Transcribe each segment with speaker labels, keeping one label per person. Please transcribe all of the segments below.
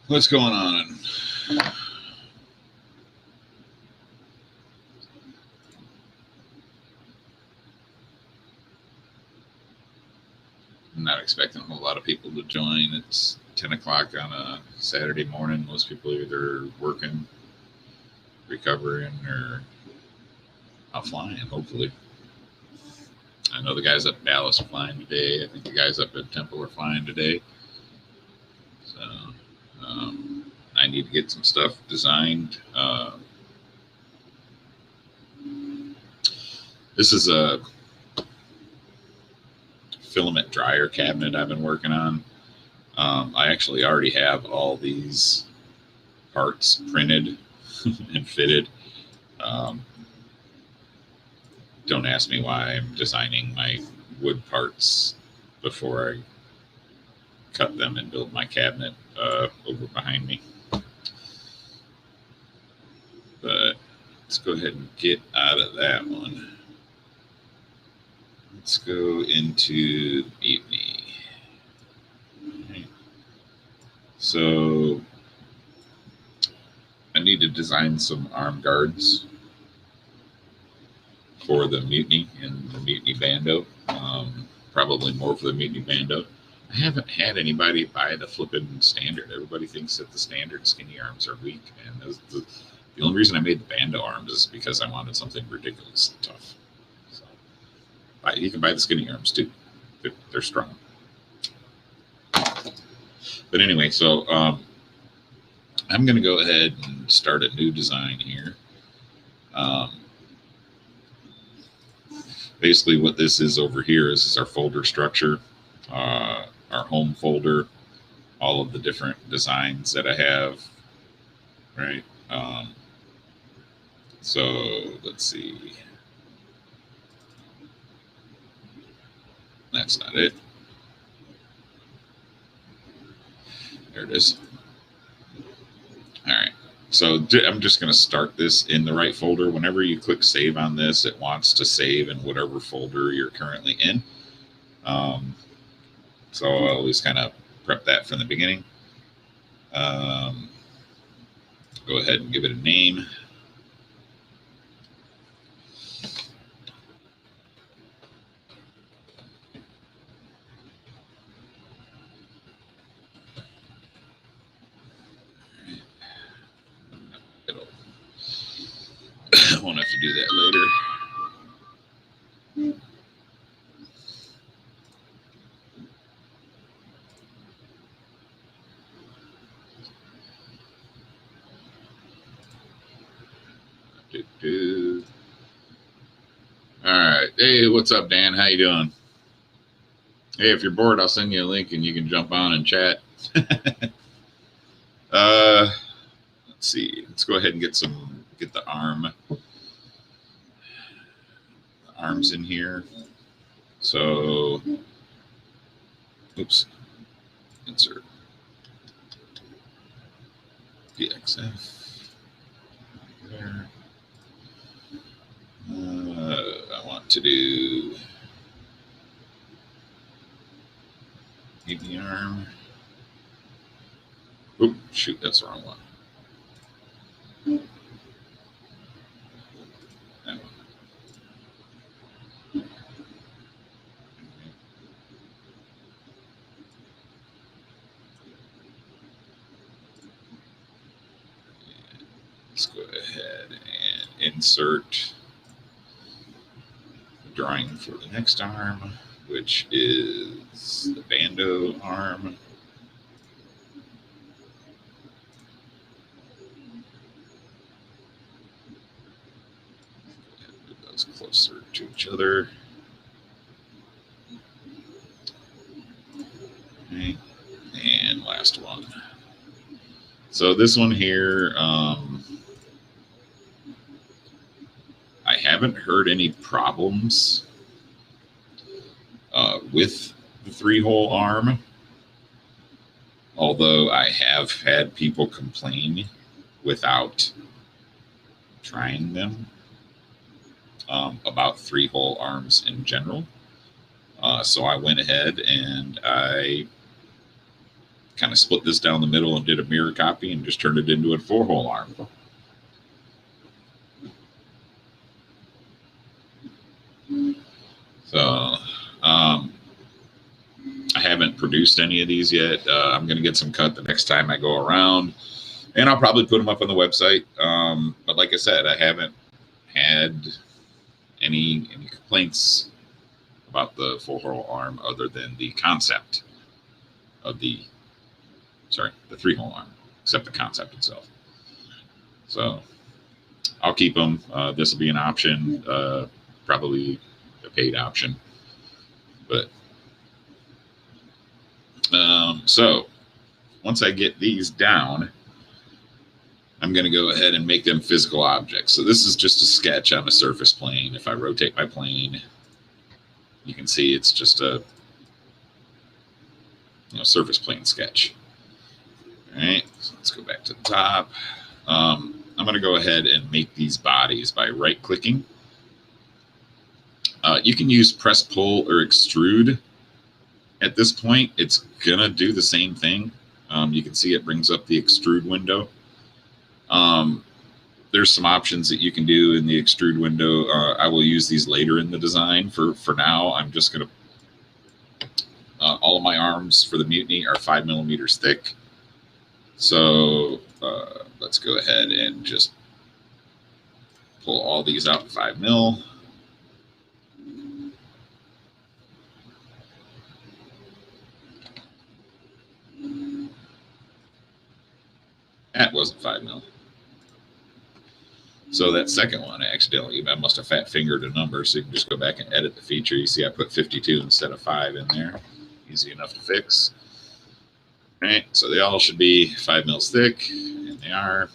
Speaker 1: What's going on? I'm not expecting a whole lot of people to join. It's 10 o'clock on a Saturday morning. Most people are either working, recovering, or out flying, hopefully. I know the guys up in Dallas are flying today. I think the guys up at Temple are flying today. So I need to get some stuff designed. This is a filament dryer cabinet I've been working on. I actually already have all these parts printed and fitted. Don't ask me why I'm designing my wood parts before I cut them and build my cabinet over behind me. But let's go ahead and get out of that one. Let's go into Mutiny. Okay. So I need to design some arm guards for the Mutiny and the Mutiny Bando. Probably more for the Mutiny Bando. I haven't had anybody buy the flipping standard. Everybody thinks that the standard skinny arms are weak, and the only reason I made the Bando arms is because I wanted something ridiculously tough. So, you can buy the skinny arms too. They're strong. But anyway, so I'm going to go ahead and start a new design here. Basically, what this is over here is our folder structure, our home folder, all of the different designs that I have, right? So let's see. That's not it. There it is. All right. So I'm just going to start this in the right folder. Whenever you click save on this, it wants to save in whatever folder you're currently in. So I always kind of prep that from the beginning. Go ahead and give it a name. I won't have to do that later. All right. Hey, what's up, Dan? How you doing? Hey, if you're bored, I'll send you a link and you can jump on and chat. Let's see. Let's go ahead and get the arms in here. So, oops. Insert DXF. There. I want to do the arm. Oop, shoot, that's the wrong one. That one. Let's go ahead and insert the drawing for the next arm, which is the Bando arm. Move those closer to each other. Okay. And last one. So this one here, I haven't heard any problems with the 3-hole arm, although I have had people complain without trying them about 3-hole arms in general. So I went ahead and I kind of split this down the middle and did a mirror copy and just turned it into a 4-hole arm. So I haven't produced any of these yet. I'm going to get some cut the next time I go around, and I'll probably put them up on the website. But like I said, I haven't had any complaints about the 4-hole arm other than the concept of the 3-hole arm, except the concept itself. So I'll keep them. This will be an option, probably a paid option, but so once I get these down, I'm going to go ahead and make them physical objects. So this is just a sketch on a surface plane. If I rotate my plane, you can see it's just a surface plane sketch. All right, so let's go back to the top. I'm going to go ahead and make these bodies by right-clicking. You can use press, pull, or extrude. At this point, it's going to do the same thing. You can see it brings up the extrude window. There's some options that you can do in the extrude window. I will use these later in the design. For now, I'm just going to, all of my arms for the Mutiny are 5 millimeters thick. So let's go ahead and just pull all these out 5 mil. That wasn't 5 mil. So that second one, I must have fat fingered a number, so you can just go back and edit the feature. You see I put 52 instead of 5 in there. Easy enough to fix. All right, so they all should be 5 mils thick, and they are.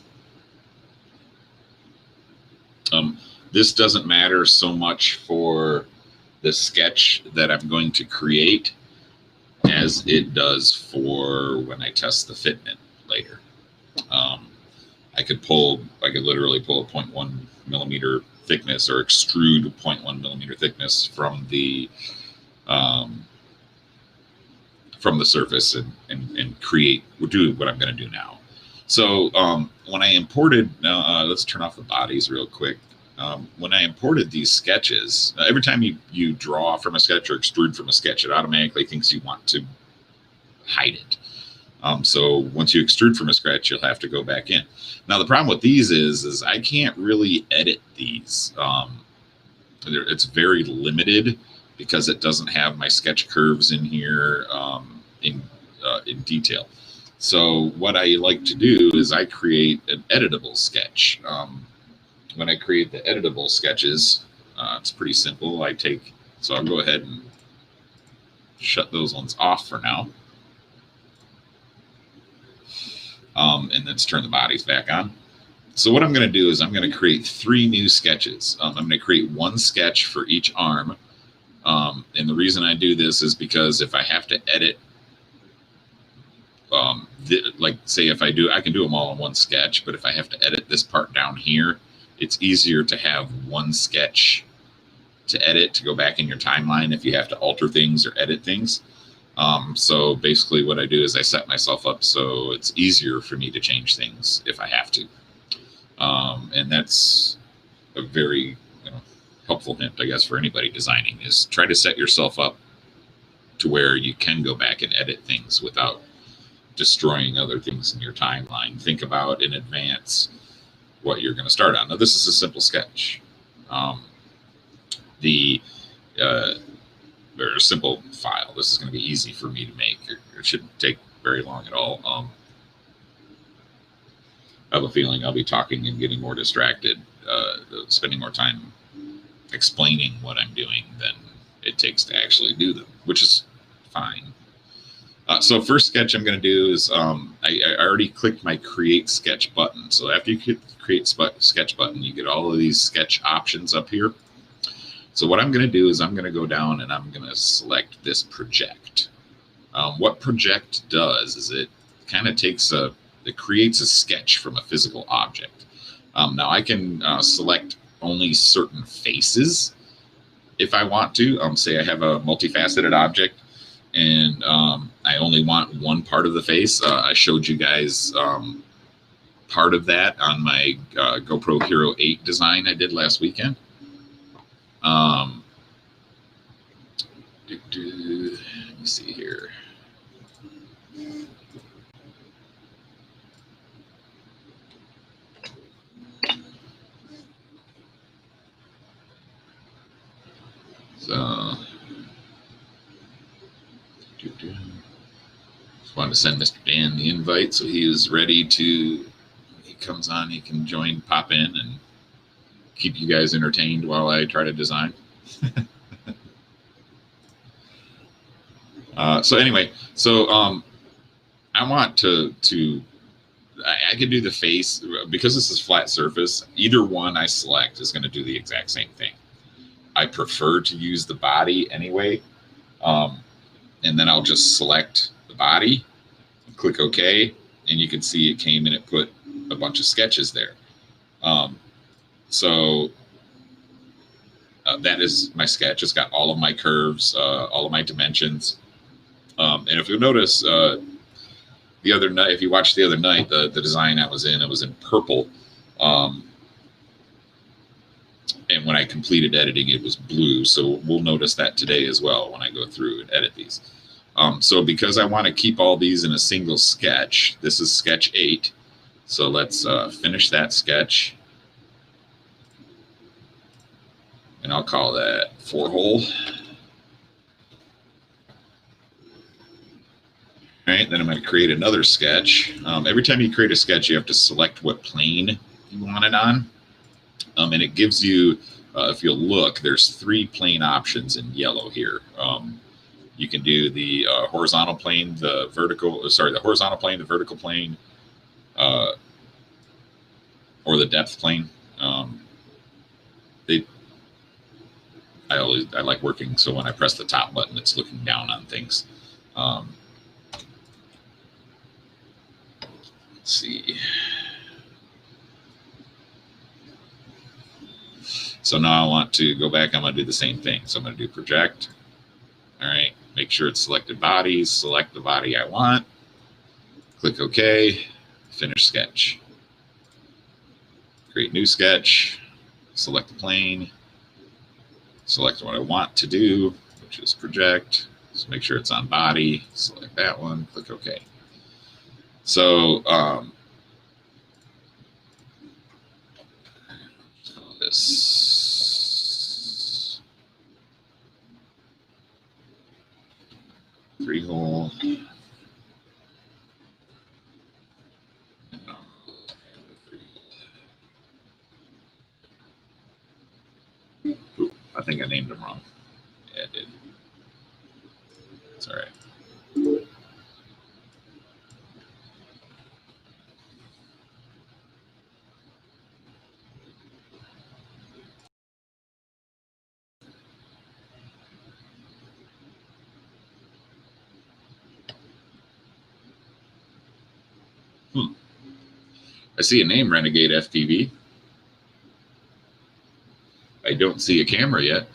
Speaker 1: This doesn't matter so much for the sketch that I'm going to create as it does for when I test the fitment later. I could literally pull a 0.1 millimeter thickness or extrude 0.1 millimeter thickness from the surface and do what I'm going to do now. So when I imported, let's turn off the bodies real quick. When I imported these sketches, every time you draw from a sketch or extrude from a sketch, it automatically thinks you want to hide it. So once you extrude from a sketch, you'll have to go back in. Now, the problem with these is I can't really edit these. It's very limited because it doesn't have my sketch curves in here in detail. So what I like to do is I create an editable sketch. When I create the editable sketches, it's pretty simple. So I'll go ahead and shut those ones off for now. And let's turn the bodies back on. So what I'm going to do is I'm going to create 3 new sketches. I'm going to create 1 sketch for each arm. And the reason I do this is because if I have to edit, like say if I can do them all in 1 sketch, but if I have to edit this part down here, it's easier to have 1 sketch to edit, to go back in your timeline if you have to alter things or edit things. So basically what I do is I set myself up so it's easier for me to change things if I have to. And that's a very helpful hint, I guess, for anybody designing, is try to set yourself up to where you can go back and edit things without destroying other things in your timeline. Think about in advance what you're going to start on. Now, this is a simple sketch. Or a simple file. This is going to be easy for me to make. It shouldn't take very long at all. I have a feeling I'll be talking and getting more distracted, spending more time explaining what I'm doing than it takes to actually do them, which is fine. So first sketch I'm going to do is I already clicked my create sketch button. So after you hit the create sketch button, you get all of these sketch options up here. So what I'm going to do is I'm going to go down and I'm going to select this project. What project does is it kind of it creates a sketch from a physical object. Now I can select only certain faces if I want to. Say I have a multifaceted object. and I only want one part of the face. I showed you guys part of that on my GoPro Hero 8 design I did last weekend. Let me see here. So, just wanted to send Mr. Dan the invite so he is ready to. He comes on, he can join, pop in, and keep you guys entertained while I try to design. So anyway, so I want to I can do the face because this is flat surface. Either one I select is going to do the exact same thing. I prefer to use the body anyway, and then I'll just select the body, click OK, and you can see it came and it put a bunch of sketches there. So that is my sketch. It's got all of my curves, all of my dimensions. And if you'll notice, the other night, if you watched the other night, the design I was in, it was in purple. And when I completed editing, it was blue. So we'll notice that today as well when I go through and edit these. So because I want to keep all these in a single sketch, this is sketch 8. So let's finish that sketch. And I'll call that 4-hole. All right, then I'm going to create another sketch. Every time you create a sketch, you have to select what plane you want it on. And it gives you, if you'll look, there's 3 plane options in yellow here. You can do the horizontal plane, the horizontal plane, the vertical plane, or the depth plane. I like working so when I press the top button, it's looking down on things. Let's see. So now I want to go back. I'm going to do the same thing. So I'm going to do project. All right. Make sure it's selected bodies. Select the body I want. Click OK. Finish sketch. Create new sketch. Select the plane. Select what I want to do, which is project. So make sure it's on body. Select that one. Click OK. So this 3-hole. Ooh, I think I named them wrong. Yeah, I did. It's all right. I see a name, Renegade FPV. I don't see a camera yet.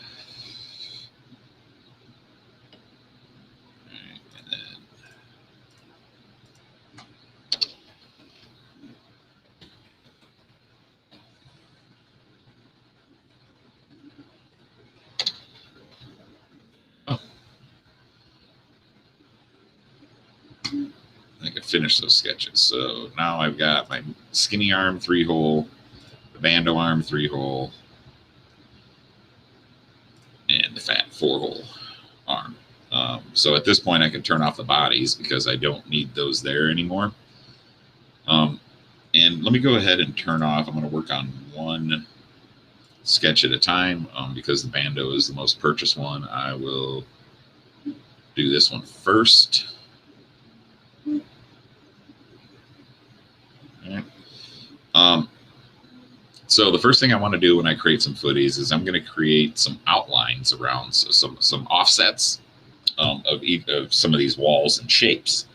Speaker 1: I could finish those sketches. So now I've got my skinny arm 3-hole, the bando arm 3-hole, and the fat 4-hole arm. So at this point, I can turn off the bodies because I don't need those there anymore. And let me go ahead and turn off. I'm going to work on one sketch at a time because the bando is the most purchased one. I will do this one first. So the first thing I want to do when I create some footies is I'm going to create some outlines around some offsets of some of these walls and shapes.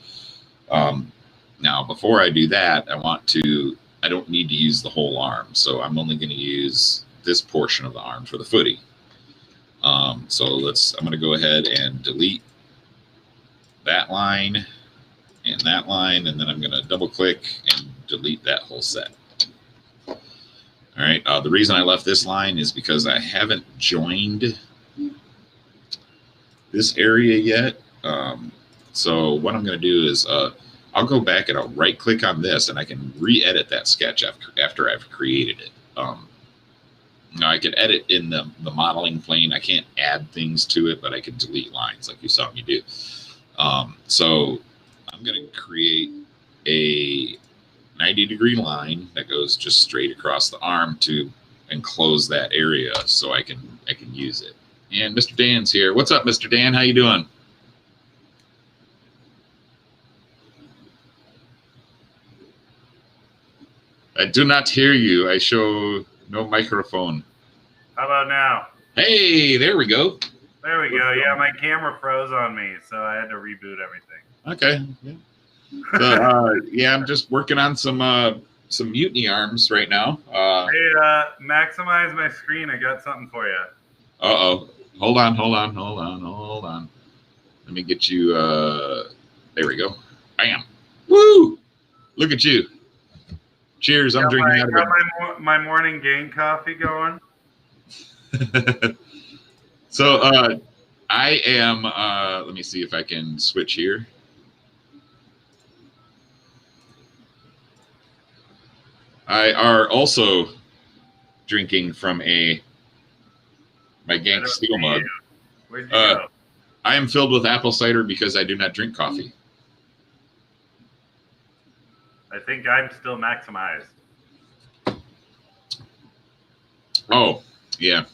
Speaker 1: Now, before I do that, I don't need to use the whole arm. So I'm only going to use this portion of the arm for the footy. So I'm going to go ahead and delete that line and that line, and then I'm going to double click and delete that whole set. All right. The reason I left this line is because I haven't joined this area yet. So what I'm going to do is I'll go back and I'll right click on this, and I can re-edit that sketch after I've created it. Now I can edit in the modeling plane. I can't add things to it, but I can delete lines like you saw me do. So I'm going to create a 90-degree line that goes just straight across the arm to enclose that area so I can use it. And Mr. Dan's here. What's up, Mr. Dan? How you doing? I do not hear you. I show no microphone.
Speaker 2: How about now?
Speaker 1: Hey, there we go.
Speaker 2: There we go. Yeah, my camera froze on me, so I had to reboot everything.
Speaker 1: Okay. Yeah. So, yeah, I'm just working on some mutiny arms right now.
Speaker 2: Hey, maximize my screen. I got something for you.
Speaker 1: Uh-oh. Hold on. Let me get you. There we go. Bam. Woo! Look at you. Cheers. I'm drinking out of
Speaker 2: my morning Gank coffee going.
Speaker 1: So I am. Let me see if I can switch here. I are also drinking from my Gank steel mug.
Speaker 2: Where'd you go?
Speaker 1: I am filled with apple cider because I do not drink coffee.
Speaker 2: I think I'm still maximized.
Speaker 1: Oh, yeah.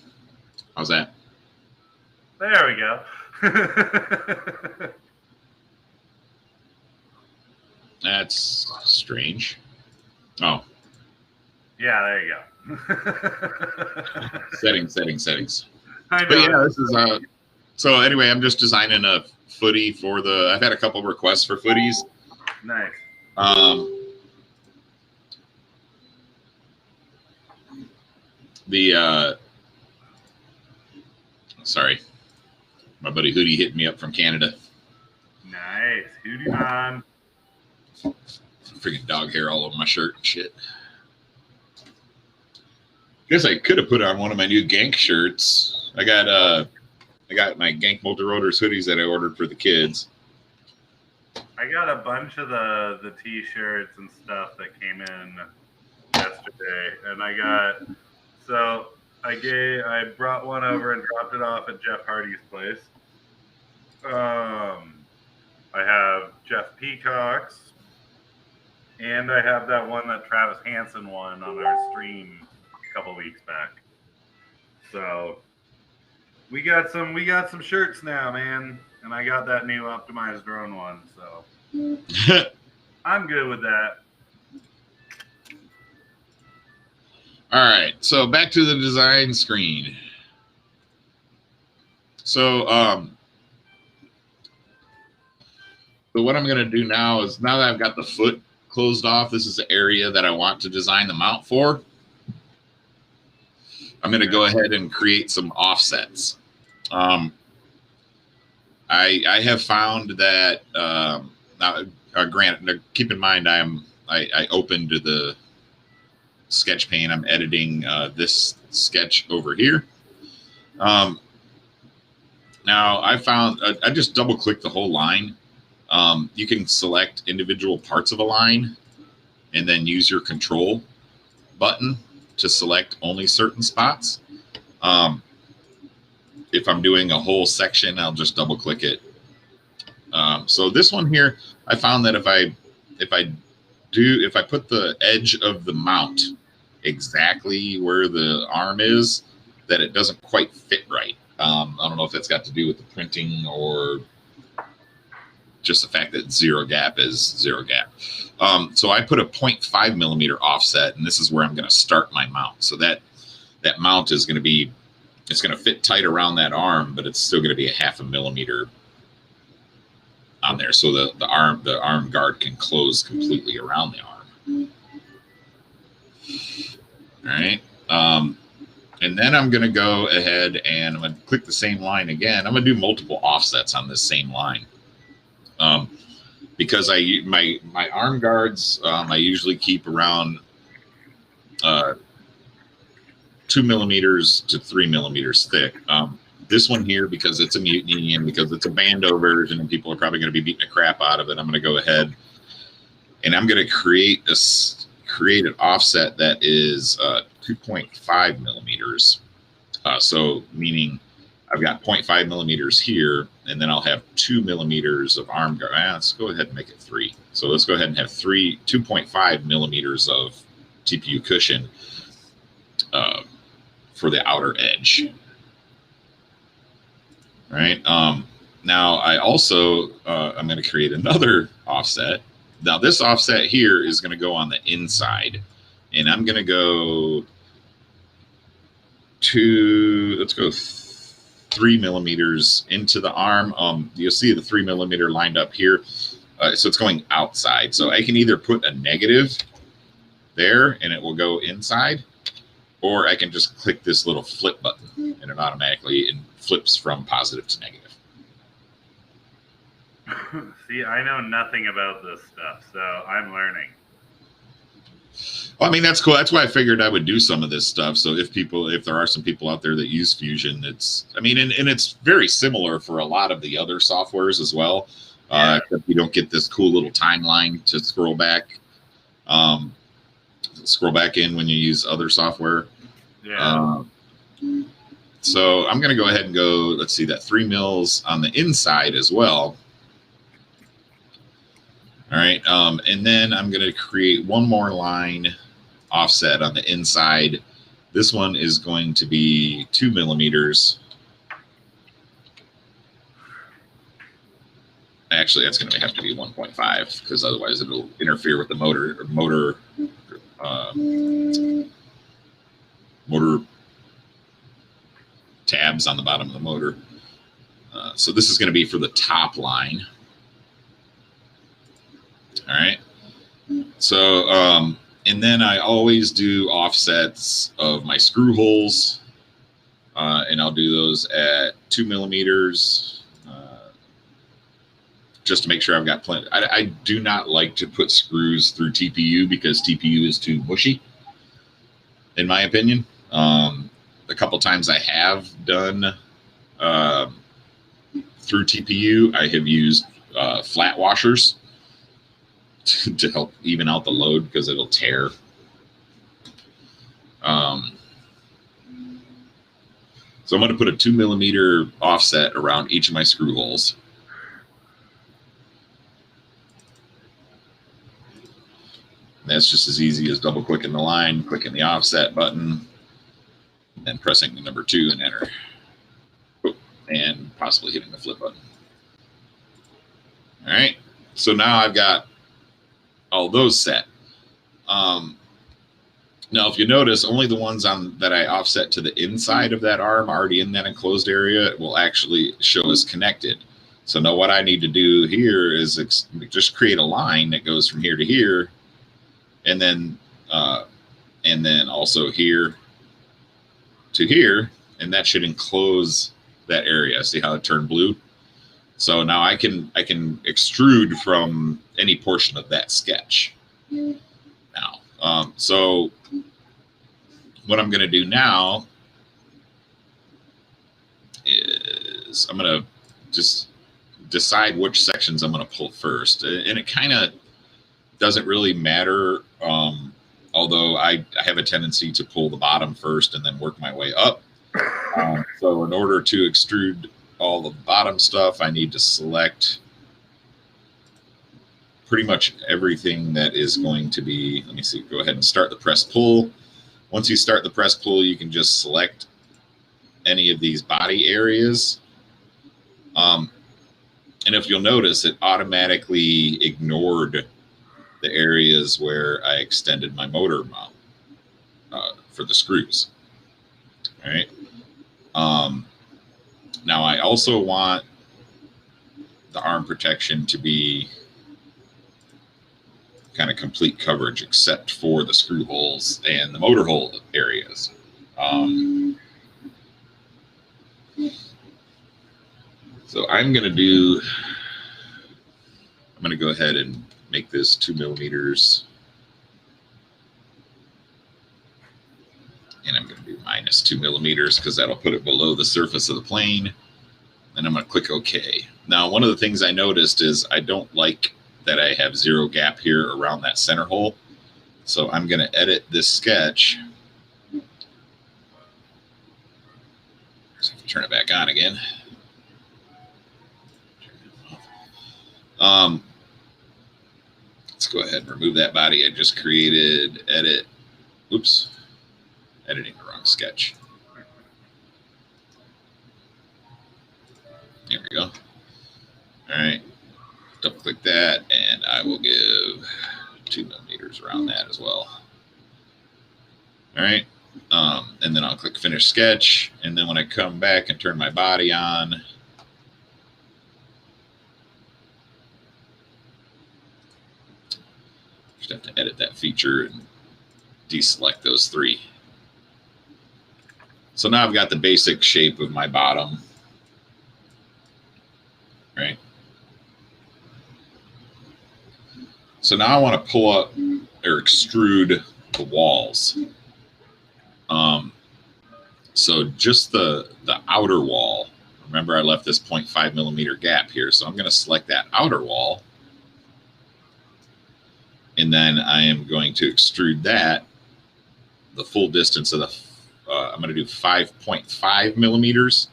Speaker 1: How's that?
Speaker 2: There we go.
Speaker 1: That's strange. Oh.
Speaker 2: Yeah, there you go.
Speaker 1: Settings.
Speaker 2: I know.
Speaker 1: But yeah, this is so anyway, I'm just designing a footy for I've had a couple requests for footies.
Speaker 2: Nice.
Speaker 1: Sorry, my buddy Hootie hit me up from Canada.
Speaker 2: Nice. Hootie man.
Speaker 1: Freaking dog hair all over my shirt and shit. Guess I could have put on one of my new Gank shirts. I got my Gank Multirotors hoodies that I ordered for the kids.
Speaker 2: I got a bunch of the t-shirts and stuff that came in yesterday, and I brought one over and dropped it off at Jeff Hardy's place. I have Jeff Peacock's, and I have that one that Travis Hansen won on our stream a couple weeks back. So we got some shirts now, man, and I got that new optimized drone one. So I'm good with that.
Speaker 1: All right, so back to the design screen. So, so what I'm going to do now is, now that I've got the foot closed off, this is the area that I want to design the mount for. I'm going to go ahead and create some offsets. I have found that now, granted, keep in mind I opened the sketch pane. I'm editing this sketch over here. Now I found I just double click the whole line. You can select individual parts of a line and then use your control button to select only certain spots. If I'm doing a whole section, I'll just double click it. So this one here, I found that if I put the edge of the mount exactly where the arm is, that it doesn't quite fit right. I don't know if that's got to do with the printing or just the fact that zero gap is zero gap. So I put a 0.5 millimeter offset, and this is where I'm going to start my mount. So that mount is going to be, it's going to fit tight around that arm, but it's still going to be a 0.5 millimeter on there, so the arm guard can close completely around the arm. All right. And then I'm going to go ahead and I'm going to click the same line again. I'm going to do multiple offsets on this same line. Because my arm guards, I usually keep around 2 millimeters to 3 millimeters thick. This one here, because it's a mutiny and because it's a bando version and people are probably going to be beating the crap out of it, I'm going to go ahead and I'm going to create an offset that is 2.5 millimeters. So meaning I've got 0.5 millimeters here, and then I'll have 2 millimeters of arm guard. Let's go ahead and make it 3. So let's go ahead and have 2.5 millimeters of TPU cushion for the outer edge. All right. Now I also I'm going to create another offset. Now this offset here is going to go on the inside, and I'm going to go let's go 3 millimeters into the arm. You'll see the 3 millimeter lined up here. So it's going outside. So I can either put a negative there and it will go inside, or I can just click this little flip button and it automatically flips from positive to negative.
Speaker 2: See, I know nothing about this stuff, so I'm learning.
Speaker 1: Well, I mean, that's cool. That's why I figured I would do some of this stuff. So if there are some people out there that use Fusion, and it's very similar for a lot of the other softwares as well. Except you don't get this cool little timeline to scroll back in when you use other software.
Speaker 2: Yeah.
Speaker 1: So I'm going to go ahead and go, let's see, that 3 mils on the inside as well. All right. And then I'm going to create one more line offset on the inside. This one is going to be 2 millimeters. Actually, that's going to have to be 1.5 because otherwise it'll interfere with the motor tabs on the bottom of the motor. So this is going to be for the top line. All right. So, and then I always do offsets of my screw holes, and I'll do those at 2 millimeters. Just to make sure I've got plenty. I do not like to put screws through TPU because TPU is too mushy, in my opinion. A couple times I have done through TPU, I have used flat washers to help even out the load because it'll tear. So I'm going to put a 2 millimeter offset around each of my screw holes. That's just as easy as double clicking the line, clicking the offset button, and then pressing the number 2 and enter. And possibly hitting the flip button. All right. So now I've got all those set. Now, if you notice, only the ones that I offset to the inside of that arm, already in that enclosed area, will actually show as connected. So now what I need to do here is just create a line that goes from here to here, and then also here to here, and that should enclose that area. See how it turned blue? So now I can extrude from any portion of that sketch. Now, so what I'm going to do now is I'm going to just decide which sections I'm going to pull first, and it kind of doesn't really matter. Although I have a tendency to pull the bottom first and then work my way up. So in order to extrude all the bottom stuff, I need to select pretty much everything that is going to be, let me see, go ahead and start the press pull. Once you start the press pull, you can just select any of these body areas. And if you'll notice, it automatically ignored the areas where I extended my motor mount for the screws. All right. Now I also want the arm protection to be kind of complete coverage except for the screw holes and the motor hole areas. So I'm going to do I'm going to go ahead and make this 2 millimeters. And I'm going to do minus 2 millimeters because that'll put it below the surface of the plane. And I'm going to click OK. Now, one of the things I noticed is I don't like that I have 0 gap here around that center hole. So I'm going to edit this sketch. So I can turn it back on again. Let's go ahead and remove that body I just created. Edit. Oops. Editing the wrong sketch. There we go. All right. Double click that, and I will give 2 millimeters around that as well. All right. And then I'll click Finish Sketch. And then when I come back and turn my body on, just have to edit that feature and deselect those 3. So now I've got the basic shape of my bottom, right? So now I want to pull up or extrude the walls. So just the outer wall. Remember, I left this 0.5 millimeter gap here. So I'm going to select that outer wall. And then I am going to extrude that the full distance of the, I'm going to do 5.5 millimeters.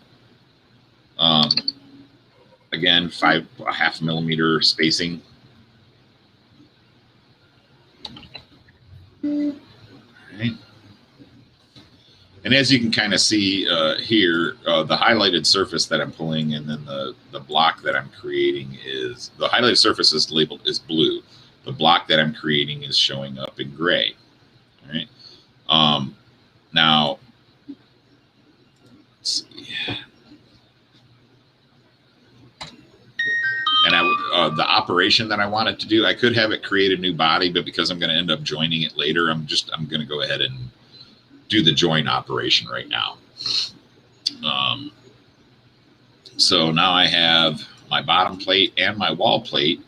Speaker 1: Again, 0.5 millimeter spacing. All right. And as you can kind of see here, the highlighted surface that I'm pulling and then the block that I'm creating is, the highlighted surface is labeled as blue. The block that I'm creating is showing up in gray. All right. Now, let's see. And the operation that I wanted to do, I could have it create a new body, but because I'm going to end up joining it later, I'm going to go ahead and do the join operation right now. So now I have my bottom plate and my wall plate.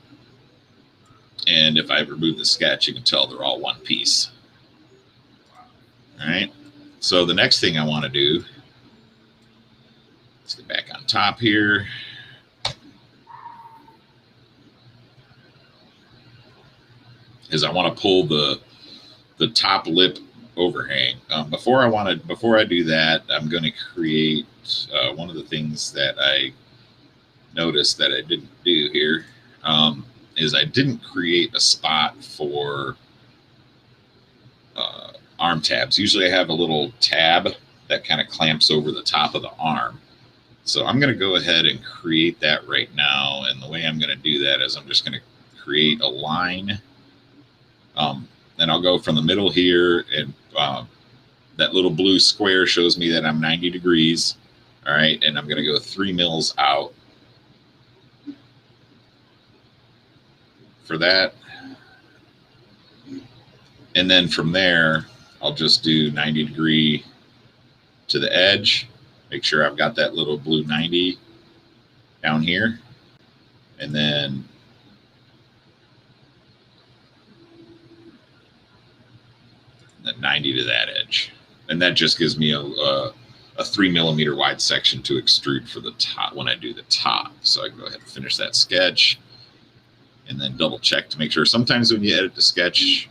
Speaker 1: And if I remove the sketch, you can tell they're all one piece. All right. So the next thing I want to do, let's get back on top here. Is I want to pull the top lip overhang. Before I do that, I'm going to create one of the things that I noticed that I didn't do here is I didn't create a spot for arm tabs. Usually I have a little tab that kind of clamps over the top of the arm. So I'm going to go ahead and create that right now. And the way I'm going to do that is I'm just going to create a line. Then I'll go from the middle here, and that little blue square shows me that I'm 90 degrees. All right, and I'm going to go 3 mils out for that. And then from there, I'll just do 90 degree to the edge. Make sure I've got that little blue 90 down here. And then that 90 to that edge. And that just gives me a 3 millimeter wide section to extrude for the top when I do the top. So I can go ahead and finish that sketch and then double check to make sure. Sometimes when you edit the sketch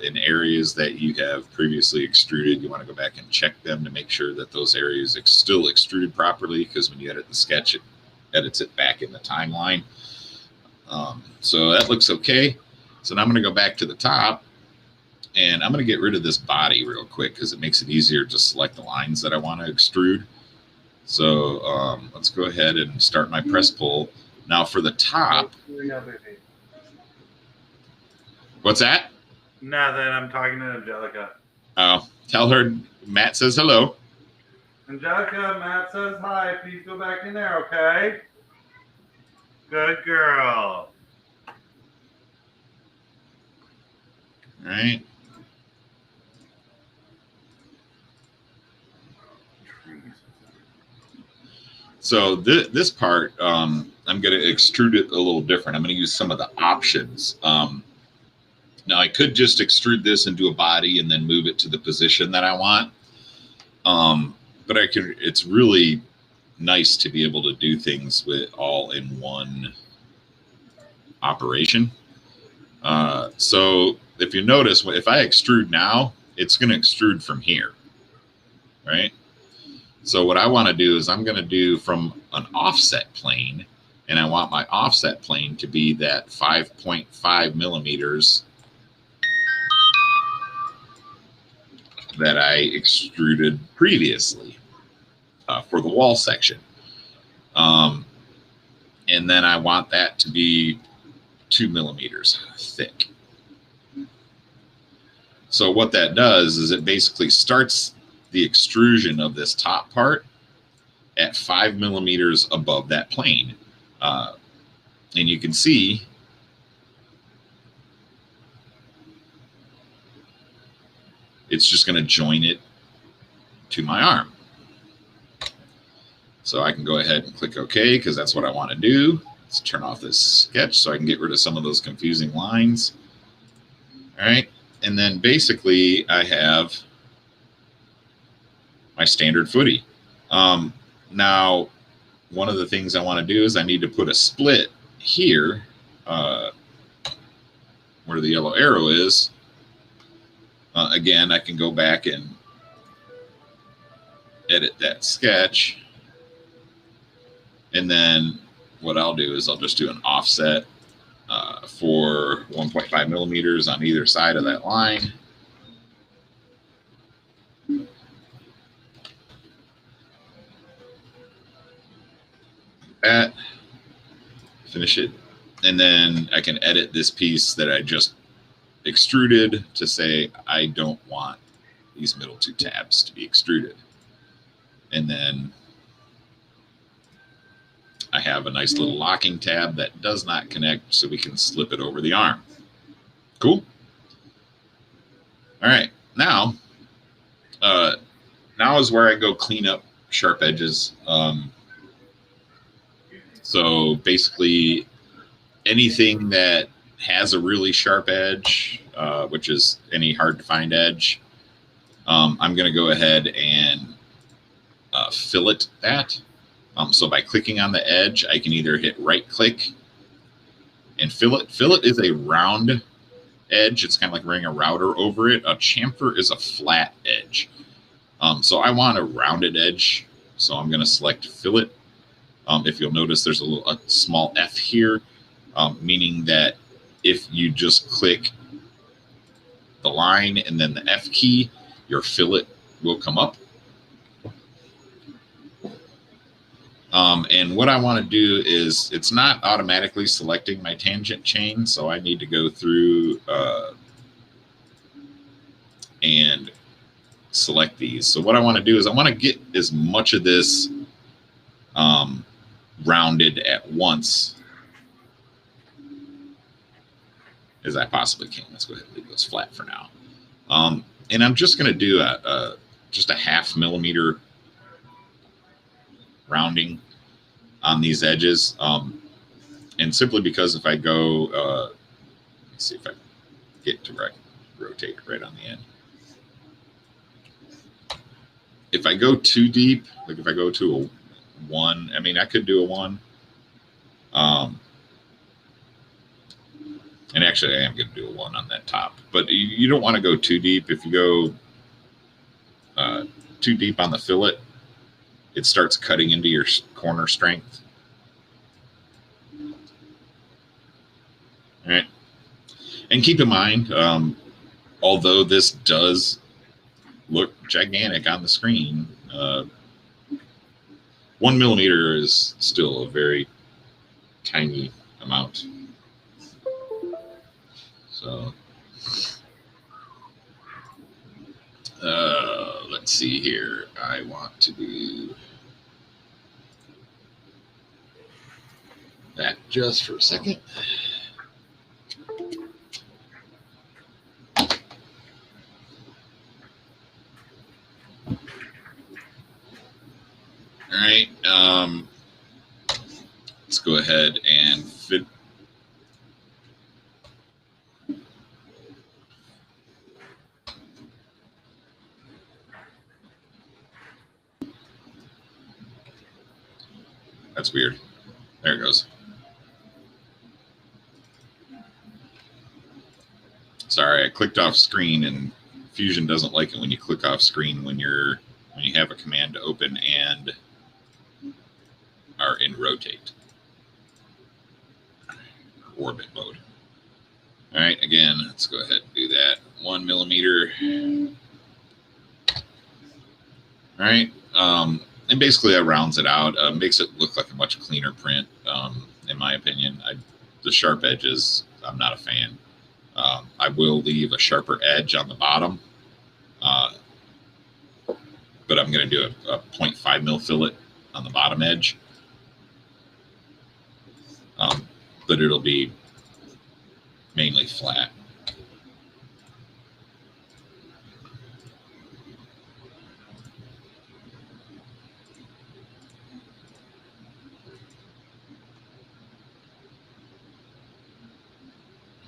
Speaker 1: in areas that you have previously extruded, you want to go back and check them to make sure that those areas still extruded properly, because when you edit the sketch, it edits it back in the timeline. So that looks okay. So now I'm going to go back to the top, and I'm going to get rid of this body real quick because it makes it easier to select the lines that I want to extrude. So let's go ahead and start my press pull. Now for the top. What's that?
Speaker 2: Nothing. I'm talking to Angelica.
Speaker 1: Oh, tell her Matt says hello.
Speaker 2: Angelica, Matt says hi. Please go back in there, okay? Good girl.
Speaker 1: All right. So this part, I'm I'm going to extrude it a little different. I'm going to use some of the options. Now, I could just extrude this and do a body and then move it to the position that I want. But I can. It's really nice to be able to do things with all in one operation. So if you notice, if I extrude now, it's going to extrude from here, right? So what I want to do is I'm going to do from an offset plane, and I want my offset plane to be that 5.5 millimeters that I extruded previously for the wall section. And then I want that to be 2 millimeters thick. So what that does is it basically starts the extrusion of this top part at 5 millimeters above that plane. And you can see it's just going to join it to my arm. So I can go ahead and click OK because that's what I want to do. Let's turn off this sketch so I can get rid of some of those confusing lines. All right. And then basically I have my standard footy. Now, one of the things I want to do is I need to put a split here where the yellow arrow is. Again, I can go back and edit that sketch. And then what I'll do is I'll just do an offset for 1.5 millimeters on either side of that line. That, finish it. And then I can edit this piece that I just extruded to say I don't want these middle two tabs to be extruded. And then I have a nice little locking tab that does not connect, so we can slip it over the arm. Cool. All right, now is where I go clean up sharp edges. So basically anything that has a really sharp edge, which is any hard to find edge, I'm going to go ahead and fillet that. So by clicking on the edge, I can either hit right click and fillet. Fillet is a round edge. It's kind of like running a router over it. A chamfer is a flat edge. So I want a rounded edge. So I'm going to select fillet. If you'll notice, there's a small F here, meaning that if you just click the line and then the F key, your fillet will come up. And what I want to do is it's not automatically selecting my tangent chain, so I need to go through and select these. So what I want to do is I want to get as much of this rounded at once as I possibly can. Let's go ahead and leave those flat for now. And I'm just going to do just a 0.5 millimeter rounding on these edges. And simply because if I go, let's see if I can get to rotate right on the end. If I go too deep, like if I go to a 1, I mean, I could do a 1. And actually, I am going to do a 1 on that top. But you don't want to go too deep. If you go too deep on the fillet, it starts cutting into your corner strength. All right. And keep in mind, although this does look gigantic on the screen, 1 millimeter is still a very tiny amount. So let's see here. I want to do that just for a second. All right. Let's go ahead and fit. That's weird. There it goes. Sorry, I clicked off screen, and Fusion doesn't like it when you click off screen when you have a command to open and are in rotate orbit mode. All right, again, let's go ahead and do that. 1 millimeter. All right, and basically that rounds it out, makes it look like a much cleaner print, in my opinion. The sharp edges, I'm not a fan. I will leave a sharper edge on the bottom, but I'm going to do a 0.5 mil fillet on the bottom edge. But it'll be mainly flat.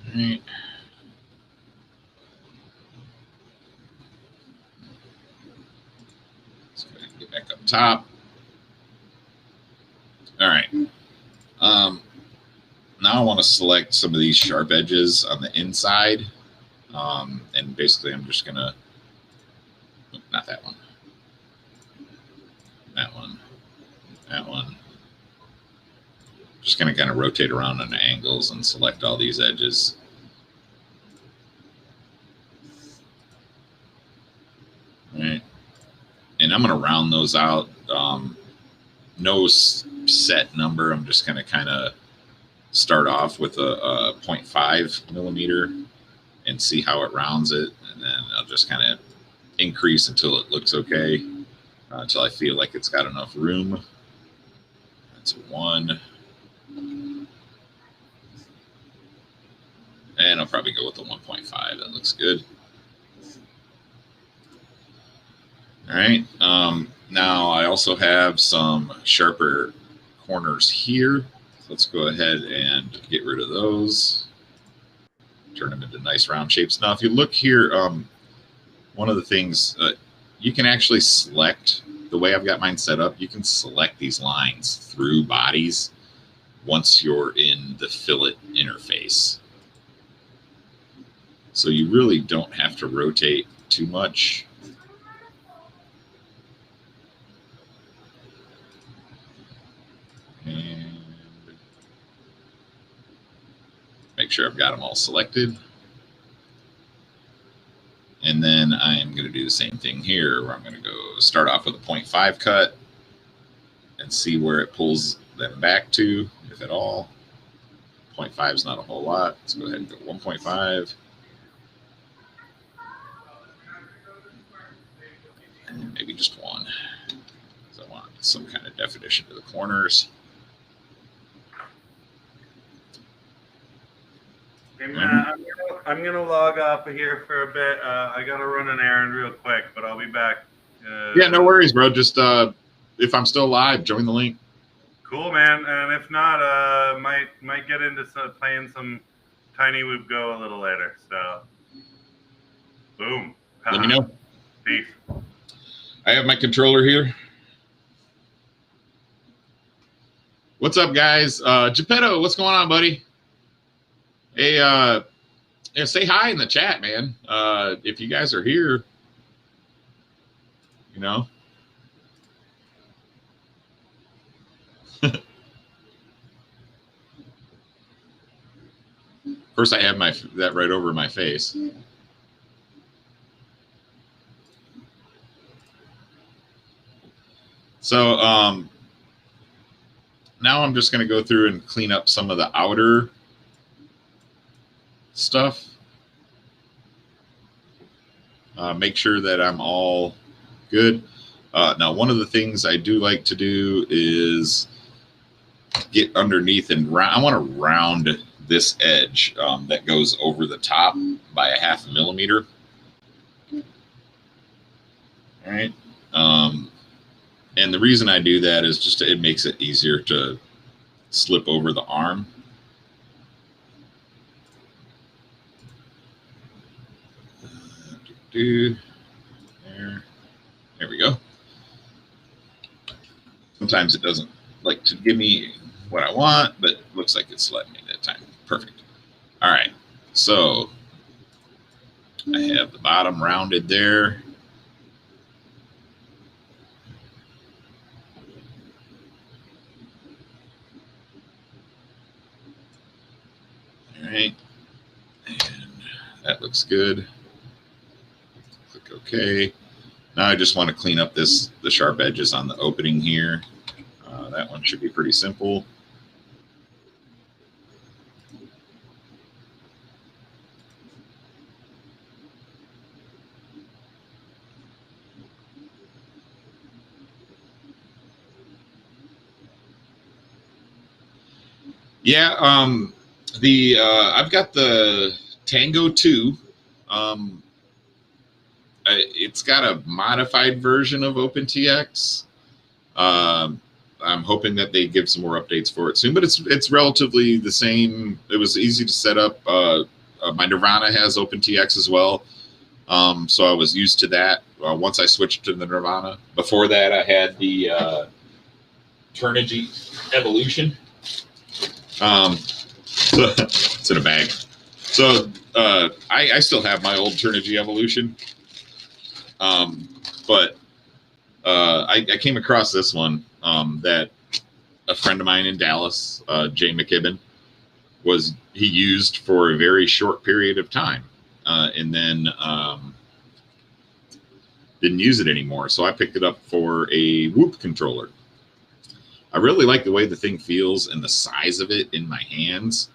Speaker 1: All right. Let's go ahead and get back up top. All right. Now I want to select some of these sharp edges on the inside. And basically I'm just going to, not that one, that one, that one. Just going to kind of rotate around on the angles and select all these edges. All right. And I'm going to round those out. No set number. I'm just going to kind of start off with a 0.5 millimeter and see how it rounds it. And then I'll just kind of increase until it looks okay, until I feel like it's got enough room. That's 1. And I'll probably go with the 1.5. That looks good. All right. Now I also have some sharper corners here. So let's go ahead and get rid of those. Turn them into nice round shapes. Now, if you look here, one of the things you can actually select, the way I've got mine set up, you can select these lines through bodies once you're in the fillet interface. So you really don't have to rotate too much. And make sure I've got them all selected. And then I'm going to do the same thing here, where I'm going to go start off with a 0.5 cut and see where it pulls them back to, if at all. 0.5 is not a whole lot. Let's go ahead and go 1.5. And maybe just 1. So I want some kind of definition to the corners.
Speaker 2: Hey, Matt, I'm gonna log off of here for a bit. I gotta run an errand real quick, but I'll be back.
Speaker 1: Yeah, no worries, bro. Just if I'm still live, join the link.
Speaker 2: Cool, man. And if not, might get into playing some Tiny Whoop Go a little later. So, boom.
Speaker 1: Let me know.
Speaker 2: Peace.
Speaker 1: I have my controller here. What's up, guys? Geppetto, what's going on, buddy? Hey, yeah, say hi in the chat, man. If you guys are here, you know. Of course, I have that right over my face. So now I'm just going to go through and clean up some of the outer stuff. Make sure that I'm all good. Now, one of the things I do like to do is get underneath and round. I want to round this edge that goes over the top by a 0.5 millimeter. All right. And the reason I do that is just it makes it easier to slip over the arm. There we go. Sometimes it doesn't like to give me what I want, but looks like it's letting me that time. Perfect. All right, so I have the bottom rounded there. All right, and that looks good. Click OK. Now I just want to clean up the sharp edges on the opening here. That one should be pretty simple. Yeah, I've got the Tango 2. It's got a modified version of OpenTX. I'm hoping that they give some more updates for it soon, but it's relatively the same. It was easy to set up. My Nirvana has OpenTX as well, so I was used to that. Once I switched to the Nirvana. Before that, I had the Turnigy Evolution. It's in a bag. So I still have my old Turnigy Evolution, but I came across this one that a friend of mine in Dallas, Jay McKibben, he used for a very short period of time, and then didn't use it anymore. So I picked it up for a Whoop controller. I really like the way the thing feels and the size of it in my hands.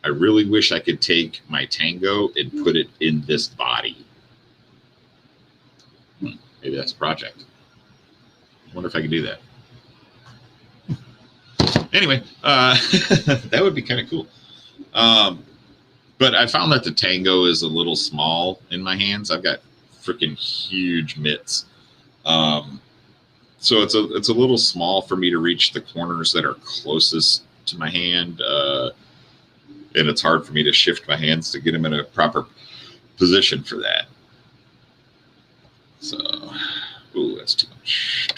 Speaker 1: I really wish I could take my Tango and put it in this body. Maybe that's a project. I wonder if I could do that. Anyway, that would be kind of cool. But I found that the Tango is a little small in my hands. I've got freaking huge mitts. So it's a little small for me to reach the corners that are closest to my hand. And it's hard for me to shift my hands to get them in a proper position for that. So, ooh, that's too much.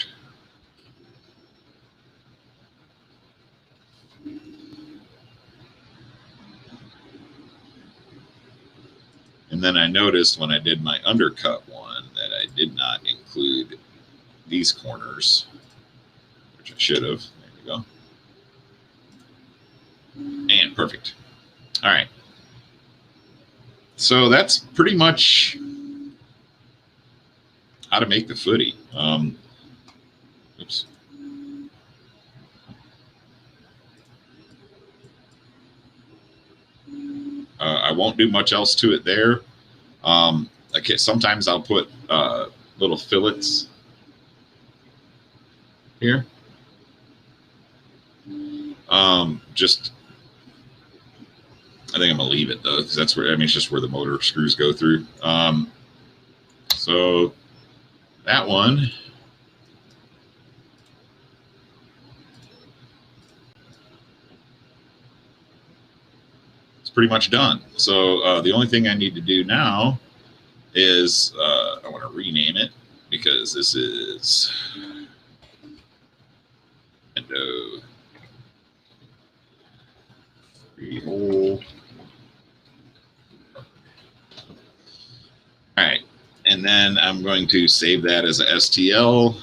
Speaker 1: And then I noticed when I did my undercut one that I did not include these corners, which I should have. There we go. And perfect. All right. So that's pretty much how to make the footy. Oops. I won't do much else to it there. Okay, sometimes I'll put little fillets here. Just, I think I'm gonna leave it though, because that's where, I mean, it's just where the motor screws go through. So that one, it's pretty much done. So the only thing I need to do now is I want to rename it, because this is Nintendo Hole. All right, and then I'm going to save that as a STL.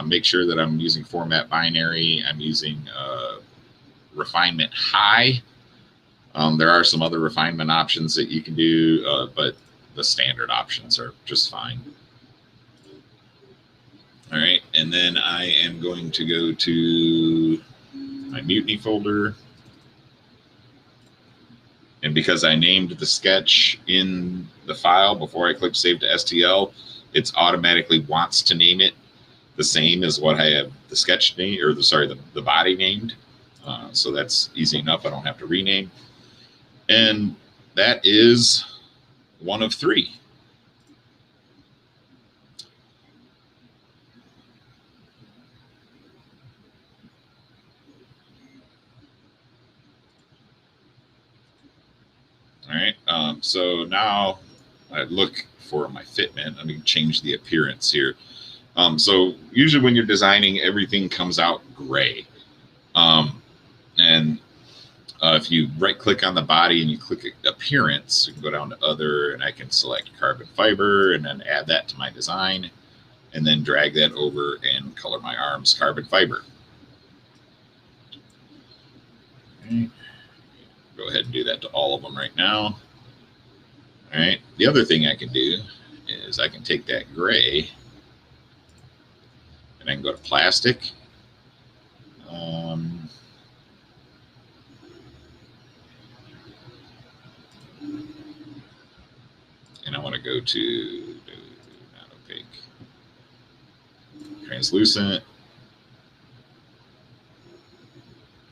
Speaker 1: Make sure that I'm using format binary. I'm using refinement high. There are some other refinement options that you can do, but the standard options are just fine. All right, and then I am going to go to my Mutiny folder. And because I named the sketch in the file before I click Save to STL, it automatically wants to name it the same as what I have the sketch name, or the body named. So that's easy enough. I don't have to rename. And that is one of three. right. So now I look for my fitment. Let me change the appearance here. So usually when you're designing, everything comes out gray. And if you right click on the body and you click appearance, you can go down to other, and I can select carbon fiber and then add that to my design, and then drag that over and color my arms carbon fiber. Okay. Go ahead and do that to all of them right now. All right. The other thing I can do is I can take that gray and I can go to plastic. And I want to go to not opaque, translucent.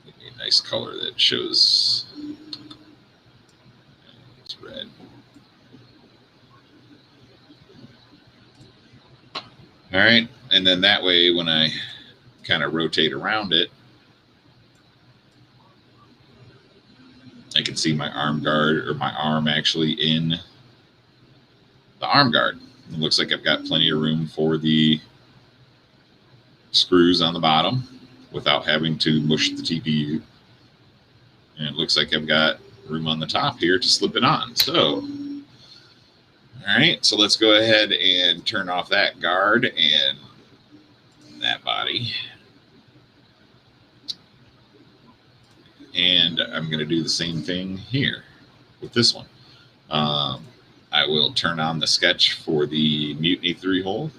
Speaker 1: A nice color that shows it's red. All right, and then that way when I kind of rotate around it, I can see my arm guard, or my arm actually in the arm guard. It looks like I've got plenty of room for the screws on the bottom without having to mush the TPU. And it looks like I've got room on the top here to slip it on. So, all right, so let's go ahead and turn off that guard and that body. And I'm going to do the same thing here with this one. I will turn on the sketch for the Mutiny 3-hole.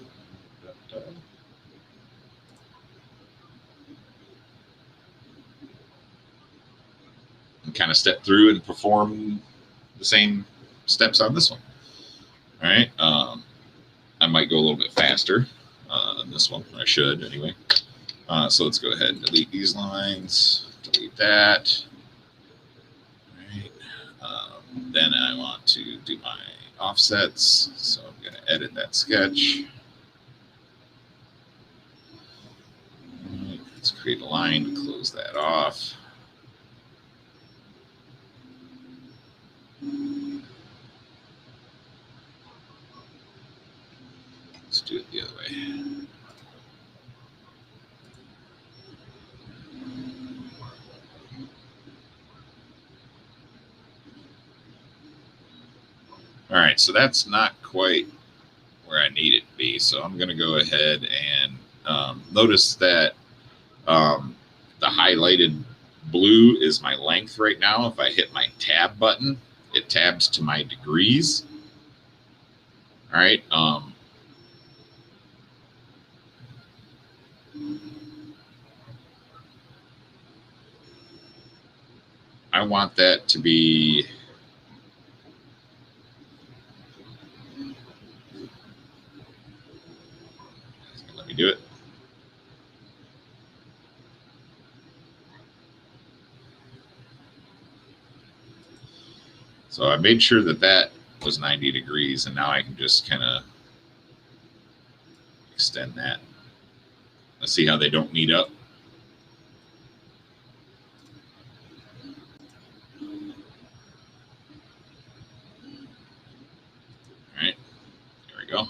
Speaker 1: And kind of step through and perform the same steps on this one. All right. I might go a little bit faster on this one. I should anyway. So let's go ahead and delete these lines. Delete that. All right. Then I want to do my offsets. So I'm going to edit that sketch. All right. Let's create a line to close that off. Let's do it the other way. All right, so that's not quite where I need it to be. So I'm going to go ahead and notice that the highlighted blue is my length right now. If I hit my tab button, it tabs to my degrees. All right. I want that to be let me do it. So I made sure that that was 90 degrees, and now I can just kind of extend that. Let's see how they don't meet up. All right, there we go.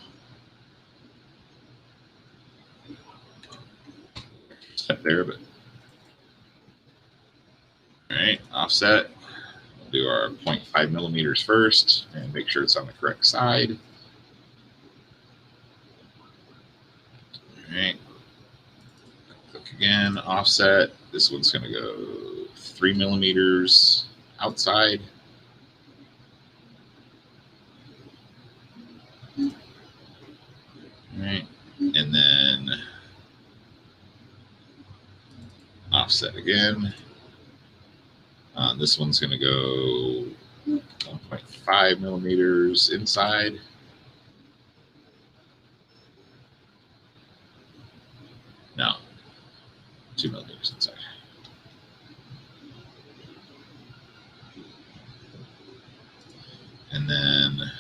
Speaker 1: Step there, but all right, offset. We'll do our 0.5 millimeters first and make sure it's on the correct side. All right, click again, offset. This one's going to go 3 millimeters outside. All right, and then offset again. This one's going to go 1.5 millimeters inside. No, 2 millimeters inside. And then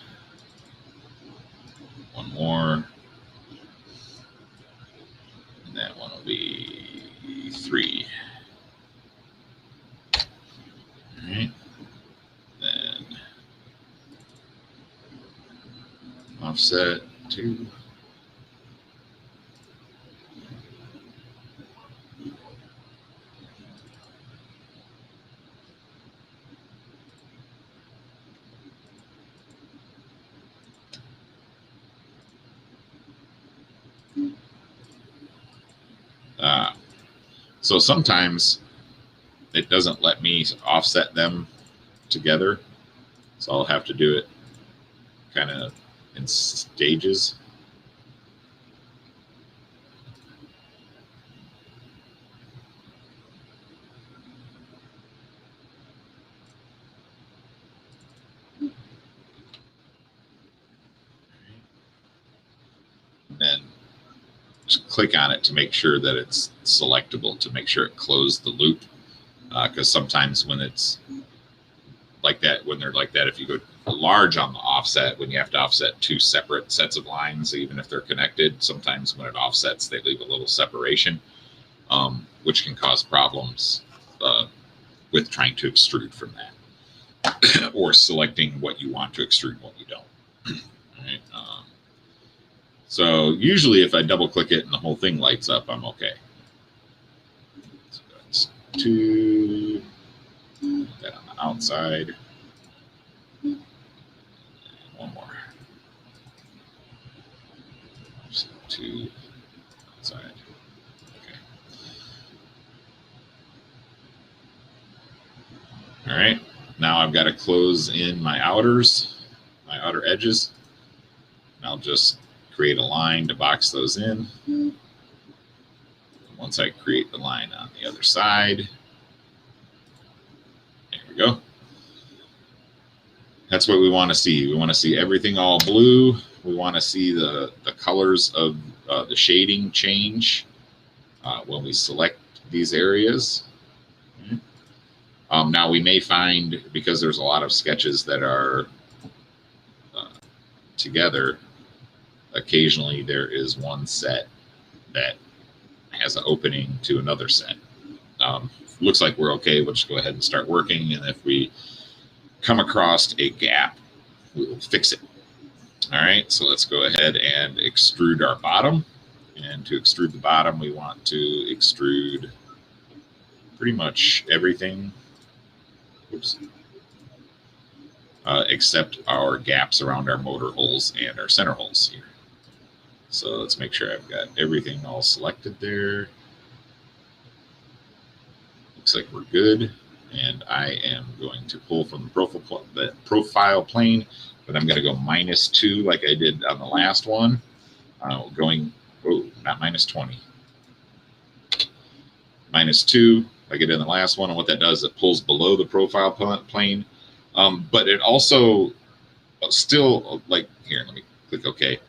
Speaker 1: one more. And that one will be 3. All right. Then offset 2. So sometimes it doesn't let me offset them together, so I'll have to do it kind of in stages. And then just click on it to make sure that it's selectable, to make sure it closed the loop, because sometimes when it's like that, when they're like that, if you go large on the offset, when you have to offset 2 separate sets of lines, even if they're connected, sometimes when it offsets, they leave a little separation, which can cause problems with trying to extrude from that, or selecting what you want to extrude and what you don't. All right. So usually if I double click it and the whole thing lights up, I'm okay. So that's 2, that on the outside. And 1 more. So 2 outside. Okay. All right. Now I've got to close in my outers, my outer edges. And I'll just create a line to box those in. Once I create the line on the other side, there we go. That's what we want to see. We want to see everything all blue. We want to see the colors of the shading change when we select these areas. Now we may find, because there's a lot of sketches that are together, occasionally there is one set that has an opening to another set. Looks like we're okay. We'll just go ahead and start working. And if we come across a gap, we will fix it. All right, so let's go ahead and extrude our bottom. And to extrude the bottom, we want to extrude pretty much everything. Oops. Except our gaps around our motor holes and our center holes here. So let's make sure I've got everything all selected there. Looks like we're good. And I am going to pull from the profile plane, but I'm going to go -2 like I did on the last one. Going, oh, not -20. -2 like I did in the last one. And what that does, it pulls below the profile plane. But it also still, like, here, let me click OK.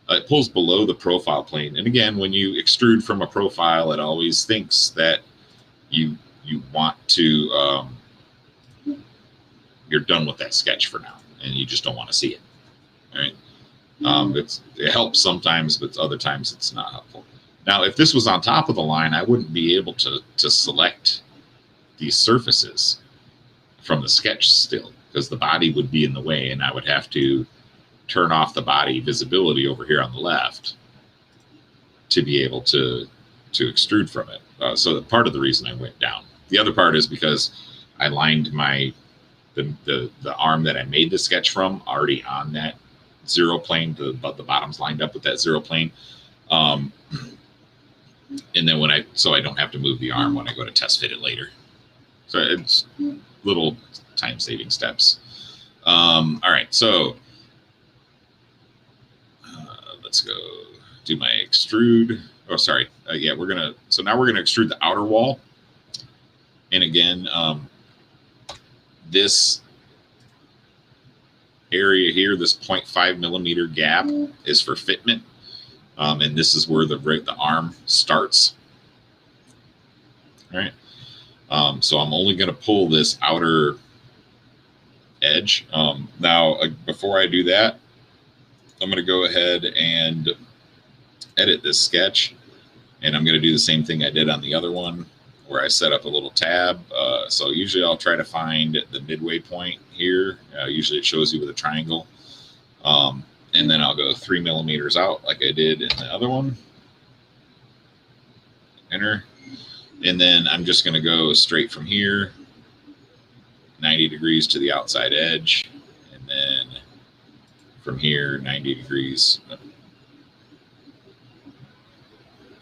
Speaker 1: It pulls below the profile plane. And again, when you extrude from a profile, it always thinks that you want to, you're done with that sketch for now, and you just don't want to see it. All right. It helps sometimes, but other times it's not helpful. Now, if this was on top of the line, I wouldn't be able to select these surfaces from the sketch still, because the body would be in the way, and I would have to turn off the body visibility over here on the left to be able to extrude from it. So part of the reason I went down. The other part is because I lined the arm that I made the sketch from already on that 0 plane. The bottom's lined up with that 0 plane. And then so I don't have to move the arm when I go to test fit it later. So it's little time-saving steps. All right, so let's go do my extrude. Oh, sorry. Yeah, so now we're gonna extrude the outer wall. And again, this area here, this 0.5 millimeter gap, is for fitment. And this is where the arm starts. All right. So I'm only going to pull this outer edge. Now, before I do that, I'm going to go ahead and edit this sketch. And I'm going to do the same thing I did on the other one, where I set up a little tab. So usually I'll try to find the midway point here. Usually it shows you with a triangle. And and then I'll go 3 millimeters out like I did in the other one. Enter. And then I'm just going to go straight from here, 90 degrees to the outside edge, and then from here, 90 degrees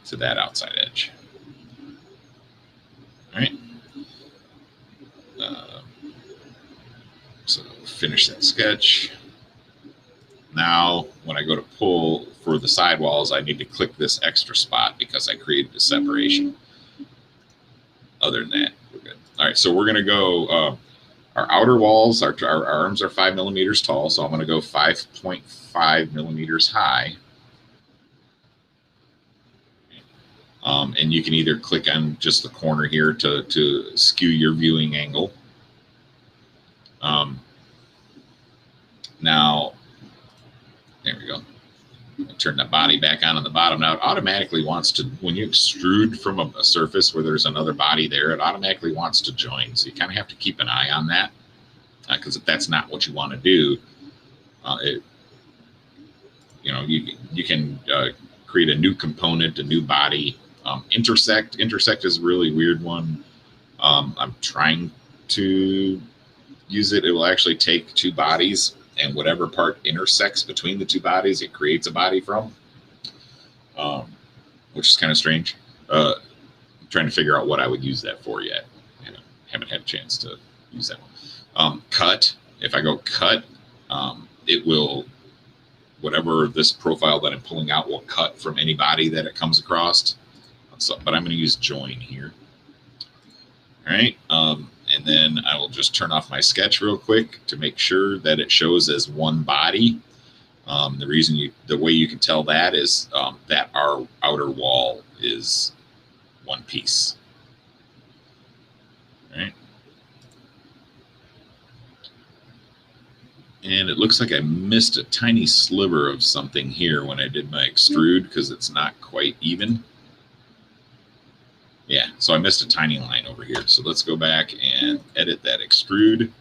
Speaker 1: to that outside edge. All right. So finish that sketch. Now, when I go to pull for the sidewalls, I need to click this extra spot because I created a separation. Other than that, we're good. All right, so we're going to go, our outer walls, our arms are 5 millimeters tall, so I'm going to go 5.5 millimeters high. And you can either click on just the corner here to skew your viewing angle. Now, there we go. Turn the body back on the bottom. Now, it automatically wants to, when you extrude from a surface where there's another body there, it automatically wants to join. So you kind of have to keep an eye on that, because if that's not what you want to do, you can create a new component, a new body. Intersect is a really weird one. I'm trying to use it. It will actually take two bodies, and whatever part intersects between the two bodies, it creates a body from, which is kind of strange. I'm trying to figure out what I would use that for yet. I haven't had a chance to use that one. Cut. If I go cut, it will, whatever this profile that I'm pulling out will cut from any body that it comes across. So, but I'm going to use join here. All right. And then I will just turn off my sketch real quick to make sure that it shows as one body. The way you can tell that is that our outer wall is one piece. All right. And it looks like I missed a tiny sliver of something here when I did my extrude because it's not quite even. Yeah, so I missed a tiny line over here. So let's go back and edit that extrude.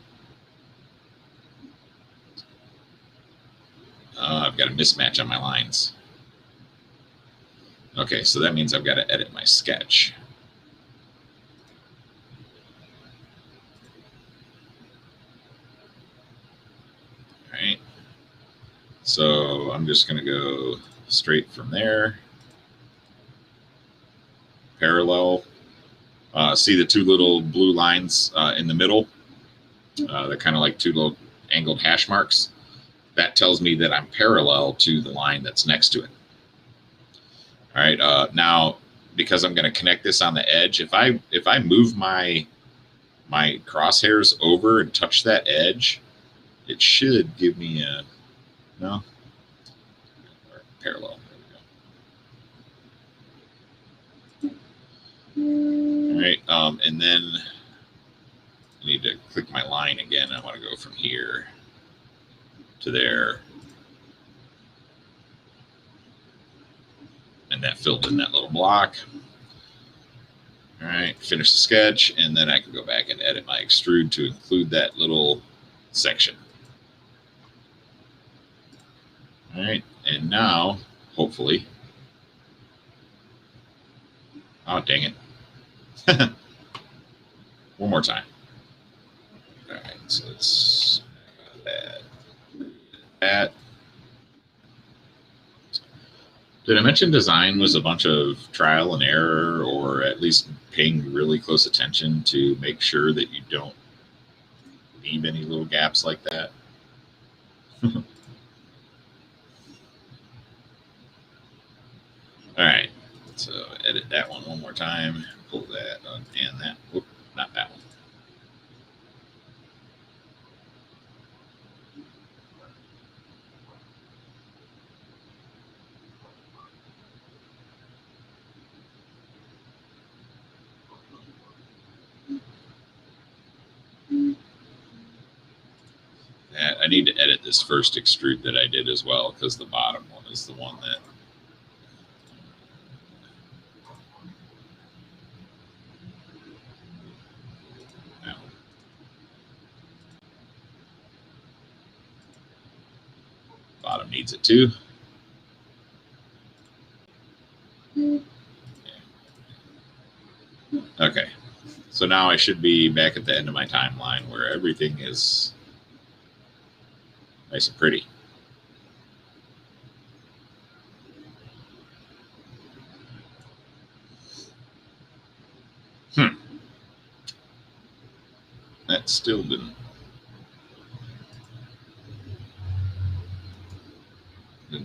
Speaker 1: I've got a mismatch on my lines. Okay, so that means I've got to edit my sketch. All right. So I'm just going to go straight from there. Parallel. See the two little blue lines in the middle? They're kind of like two little angled hash marks. That tells me that I'm parallel to the line that's next to it. All right. Now, because I'm going to connect this on the edge, if I move my crosshairs over and touch that edge, it should give me a no parallel. All right, and then I need to click my line again. I want to go from here to there. And that filled in that little block. All right, finish the sketch, and then I can go back and edit my extrude to include that little section. All right, and now, hopefully, oh, dang it. One more time. All right, so let's that. Did I mention design was a bunch of trial and error, or at least paying really close attention to make sure that you don't leave any little gaps like that? All right, so edit that one more time, pull that and that. Whoop, not that one. I need to edit this first extrude that I did as well, because the bottom one is the one that bottom needs needs it too. Okay, so now I should be back at the end of my timeline where everything is nice and pretty. That still didn't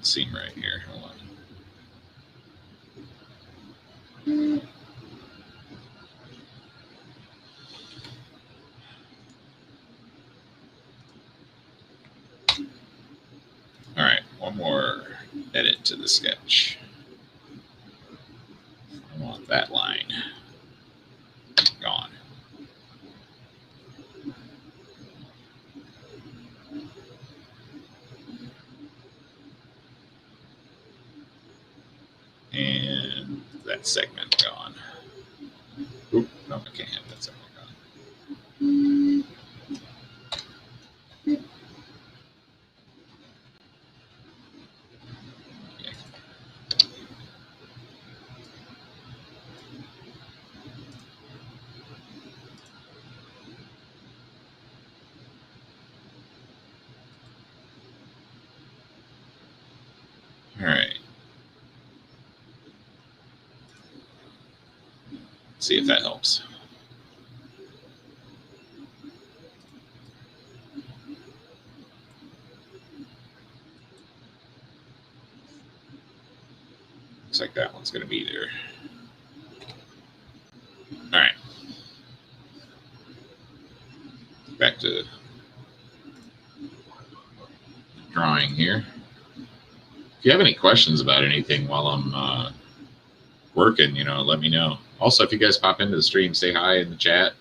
Speaker 1: seem right here. Hold on. All right, one more edit to the sketch. I want that line gone. And that segment gone. Oop, no, I can't have that segment gone. Yeah. All right. See if that helps. Looks like that one's going to be there. All right. Back to drawing here. If you have any questions about anything while I'm working, let me know. Also, if you guys pop into the stream, say hi in the chat.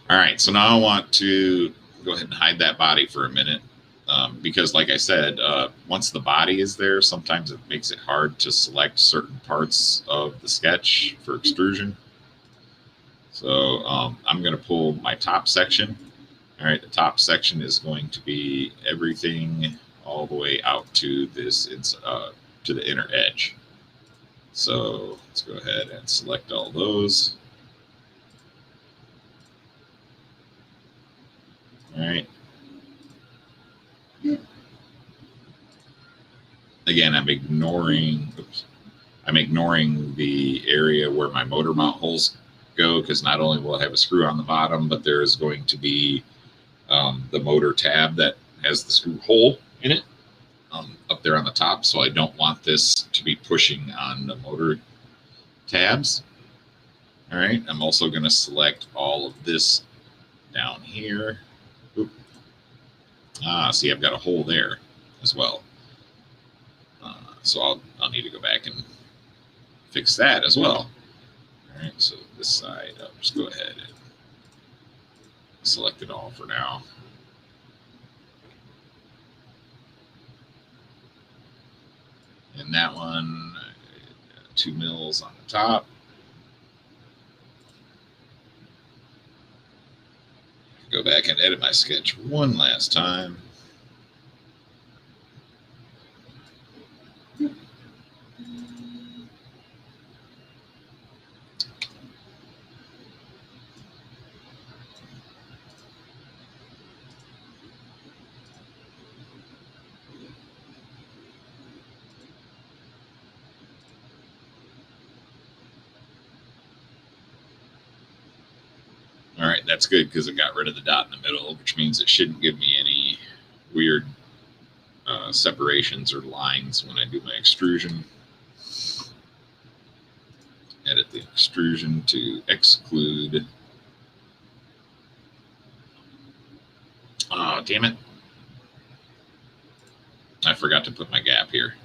Speaker 1: All right, so now I want to go ahead and hide that body for a minute because, like I said, once the body is there, sometimes it makes it hard to select certain parts of the sketch for extrusion. So I'm going to pull my top section. All right, the top section is going to be everything all the way out to this to the inner edge. So let's go ahead and select all those. All right. Again, I'm ignoring the area where my motor mount holes go, because not only will it have a screw on the bottom, but there is going to be the motor tab that has the screw hole in it up there on the top. So I don't want this to be pushing on the motor tabs. All right, I'm also going to select all of this down here. Oop. See, I've got a hole there as well. So I'll need to go back and fix that as well. All right, so this side, I'll just go ahead and select it all for now. And that one, 2 mils on the top. Go back and edit my sketch one last time. All right, that's good because it got rid of the dot in the middle, which means it shouldn't give me any weird separations or lines when I do my extrusion. Edit the extrusion to exclude. Oh, damn it. I forgot to put my gap here.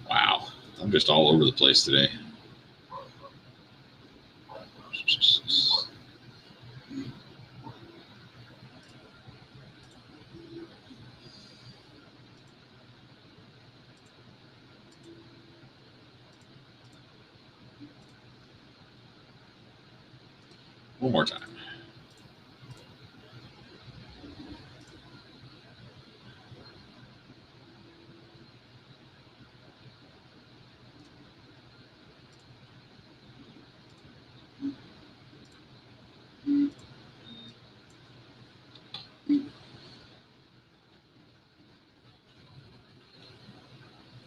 Speaker 1: Wow, I'm just all over the place today. One more time.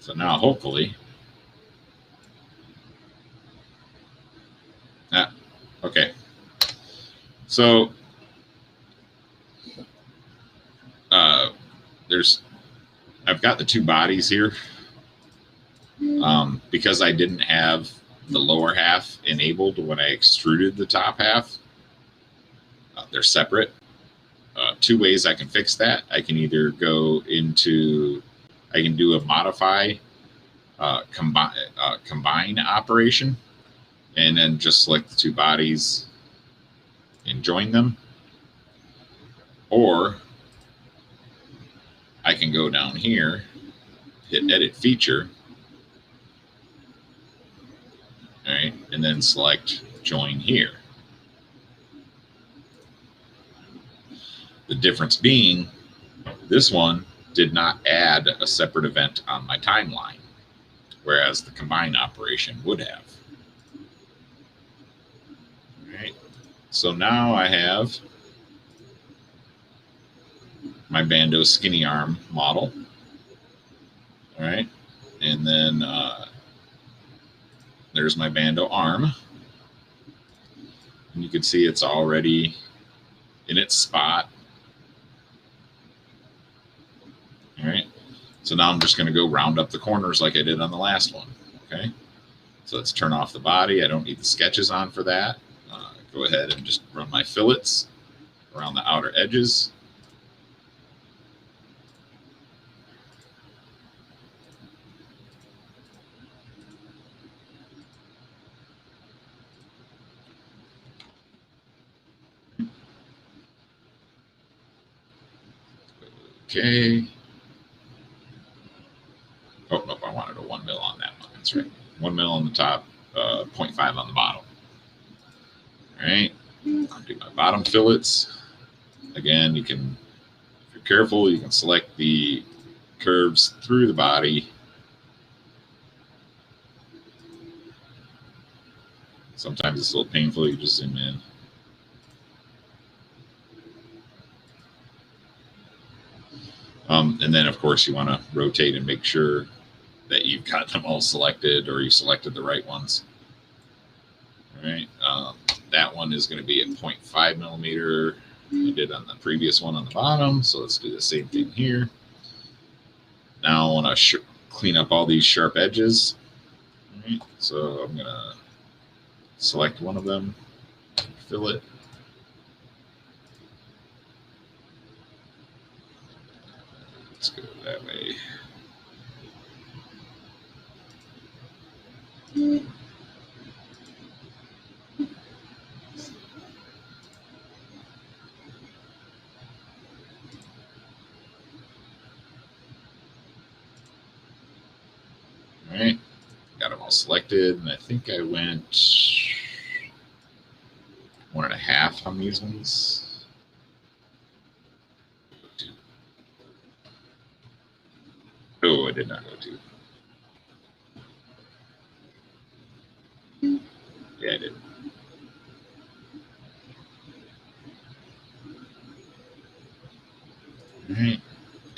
Speaker 1: So now hopefully, okay. So I've got the two bodies here. Because I didn't have the lower half enabled when I extruded the top half, they're separate. Two ways I can fix that. I can either go into, I can do a modify combine operation, and then just select the two bodies and join them. Or I can go down here, hit edit feature, all right, and then select join here. The difference being, this one did not add a separate event on my timeline, whereas the combine operation would have. All right, so now I have my Bando skinny arm model. All right, and then there's my Bando arm. And you can see it's already in its spot. All right, so now I'm just going to go round up the corners like I did on the last one. Okay, so let's turn off the body. I don't need the sketches on for that. Go ahead and just run my fillets around the outer edges. Okay. Oh, nope, I wanted a 1 mil on that one. That's right. 1 mil on the top, 0.5 on the bottom. All right. I'll do my bottom fillets. Again, you can, if you're careful, you can select the curves through the body. Sometimes it's a little painful. You just zoom in. And then, of course, you want to rotate and make sure that you've got them all selected, or you selected the right ones. All right. That one is going to be at 0.5 millimeter. I did on the previous one on the bottom. So let's do the same thing here. Now I want to clean up all these sharp edges. All right. So I'm going to select one of them, fill it. Let's go that way. All right, got them all selected, and I think I went 1.5 on these ones. Oh, I did not go 2. Yeah, I did. All right,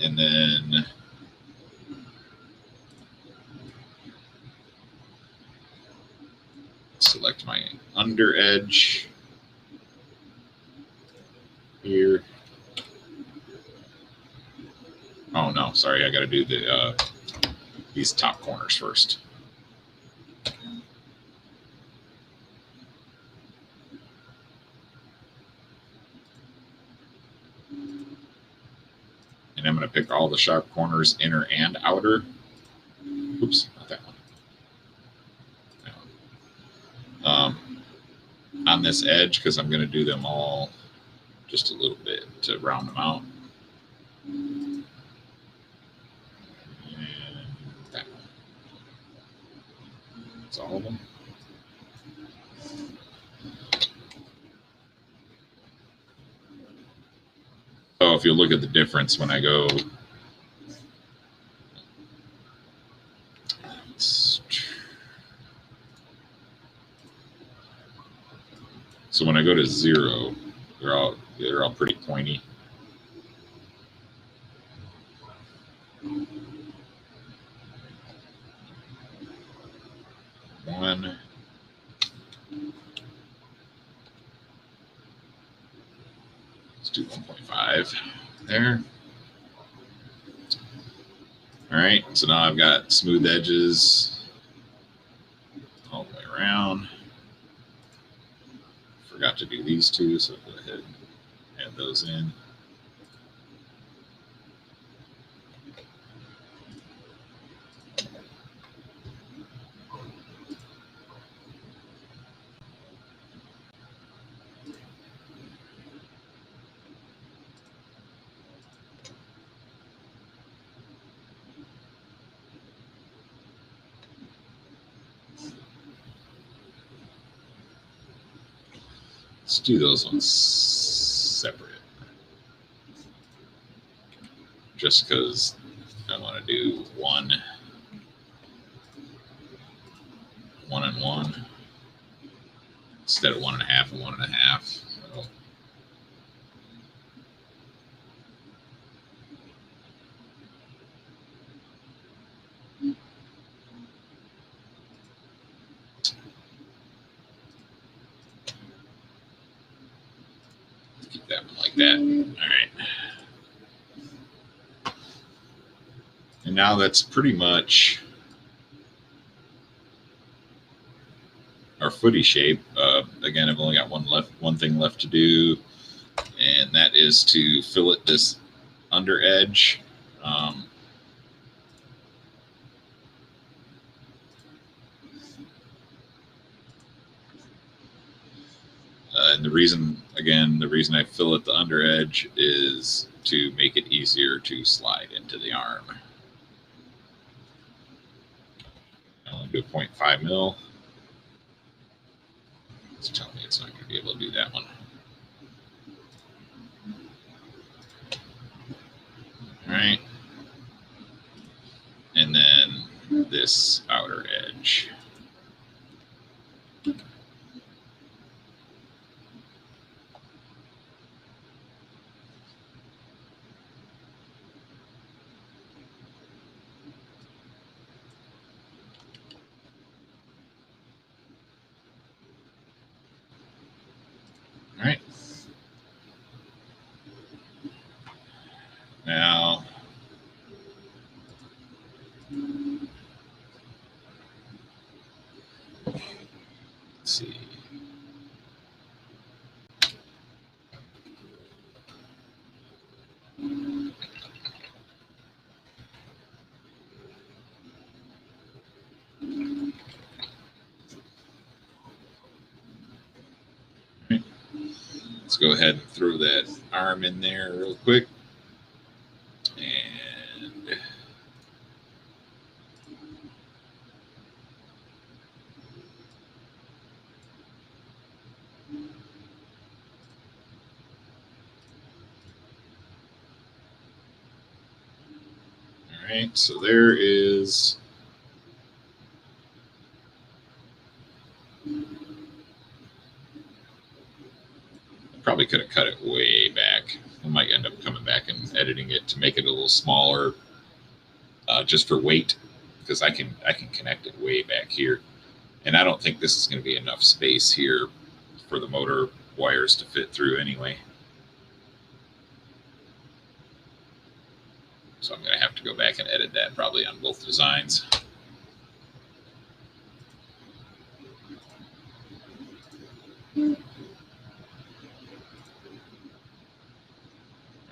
Speaker 1: and then select my under edge here. Oh no, sorry, I got to do the these top corners first. And I'm going to pick all the sharp corners, inner and outer. Oops, not that one. On this edge, because I'm going to do them all just a little bit to round them out. And that one. That's all of them. if you look at the difference when I go, so when I go to 0, they're all pretty pointy. One. Let's do 1.5 there. All right, so now I've got smooth edges all the way around. Forgot to do these two, so go ahead and add those in. Let's do those ones separate, just because I want to do one and one instead of 1.5 and 1.5. So keep that one like that. All right. And now that's pretty much our footy shape. Again, I've only got one thing left to do, and that is to fillet this under edge. And the reason I fillet the under edge is to make it easier to slide into the arm. I'll do a 0.5 mil. It's telling me it's not going to be able to do that one. All right. And then this outer edge. All right. Now, let's see. Let's go ahead and throw that arm in there real quick. And all right, so there is probably could have cut it way back. I might end up coming back and editing it to make it a little smaller, just for weight, because I can connect it way back here, and I don't think this is going to be enough space here for the motor wires to fit through anyway. So I'm going to have to go back and edit that probably on both designs.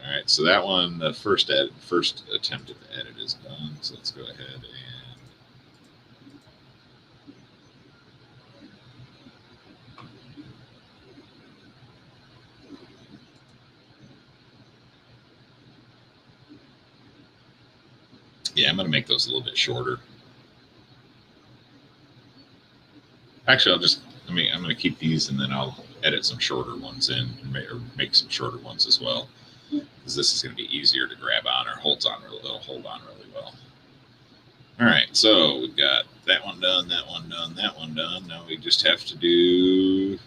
Speaker 1: All right, so that one, the first attempt at the edit is done. So let's go ahead and yeah, I'm going to make those a little bit shorter. Actually, I'm going to keep these, and then I'll edit some shorter ones in, or make some shorter ones as well. because this is going to be easier to grab on, or holds on really, it'll hold on really well. All right, so we've got that one done, that one done, that one done. Now we just have to do the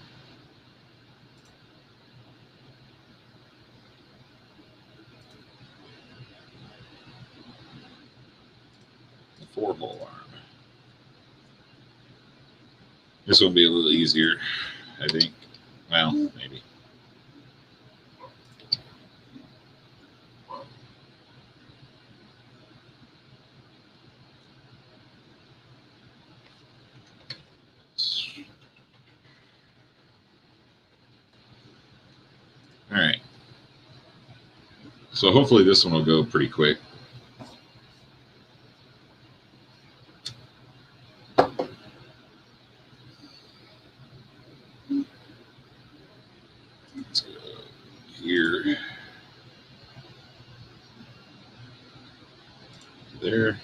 Speaker 1: 4-hole arm. This will be a little easier, I think. Well, maybe. All right. So hopefully this one will go pretty quick. Let's go here. There.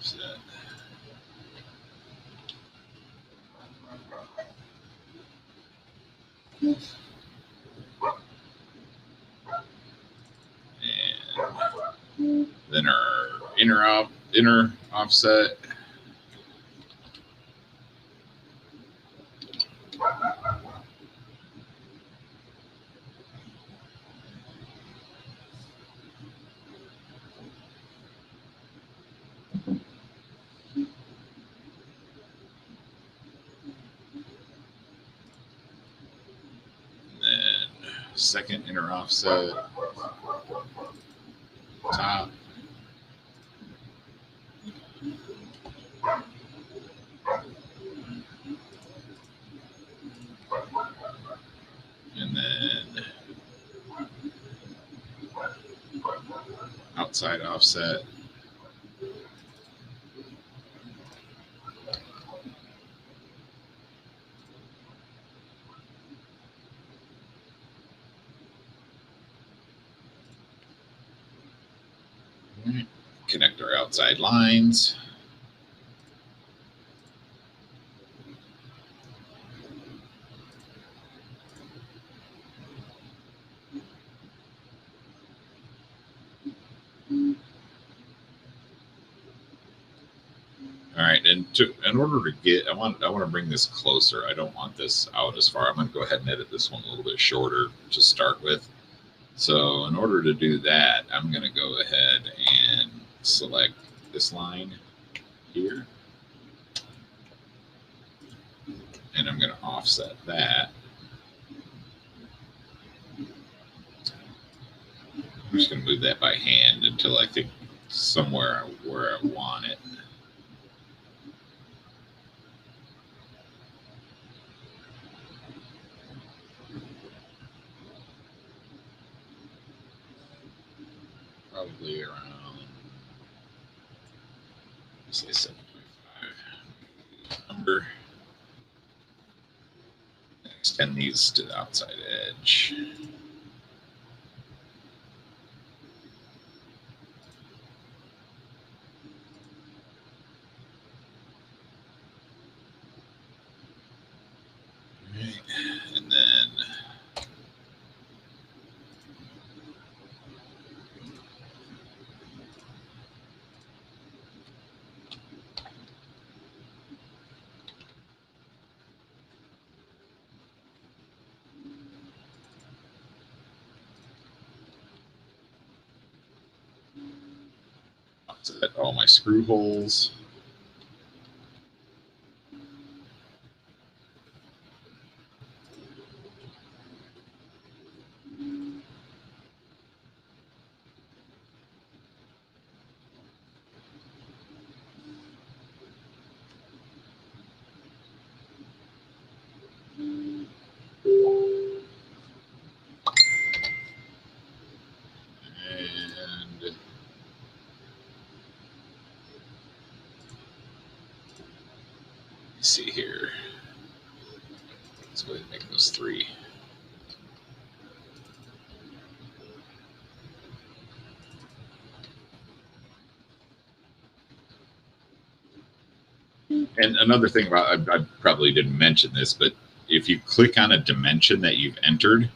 Speaker 1: Set. And then our inner offset. Second inner offset, top, and then outside offset. Connect our outside lines. All right, and in order to get, I want to bring this closer. I don't want this out as far. I'm going to go ahead and edit this one a little bit shorter to start with. So in order to do that, I'm going to go ahead and select this line here. And I'm going to offset that. I'm just going to move that by hand until I think somewhere where I want it. Probably around, let's say 7.5 number. Extend these to the outside edge. Right. And then offset all my screw holes. And let's see here. Let's go ahead and make those 3. And another thing about, I probably didn't mention this, but if you click on a dimension that you've entered,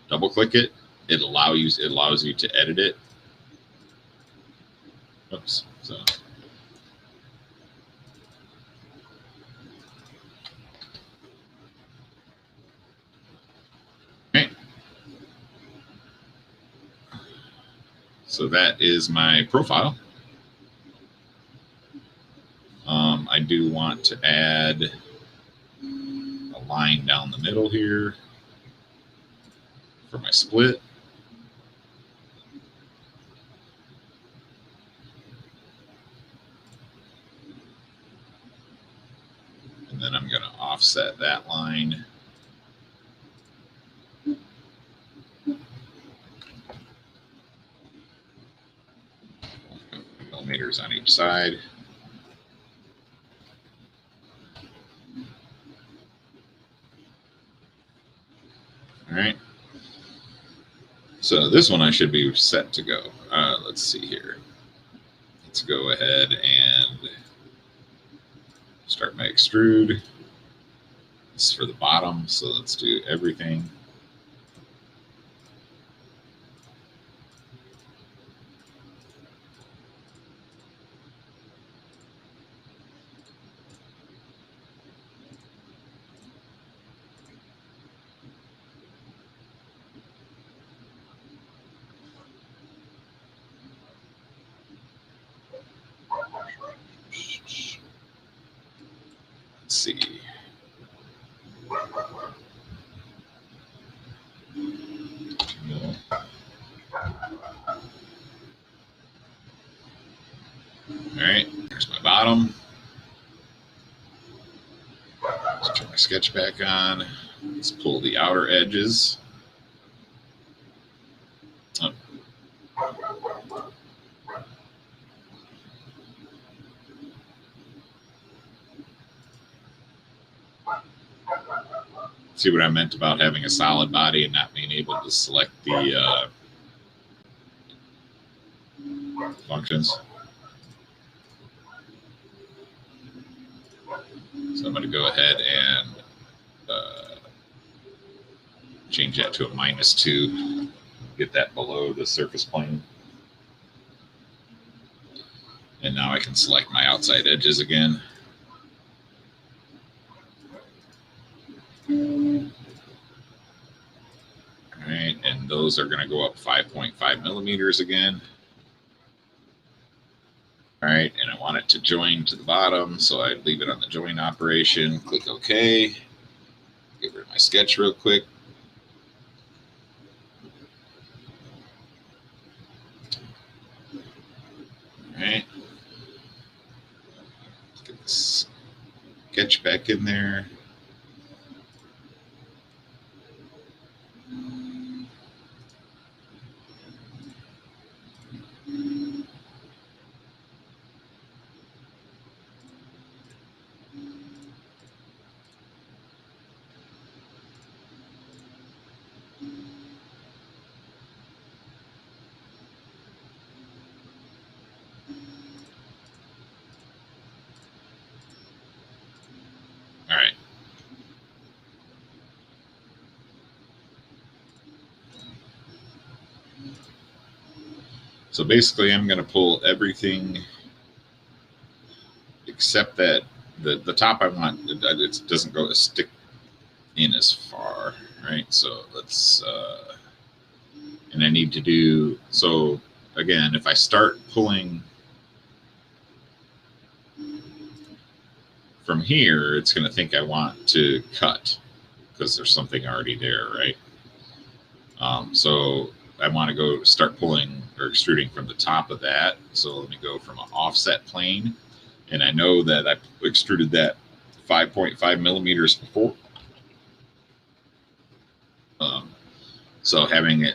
Speaker 1: double click it, it allows you to edit it. Oops. So. Okay. So that is my profile. I do want to add a line down the middle here for my split. And then I'm going to offset that line. Millimeters on each side. All right. So this one I should be set to go. Let's see here. Let's go ahead and start my extrude. This is for the bottom, so let's do everything. Let's see. All right, there's my bottom. Let's turn my sketch back on. Let's pull the outer edges. Oh. See what I meant about having a solid body and not being able to select the functions. So I'm going to go ahead and change that to a -2. Get that below the surface plane. And now I can select my outside edges again. All right, and those are going to go up 5.5 millimeters again. All right, and I want it to join to the bottom, so I leave it on the join operation. Click OK. Get rid of my sketch real quick. All right. Let's get this sketch back in there. All right. So basically, I'm going to pull everything except that the top I want, it doesn't go stick in as far, right? So let's, and I need to do, so again, if I start pulling from here, it's going to think I want to cut because there's something already there, right? So I want to go start pulling or extruding from the top of that. So let me go from an offset plane. And I know that I extruded that 5.5 millimeters before. So having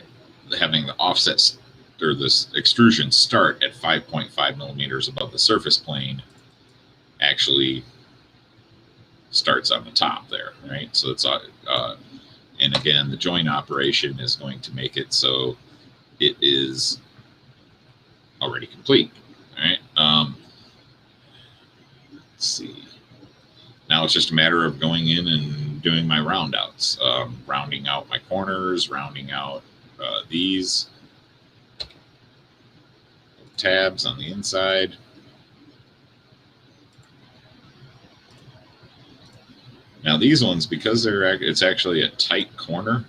Speaker 1: the offsets or this extrusion start at 5.5 millimeters above the surface plane actually starts on the top there, right? So it's and again, the join operation is going to make it so it is already complete. All right. Let's see. Now it's just a matter of going in and doing my round outs, rounding out my corners, rounding out these tabs on the inside. Now these ones, because it's actually a tight corner,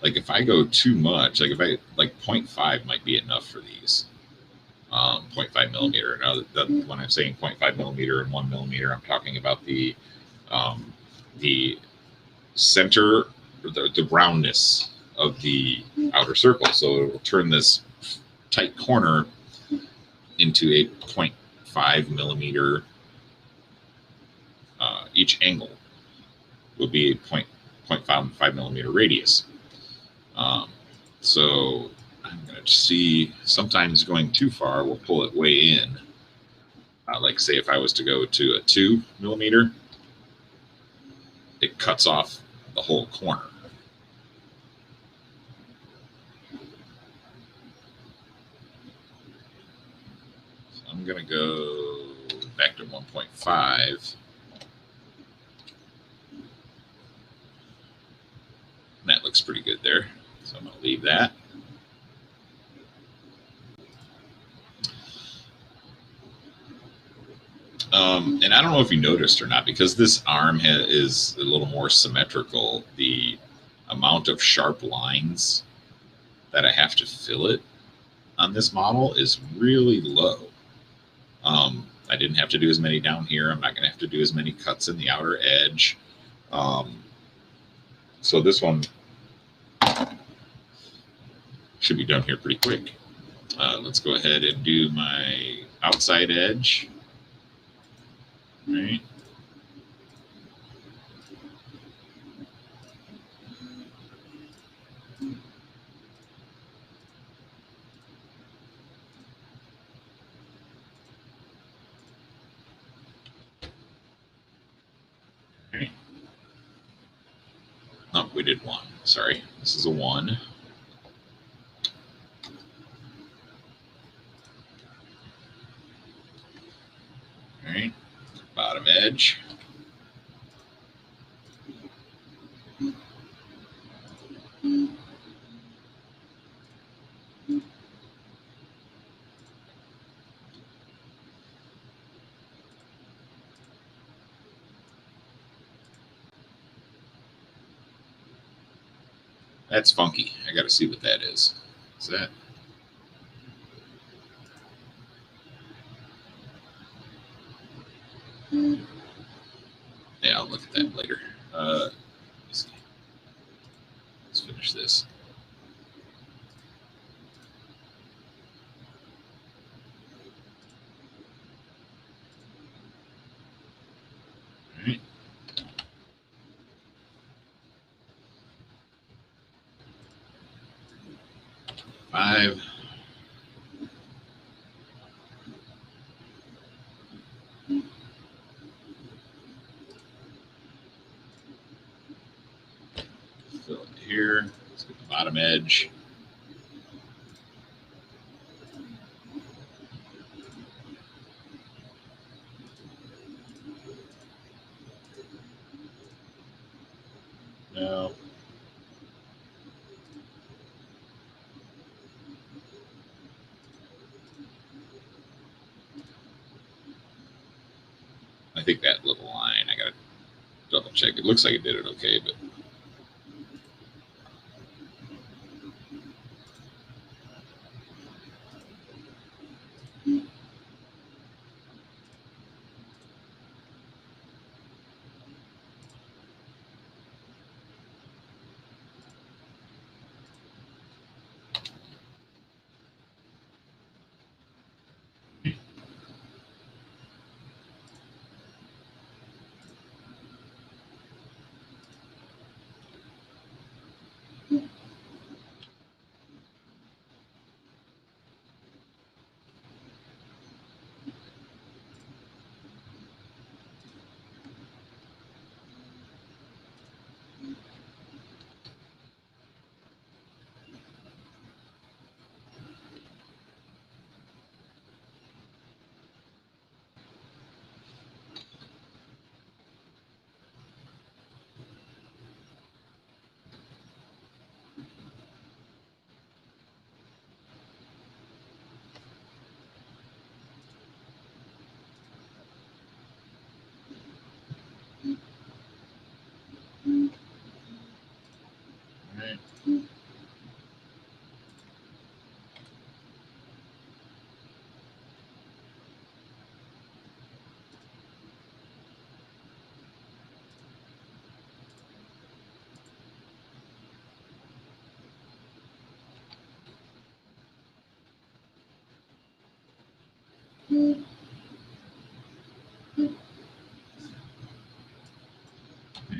Speaker 1: like if I go too much, like if I, like 0.5 might be enough for these. 0.5 millimeter. Now when I'm saying 0.5 millimeter and 1 millimeter, I'm talking about the center, or the roundness of the outer circle. So it will turn this tight corner into a 0.5 millimeter. Each angle will be a 0.5 millimeter radius. So I'm going to see, sometimes going too far will pull it way in. Like say if I was to go to a 2 millimeter, it cuts off the whole corner. So I'm going to go back to 1.5. That looks pretty good there. So I'm going to leave that. And I don't know if you noticed or not, because this arm is a little more symmetrical, the amount of sharp lines that I have to fill it on this model is really low. I didn't have to do as many down here. I'm not going to have to do as many cuts in the outer edge. So this one should be done here pretty quick. Let's go ahead and do my outside edge. All right. Oh, we did 1. Sorry, this is a 1. All right, bottom edge. That's funky. I got to see what that is. Is that? Yeah, I'll look at that later. Let's finish this. All right. Five. Fill it here. Let's get the bottom edge. No. I think that little line, I gotta double check. It looks like it did it okay, but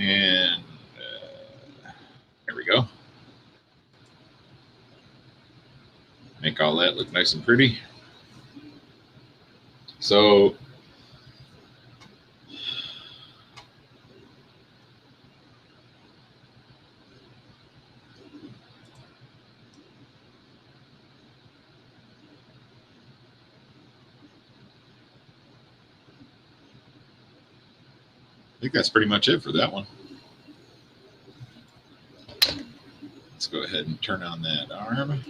Speaker 1: And there we go. Make all that look nice and pretty. So I think that's pretty much it for that one. Let's go ahead and turn on that arm.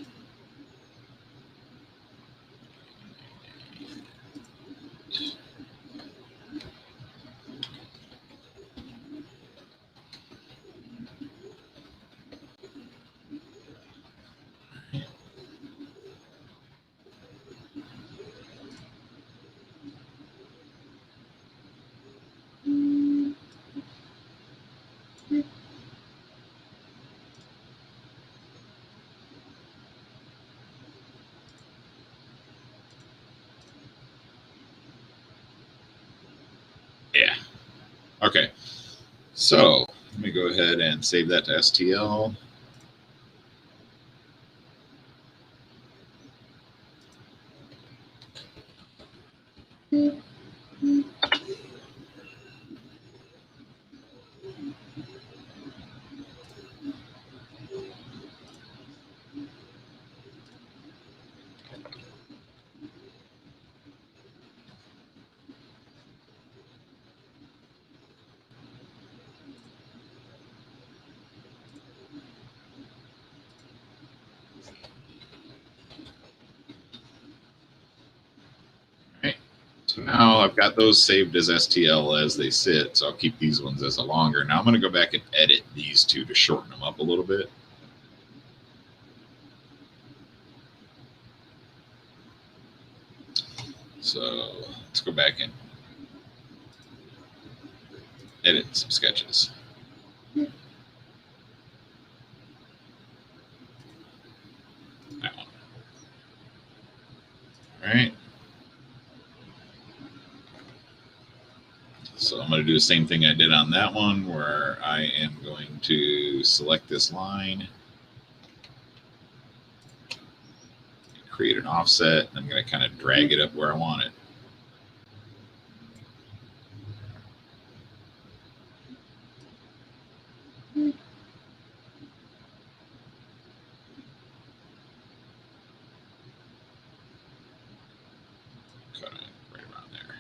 Speaker 1: Yeah. Okay. So let me go ahead and save that to STL. So now I've got those saved as STL as they sit, so I'll keep these ones as a longer. Now I'm going to go back and edit these two to shorten them up a little bit. So let's go back and edit some sketches. That one. All right. So I'm going to do the same thing I did on that one, where I am going to select this line, create an offset, and I'm going to kind of drag it up where I want it. Cut it right around there.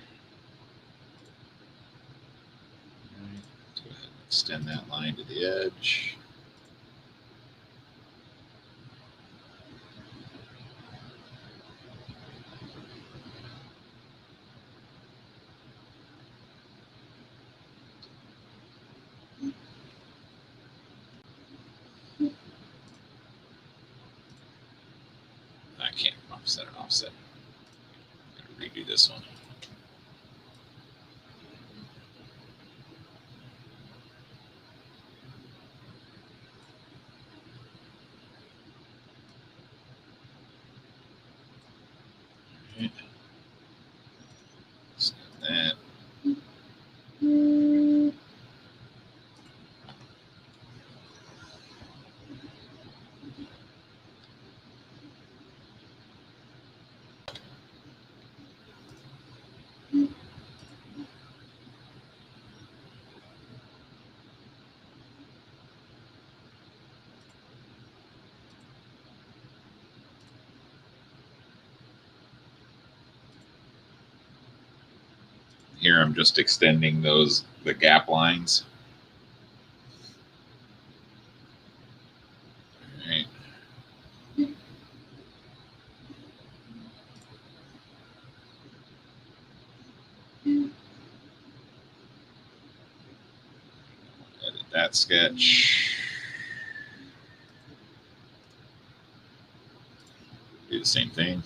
Speaker 1: All right. Let's go ahead and extend that line to the edge. I can't offset an offset. I'm going to redo this one. All right. Extend that. Here I'm just extending the gap lines. All right. Edit that sketch. the same thing.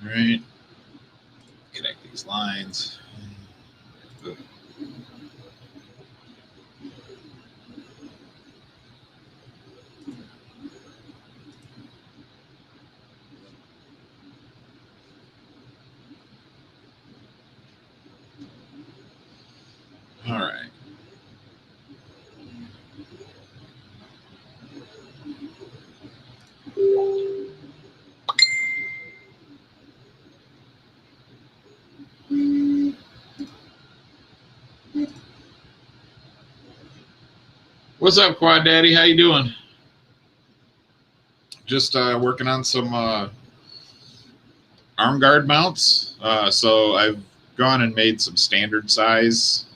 Speaker 1: All right, connect these lines. All right. What's up, Quad Daddy? How you doing? Just working on some arm guard mounts. So I've gone and made some standard size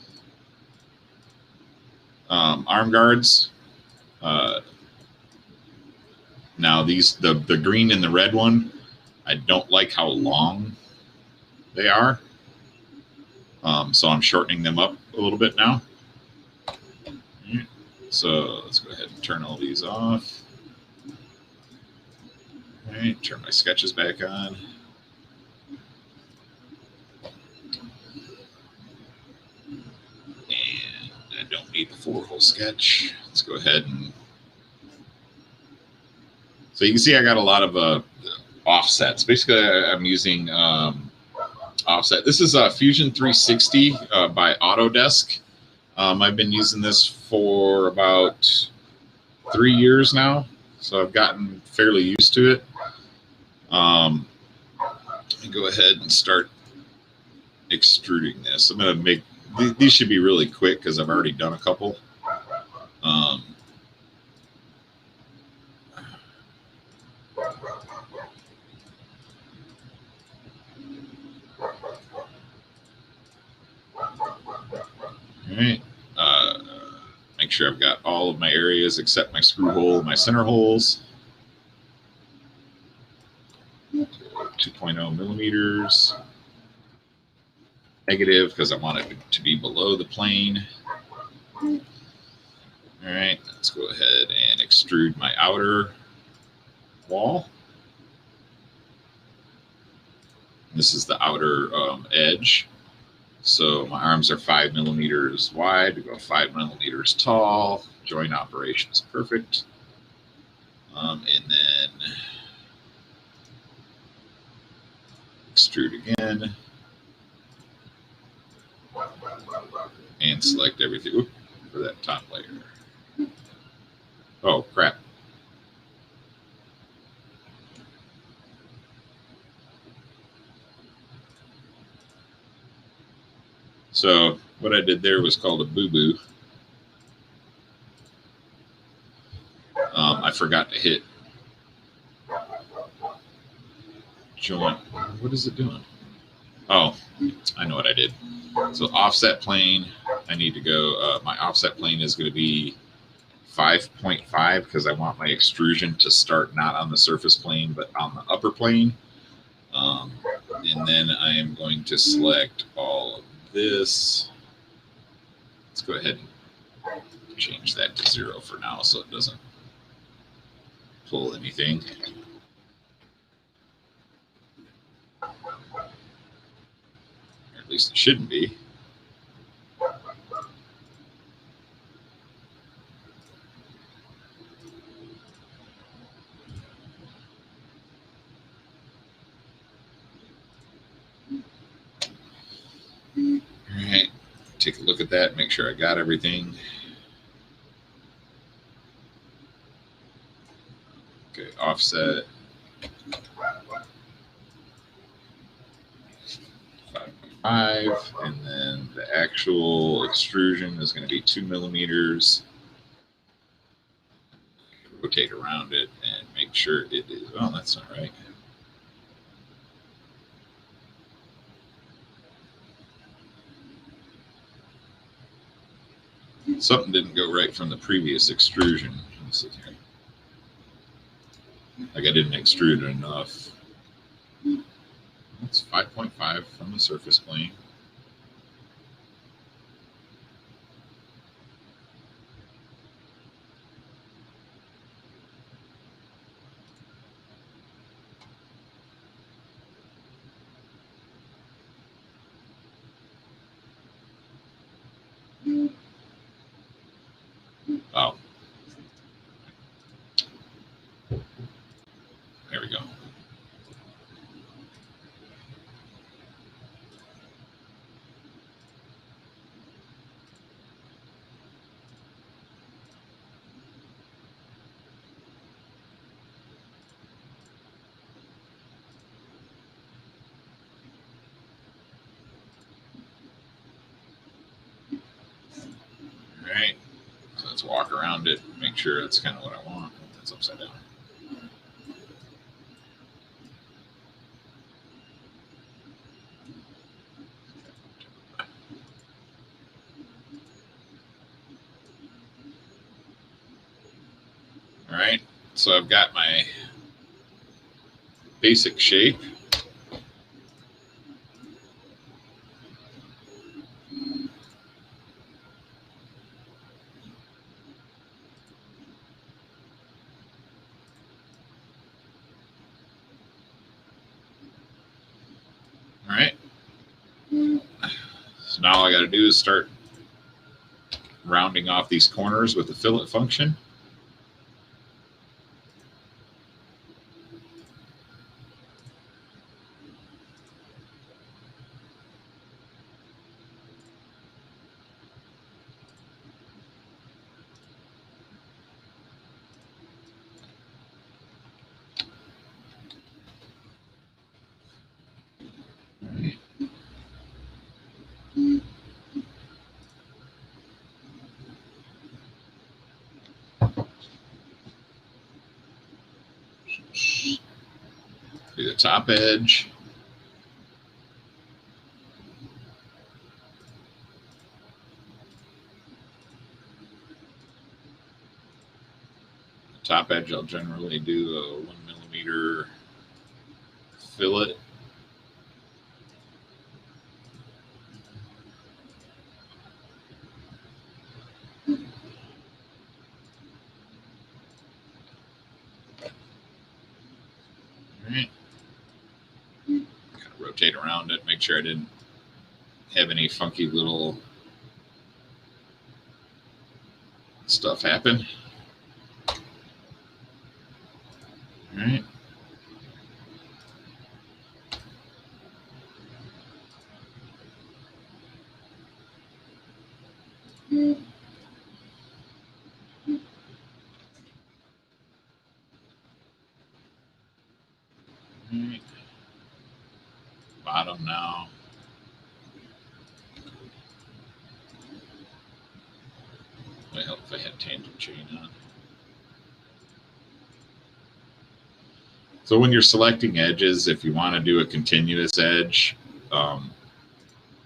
Speaker 1: arm guards. Now the green and the red one, I don't like how long they are. So I'm shortening them up a little bit now. So let's go ahead and turn all these off. All right, turn my sketches back on. And I don't need the 4-hole sketch. Let's go ahead and... So you can see I got a lot of offsets. Basically, I'm using offset. This is Fusion 360 by Autodesk. I've been using this for about 3 years now, so I've gotten fairly used to it. Let me go ahead and start extruding this. I'm going to make these should be really quick because I've already done a couple. All right. Make sure I've got all of my areas except my screw hole, my center holes. 2.0 millimeters. Negative because I want it to be below the plane. All right, let's go ahead and extrude my outer wall. This is the outer edge. So my arms are 5 millimeters wide. We go 5 millimeters tall. Joint operation is perfect. And then extrude again. And select everything for that top layer. Oh, crap. So what I did there was called a boo-boo. I forgot to hit joint. What is it doing? Oh, I know what I did. So offset plane, I need to go, my offset plane is going to be 5.5 because I want my extrusion to start not on the surface plane, but on the upper plane. And then I am going to select all of this. Let's go ahead and Change that to 0 for now so it doesn't pull anything. Or at least it shouldn't be. All right, take a look at that, make sure I got everything. Okay, offset 5.5, and then the actual extrusion is going to be 2 millimeters. Rotate around it and make sure it is. Oh, that's not right. Something didn't go right from the previous extrusion. Let's see here. Like I didn't extrude enough. That's 5.5 from the surface plane. Oh. There we go. All right. So let's walk around it and make sure that's kind of what I want. That's upside down. All right, so I've got my basic shape. All right, so now all I got to do is start rounding off these corners with the fillet function. Do the top edge. Top edge, I'll generally do a 1 millimeter fillet. All right. Kind of rotate around it, make sure I didn't have any funky little stuff happen. All right. Right. Bottom now. Might help if I had tangent chain on. So when you're selecting edges, if you want to do a continuous edge,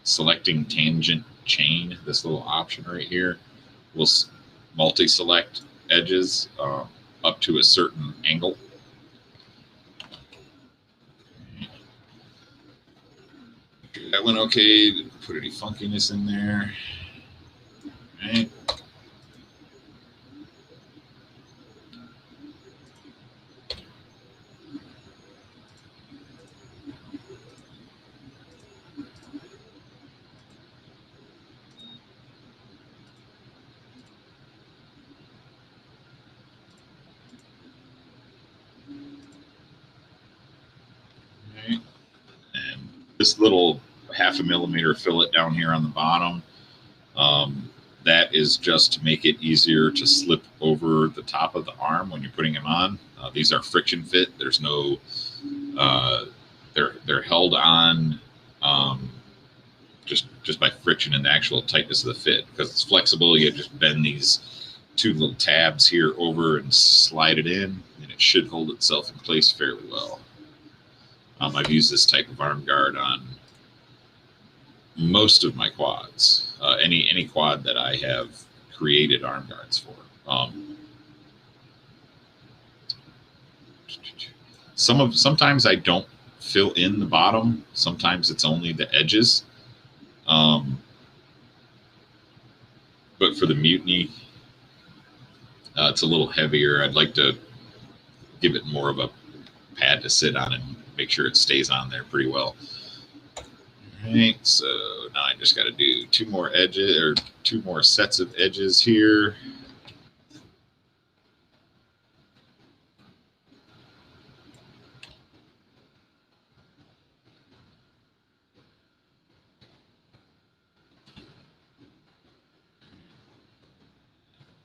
Speaker 1: selecting tangent chain, this little option right here, will multi-select edges up to a certain angle. That went okay. Didn't put any funkiness in there. All right. little 1/2 millimeter fillet down here on the bottom. That is just to make it easier to slip over the top of the arm when you're putting them on. These are friction fit. There's no, they're held on just by friction and the actual tightness of the fit. Because it's flexible, you just bend these 2 little tabs here over and slide it in, and it should hold itself in place fairly well. I've used this type of arm guard on most of my quads. Any quad that I have created arm guards for. Sometimes I don't fill in the bottom. Sometimes it's only the edges. But for the Mutiny, it's a little heavier. I'd like to give it more of a pad to sit on and make sure it stays on there pretty well. All right, so now I just got to do 2 more edges, or 2 more sets of edges here.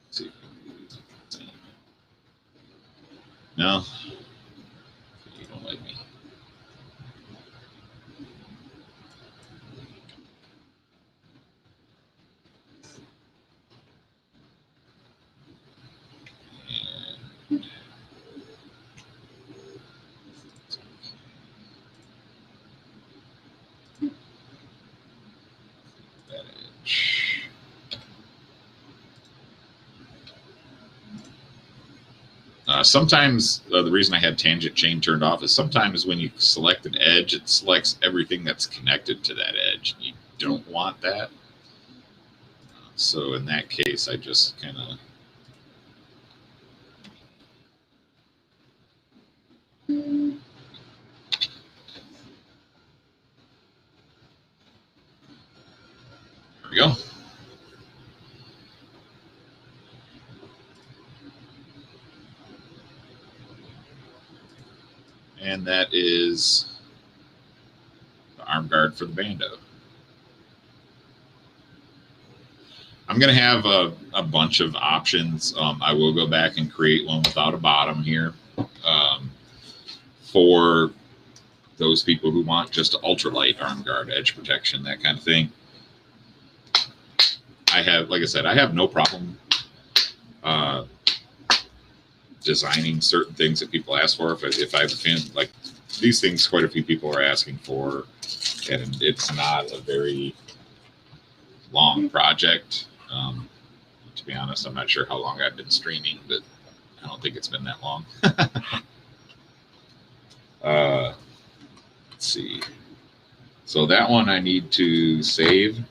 Speaker 1: Let's see. No, you don't like me. Sometimes the reason I had tangent chain turned off is sometimes when you select an edge, it selects everything that's connected to that edge. You don't want that. So in that case, I just kind of there we go. And that is the arm guard for the Bando. I'm going to have a bunch of options. I will go back and create one without a bottom here for those people who want just ultralight arm guard, edge protection, that kind of thing. I have, like I said, I have no problem designing certain things that people ask for. If I have a feeling, like these things, quite a few people are asking for, and it's not a very long project. To be honest, I'm not sure how long I've been streaming, but I don't think it's been that long. Let's see. So that one I need to save.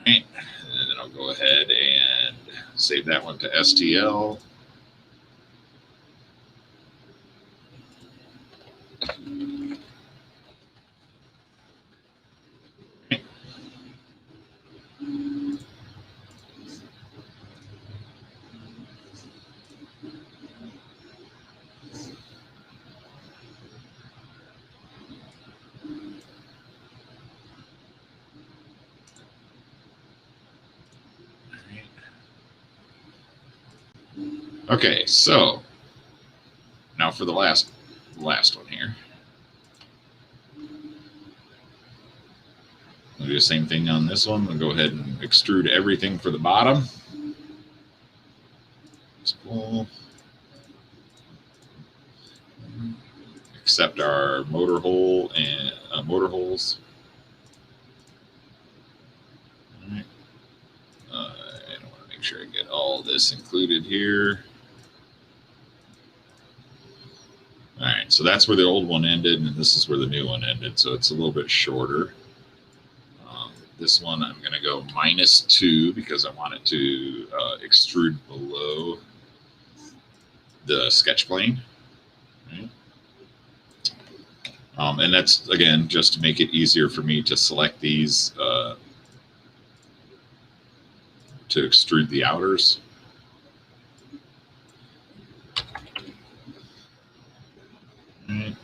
Speaker 1: And then I'll go ahead and save that one to STL. Okay, so now for the last one here. We'll do the same thing on this one. We'll go ahead and extrude everything for the bottom. That's cool. Except our motor hole and motor holes. All right. I want to make sure I get all this included here. All right, so that's where the old one ended, and this is where the new one ended. So it's a little bit shorter. This one I'm going to go -2 because I want it to extrude below the sketch plane. Right. And that's, again, just to make it easier for me to select these to extrude the outers. All right.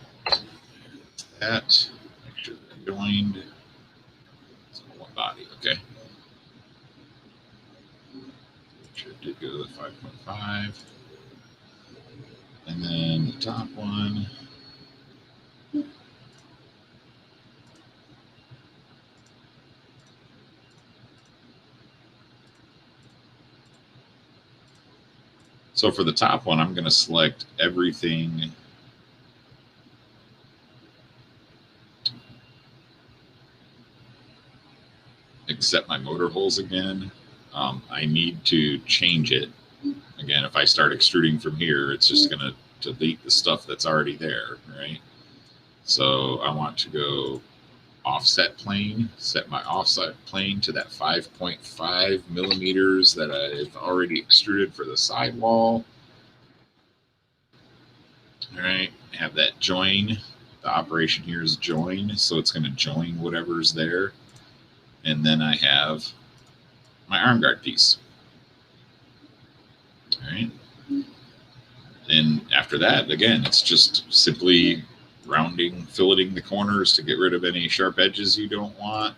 Speaker 1: That, make sure they're joined. It's one body, okay. Make sure it did go to the 5.5. And then the top one. So for the top one, I'm going to select everything except my motor holes again. I need to change it. Again, if I start extruding from here, it's just going to delete the stuff that's already there, right? So I want to go offset plane, set my offset plane to that 5.5 millimeters that I've already extruded for the sidewall. All right, have that join. The operation here is join, so it's going to join whatever's there. And then I have my arm guard piece. All right. And after that, again, it's just simply rounding, filleting the corners to get rid of any sharp edges you don't want.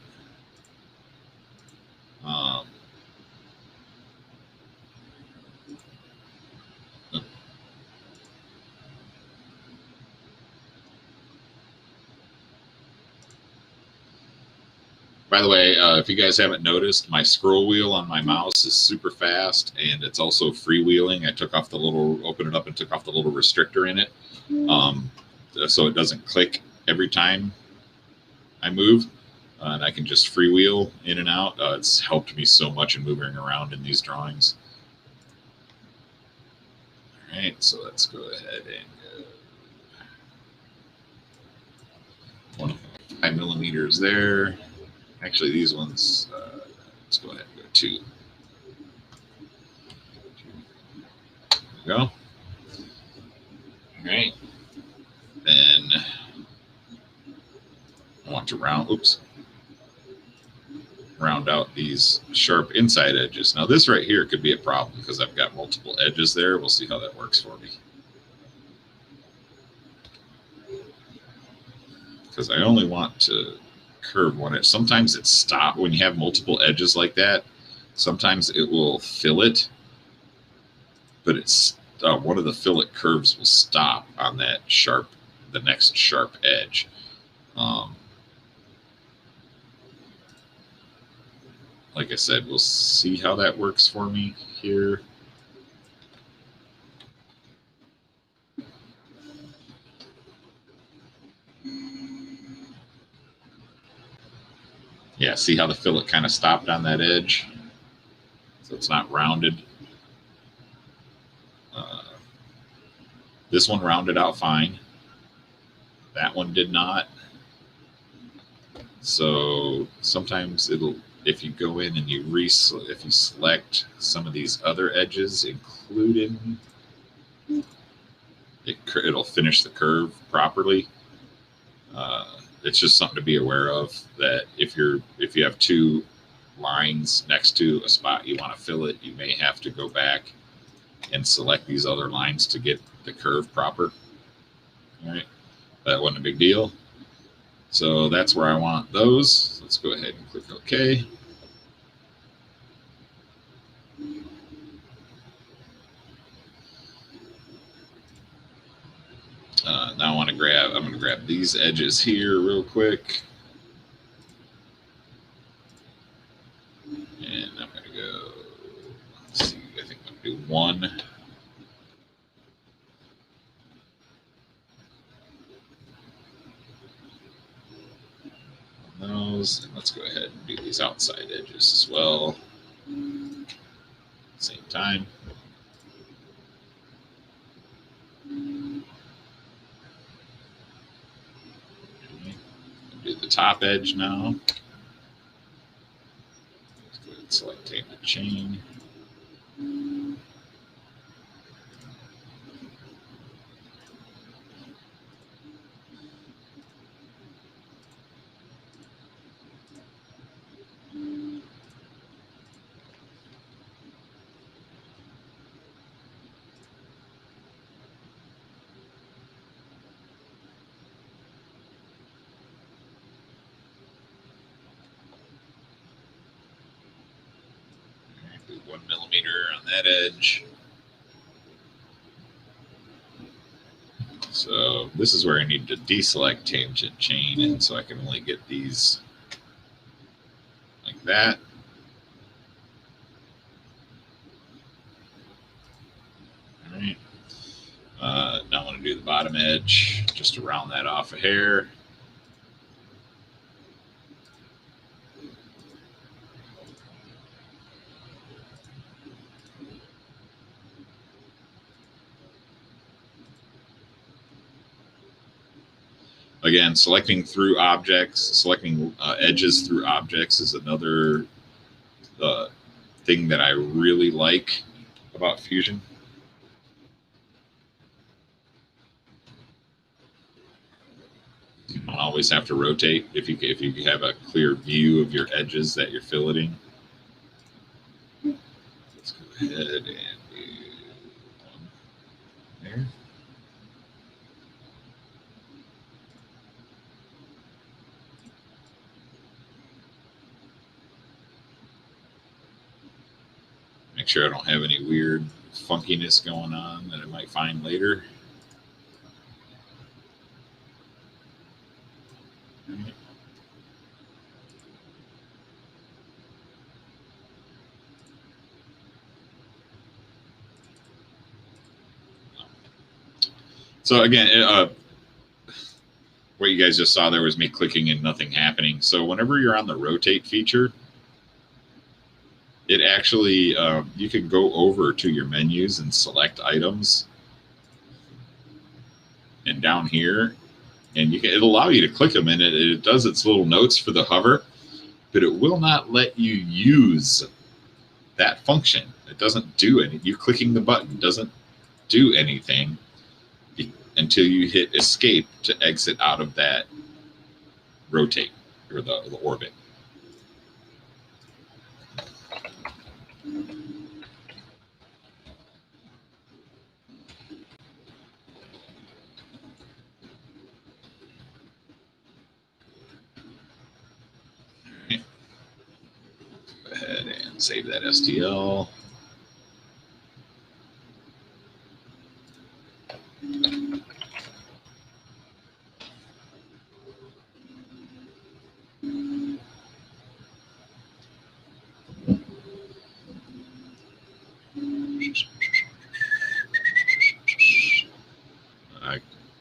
Speaker 1: By the way, if you guys haven't noticed, my scroll wheel on my mouse is super fast, and it's also freewheeling. I took off the little, opened it up and took off the little restrictor in it, so it doesn't click every time I move, and I can just freewheel in and out. It's helped me so much in moving around in these drawings. All right, so let's go ahead and go 1.5 millimeters there. Actually, these ones, let's go ahead and go 2. There we go. All right. Then I want to round out these sharp inside edges. Now this right here could be a problem because I've got multiple edges there. We'll see how that works for me. Because I only want to curve one edge. Sometimes it stops when you have multiple edges like that. Sometimes it will fillet, but it's one of the fillet curves will stop on that sharp, the next sharp edge. Like I said, we'll see how that works for me here. Yeah, see how the fillet kind of stopped on that edge? So it's not rounded. This one rounded out fine. That one did not. So sometimes it'll, if you go in and if you select some of these other edges, including, it'll finish the curve properly. It's just something to be aware of, that if you have 2 lines next to a spot you want to fill it, you may have to go back and select these other lines to get the curve proper. All right, that wasn't a big deal. So that's where I want those. Let's go ahead and click OK. Now I'm going to grab these edges here real quick. And I'm going to go, let's see, I think I'm going to do 1. Those, and let's go ahead and do these outside edges as well. Same time. Do the top edge now. Let's go ahead and select tape the chain. millimeter on that edge. So this is where I need to deselect tangent chain, and so I can only get these like that. All right. Now I want to do the bottom edge just to round that off a hair. Again, selecting through objects, selecting edges through objects is another thing that I really like about Fusion. You don't always have to rotate if you have a clear view of your edges that you're filleting. Let's go ahead and do one there. Make sure I don't have any weird funkiness going on that I might find later. So again, what you guys just saw there was me clicking and nothing happening. So whenever you're on the rotate feature, it actually, you can go over to your menus and select items. And down here, and it'll allow you to click them, and it does its little notes for the hover, but it will not let you use that function. It doesn't do anything. You clicking the button doesn't do anything until you hit escape to exit out of that rotate or the orbit. Go ahead and save that STL.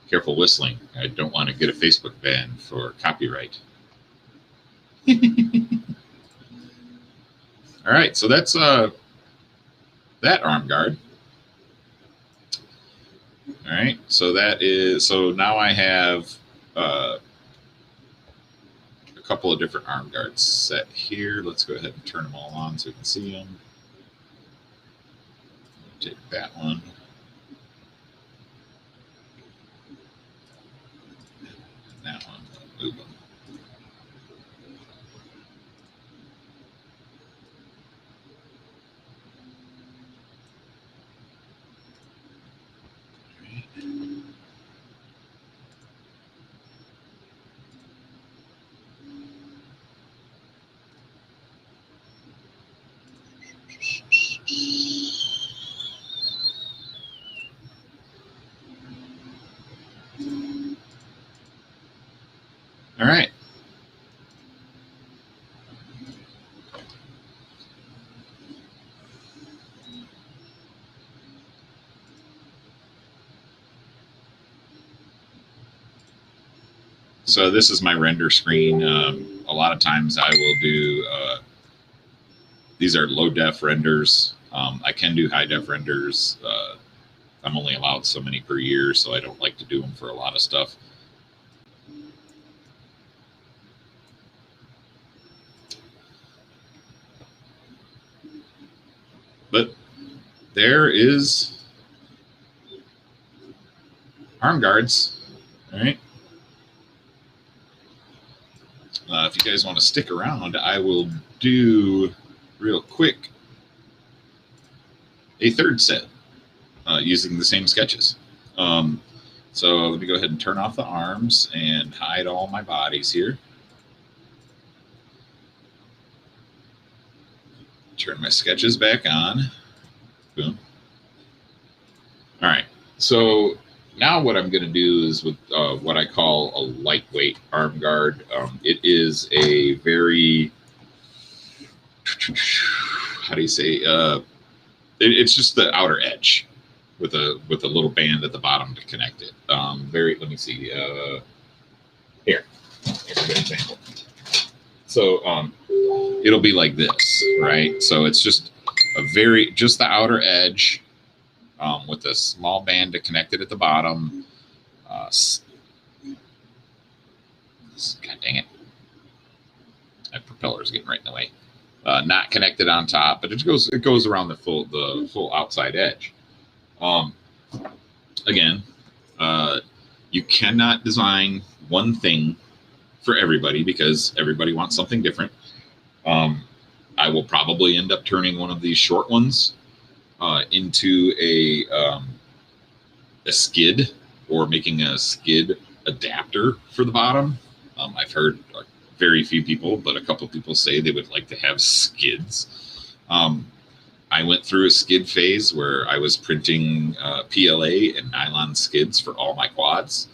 Speaker 1: Careful whistling. I don't want to get a Facebook ban for copyright. All right, so that's that arm guard. All right, so now I have a couple of different arm guards set here. Let's go ahead and turn them all on so we can see them. Take that one. That one, move them. All right. So this is my render screen. A lot of times I will do, these are low def renders. I can do high def renders. I'm only allowed so many per year, so I don't like to do them for a lot of stuff. But there is arm guards. All right. If you guys want to stick around, I will do real quick a third set using the same sketches. So let me go ahead and turn off the arms and hide all my bodies here. Turn my sketches back on. Boom. All right. So now what I'm going to do is with what I call a lightweight arm guard. It is a very, how do you say? It's just the outer edge with a little band at the bottom to connect it. Very. Let me see. Here. Here's a good example. So it'll be like this, right? So it's just just the outer edge with a small band to connect it at the bottom. God dang it. That propeller's getting right in the way. Not connected on top, but it goes around the full outside edge. Again, you cannot design one thing for everybody because everybody wants something different. I will probably end up turning one of these short ones into a skid, or making a skid adapter for the bottom. I've heard very few people, but a couple of people say they would like to have skids. I went through a skid phase where I was printing PLA and nylon skids for all my quads.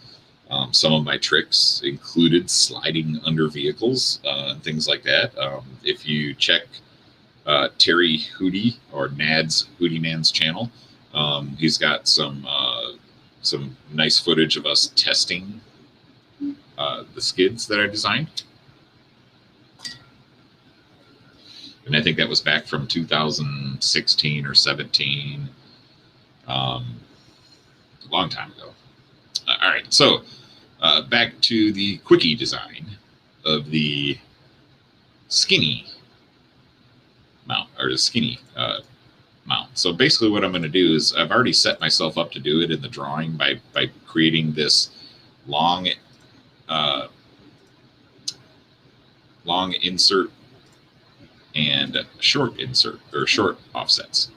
Speaker 1: Some of my tricks included sliding under vehicles and things like that. If you check Terry Hootie or Nad's Hootie Man's channel, he's got some nice footage of us testing the skids that I designed. And I think that was back from 2016 or 17, a long time ago. All right, so back to the quickie design of the skinny mount, or the skinny mount. So basically what I'm going to do is I've already set myself up to do it in the drawing by creating this long insert and short insert, or short offsets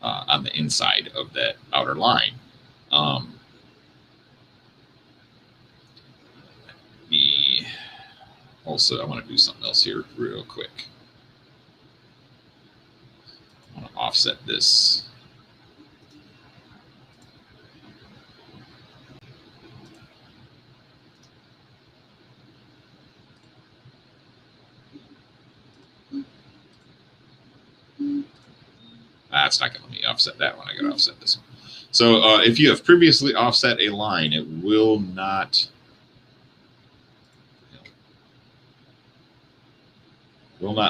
Speaker 1: on the inside of that outer line. Also, I want to do something else here real quick. I want to offset this. That's not going to let me offset that one. I got to offset this one. So if you have previously offset a line, it will not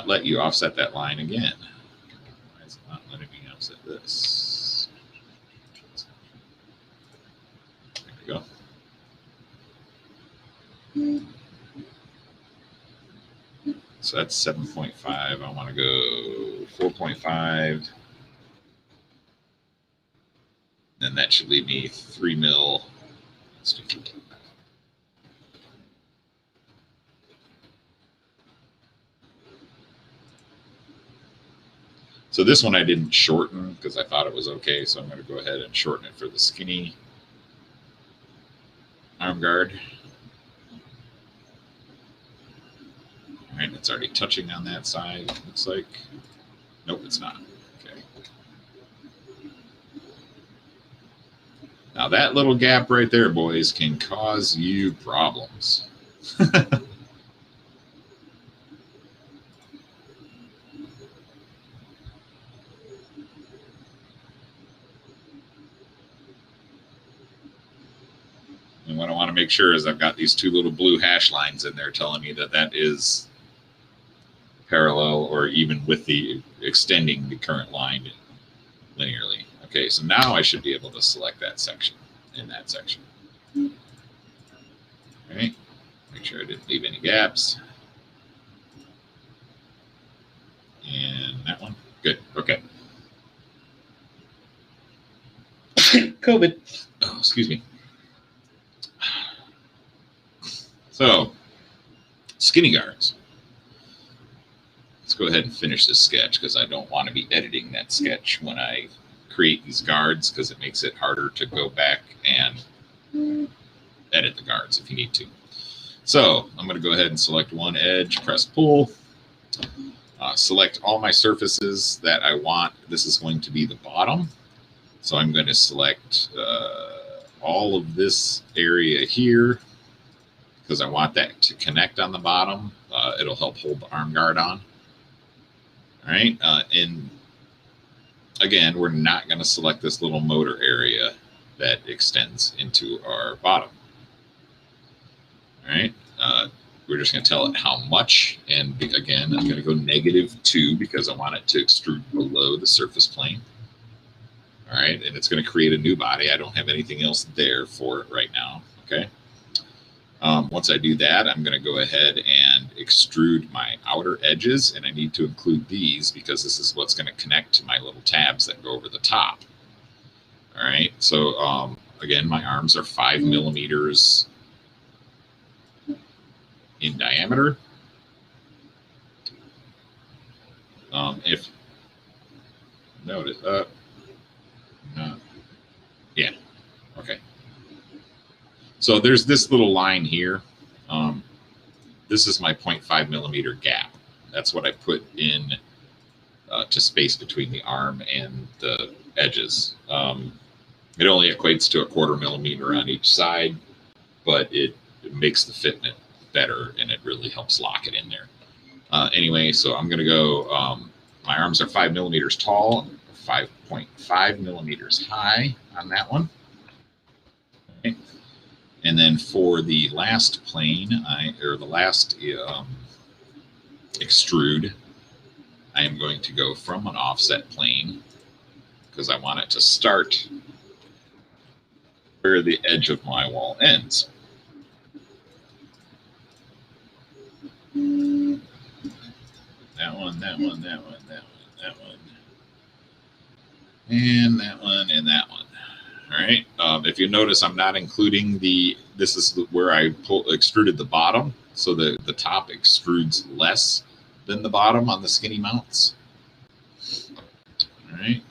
Speaker 1: let you offset that line again. Why is it not letting me offset this? There we go. So that's 7.5. I want to go 4.5. Then that should leave me 3 mil. Let's do 4.5. So this one I didn't shorten because I thought it was okay. So I'm going to go ahead and shorten it for the skinny arm guard. All right, it's already touching on that side, looks like. Nope, it's not. Okay. Now that little gap right there, boys, can cause you problems. And what I want to make sure is I've got these two little blue hash lines in there telling me that that is parallel, or even with the extending the current line linearly. Okay, so now I should be able to select that section in that section. All right, make sure I didn't leave any gaps. And that one, good, okay. COVID. Oh, excuse me. So, skinny guards. Let's go ahead and finish this sketch because I don't want to be editing that sketch when I create these guards, because it makes it harder to go back and edit the guards if you need to. So I'm going to go ahead and select one edge, press pull. Select all my surfaces that I want. This is going to be the bottom. So I'm going to select all of this area here because I want that to connect on the bottom. It'll help hold the arm guard on. All right. And again, we're not going to select this little motor area that extends into our bottom. All right. We're just going to tell it how much. And again, I'm going to go -2 because I want it to extrude below the surface plane. All right. And it's going to create a new body. I don't have anything else there for it right now. Okay. Once I do that, I'm going to go ahead and extrude my outer edges. And I need to include these because this is what's going to connect to my little tabs that go over the top. All right. So again, my arms are 5 millimeters in diameter. If notice, yeah, okay. So there's this little line here. This is my 0.5 millimeter gap. That's what I put in to space between the arm and the edges. It only equates to 1/4 millimeter on each side, but it makes the fitment better and it really helps lock it in there. Anyway, so I'm going to go, my arms are 5 millimeters tall, 5.5 millimeters high on that one. Okay. And then for the last plane, the last extrude, I am going to go from an offset plane because I want it to start where the edge of my wall ends. That one, that one, that one, that one, that one. And that one, and that one. All right. If you notice, I'm not including this is where I extruded the bottom. So the top extrudes less than the bottom on the skinny mounts. All right.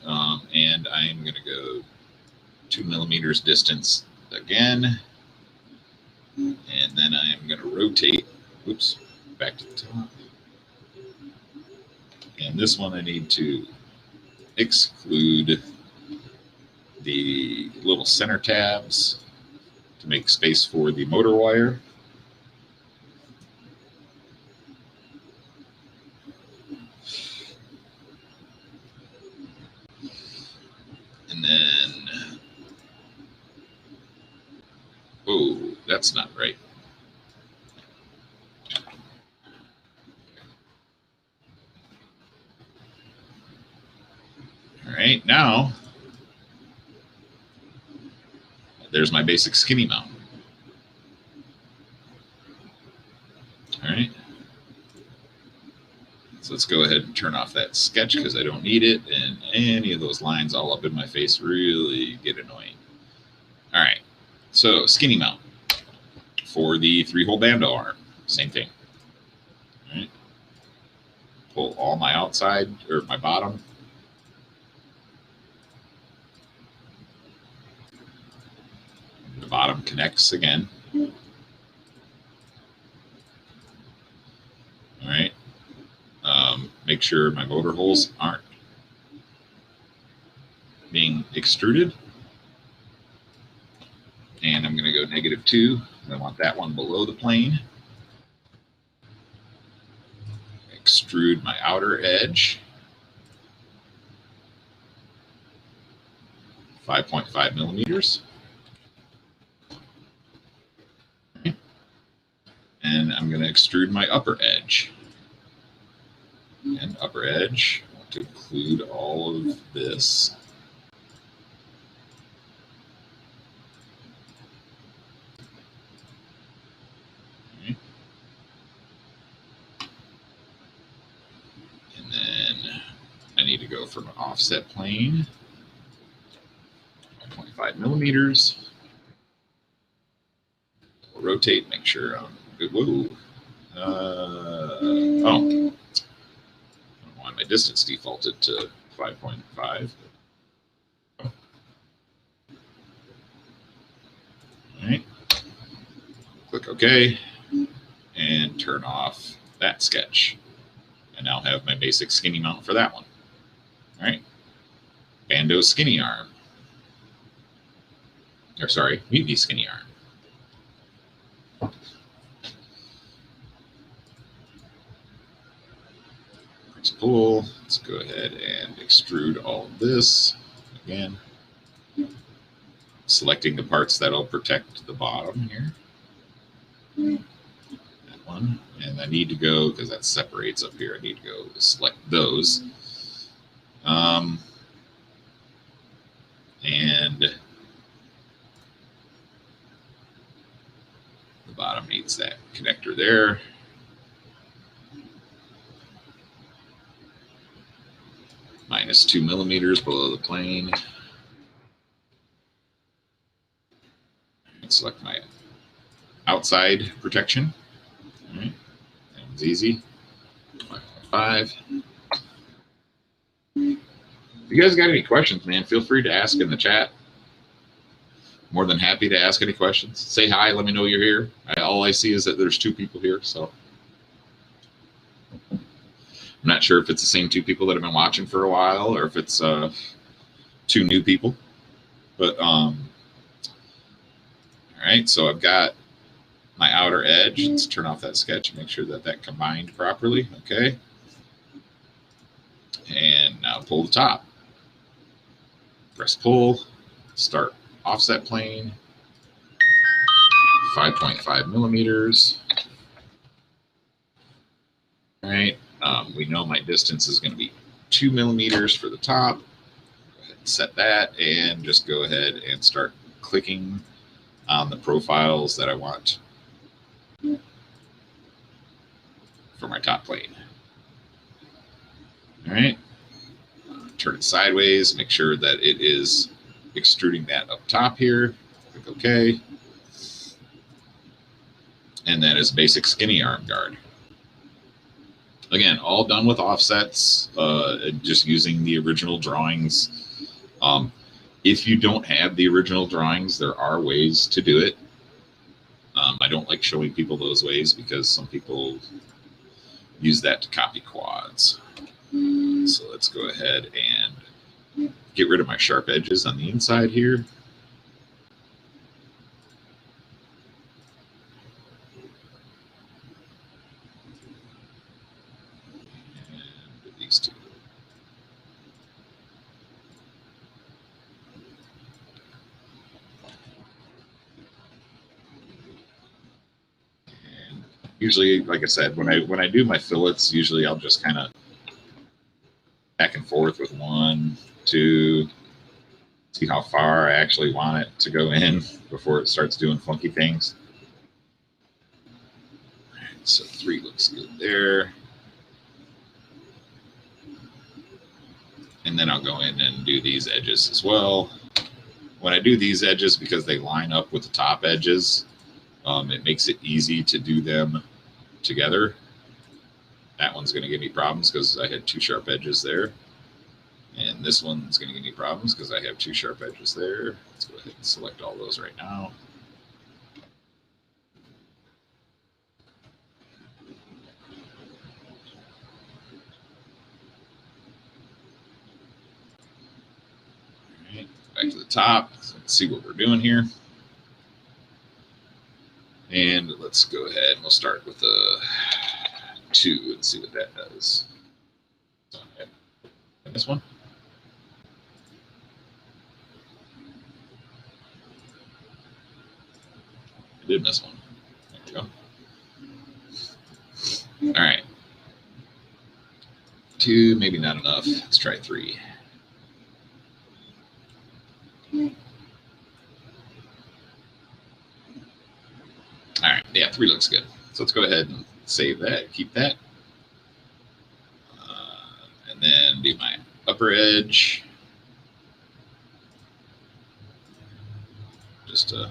Speaker 1: And I'm going to go 2 millimeters distance again. And then I am going to rotate, oops, back to the top. And this one I need to exclude the little center tabs to make space for the motor wire. And then, oh, that's not right. All right, now there's my basic skinny mount. All right. So let's go ahead and turn off that sketch because I don't need it. And any of those lines all up in my face really get annoying. All right. So skinny mount for the 3-hole bandeau arm. Same thing. All right. Pull all my outside or my bottom. The bottom connects again. All right. Make sure my motor holes aren't being extruded. And I'm going to go -2. I want that one below the plane. Extrude my outer edge. 5.5 millimeters. Okay. And I'm going to extrude my upper edge. And upper edge, I want to include all of this. Okay. And then I need to go from an offset plane, 1.5 millimeters. We'll rotate, make sure I'm good. Whoa. Oh. My distance defaulted to 5.5. All right. Click OK and turn off that sketch. And now have my basic skinny mount for that one. All right. Bando skinny arm. Or sorry, mutiny skinny arm. Press pull. Let's go ahead and extrude all of this. Again, selecting the parts that'll protect the bottom here. That one. And I need to go, because that separates up here, I need to go select those. And the bottom needs that connector there. Minus 2 millimeters below the plane. And select my outside protection. All right, that one's easy. 5.5. If you guys got any questions, man, feel free to ask in the chat. More than happy to ask any questions. Say hi, let me know you're here. All I see is that there's 2 people here, so I'm not sure if it's the same 2 people that have been watching for a while or if it's 2 new people. But all right, so I've got my outer edge. Let's turn off that sketch and make sure that that combined properly. Okay. And now pull the top. Press pull. Start offset plane. 5.5 millimeters. All right. We know my distance is going to be 2 millimeters for the top. Go ahead and set that and just go ahead and start clicking on the profiles that I want for my top plane. All right. Turn it sideways. Make sure that it is extruding that up top here. Click OK. And that is basic skinny arm guard. Again, all done with offsets, just using the original drawings. If you don't have the original drawings, there are ways to do it. I don't like showing people those ways because some people use that to copy quads. So let's go ahead and get rid of my sharp edges on the inside here. And these 2. And usually, like I said, when I do my fillets, usually I'll just kind of back and forth with 1, 2, see how far I actually want it to go in before it starts doing funky things. All right, so 3 looks good there. And then I'll go in and do these edges as well. When I do these edges, because they line up with the top edges, it makes it easy to do them together. That one's going to give me problems because I had 2 sharp edges there. And this one's going to give me problems because I have 2 sharp edges there. Let's go ahead and select all those right now. All right, back to the top. So let's see what we're doing here. And let's go ahead and we'll start with the 2 and see what that does. So, this one. I did miss one. There we go. All right. 2, maybe not enough. Let's try 3. All right, yeah, 3 looks good. So let's go ahead and save that, keep that. And then do my upper edge. Just to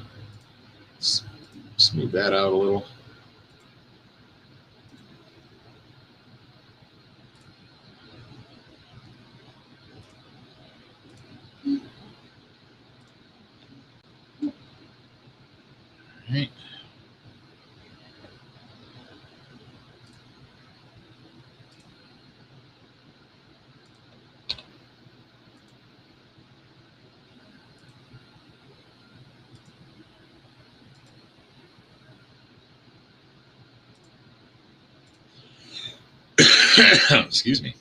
Speaker 1: smooth that out a little. All right. Excuse me.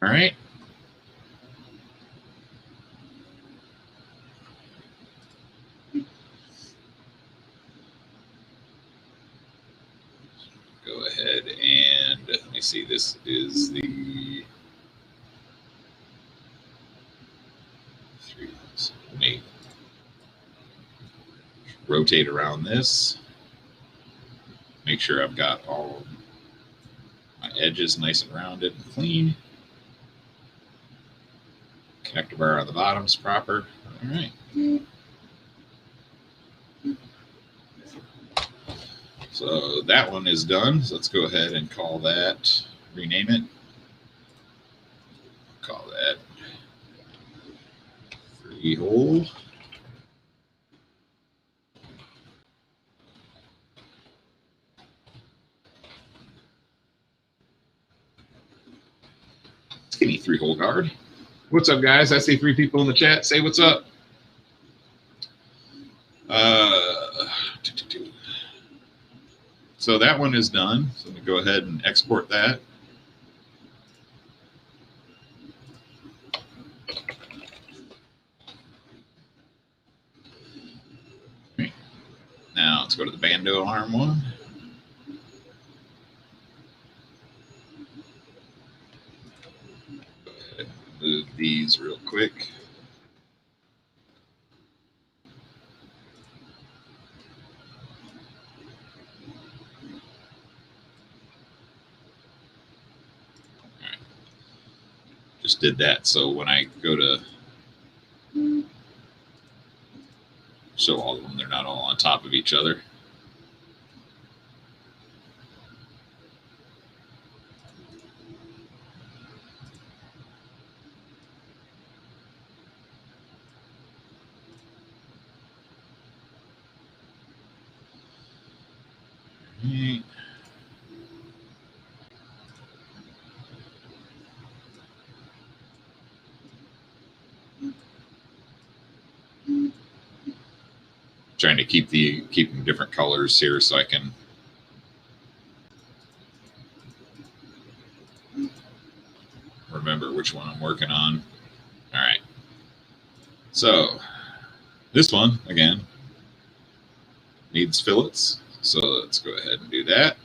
Speaker 1: All right. Go ahead and let me see. This is the 3. Let me rotate around this. Make sure I've got all my edges nice and rounded and clean. Connector bar on the bottom's proper. All right. So that one is done. So let's go ahead and call that, rename it. Call that freehole. Give me 3-hole guard. What's up, guys? I see 3 people in the chat. Say what's up. So that one is done. So let me go ahead and export that. Now let's go to the bando arm one. Go ahead and move these real quick. All right. Just did that. So when I go to show all of them, they're not all on top of each other. Right. Trying to keep them different colors here so I can remember which one I'm working on. All right. So this one again needs fillets. So let's go ahead and do that.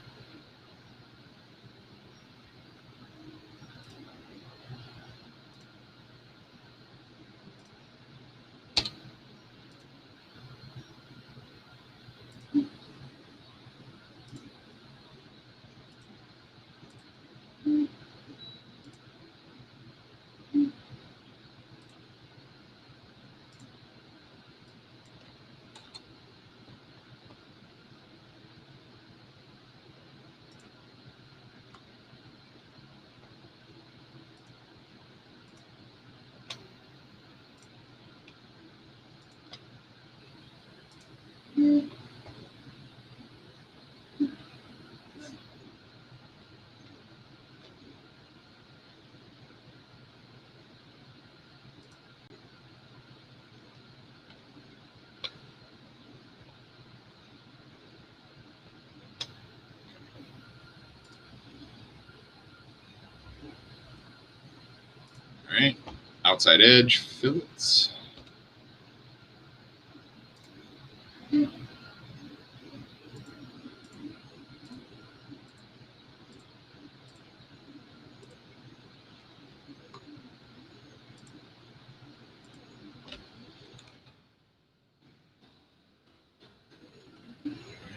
Speaker 1: outside edge fillets.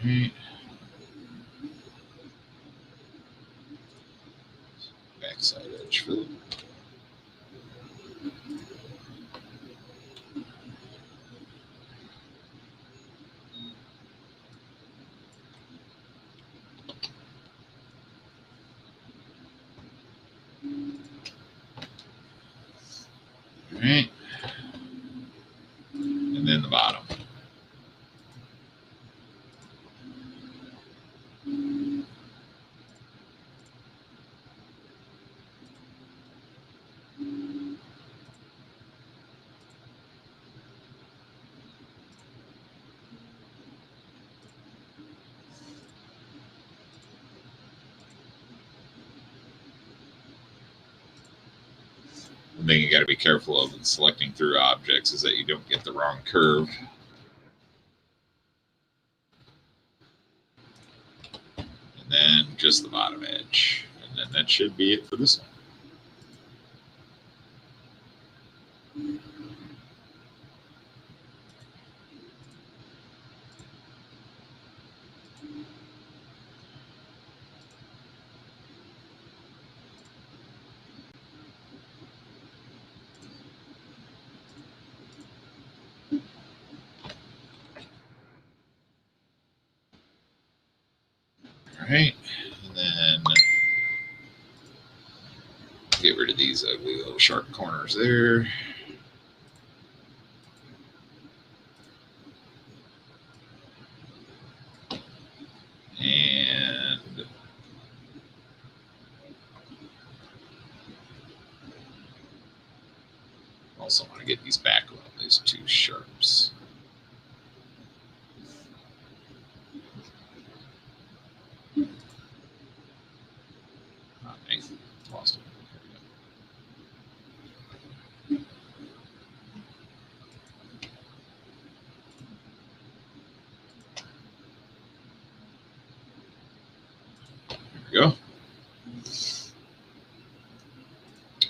Speaker 1: Right. Backside edge fillet. All right. And then the bottom. The thing you got to be careful of in selecting through objects is that you don't get the wrong curve. And then just the bottom edge. And then that should be it for this one. All right, and then get rid of these ugly little sharp corners there. And also want to get these back on these two sharps. Lost it. There we go.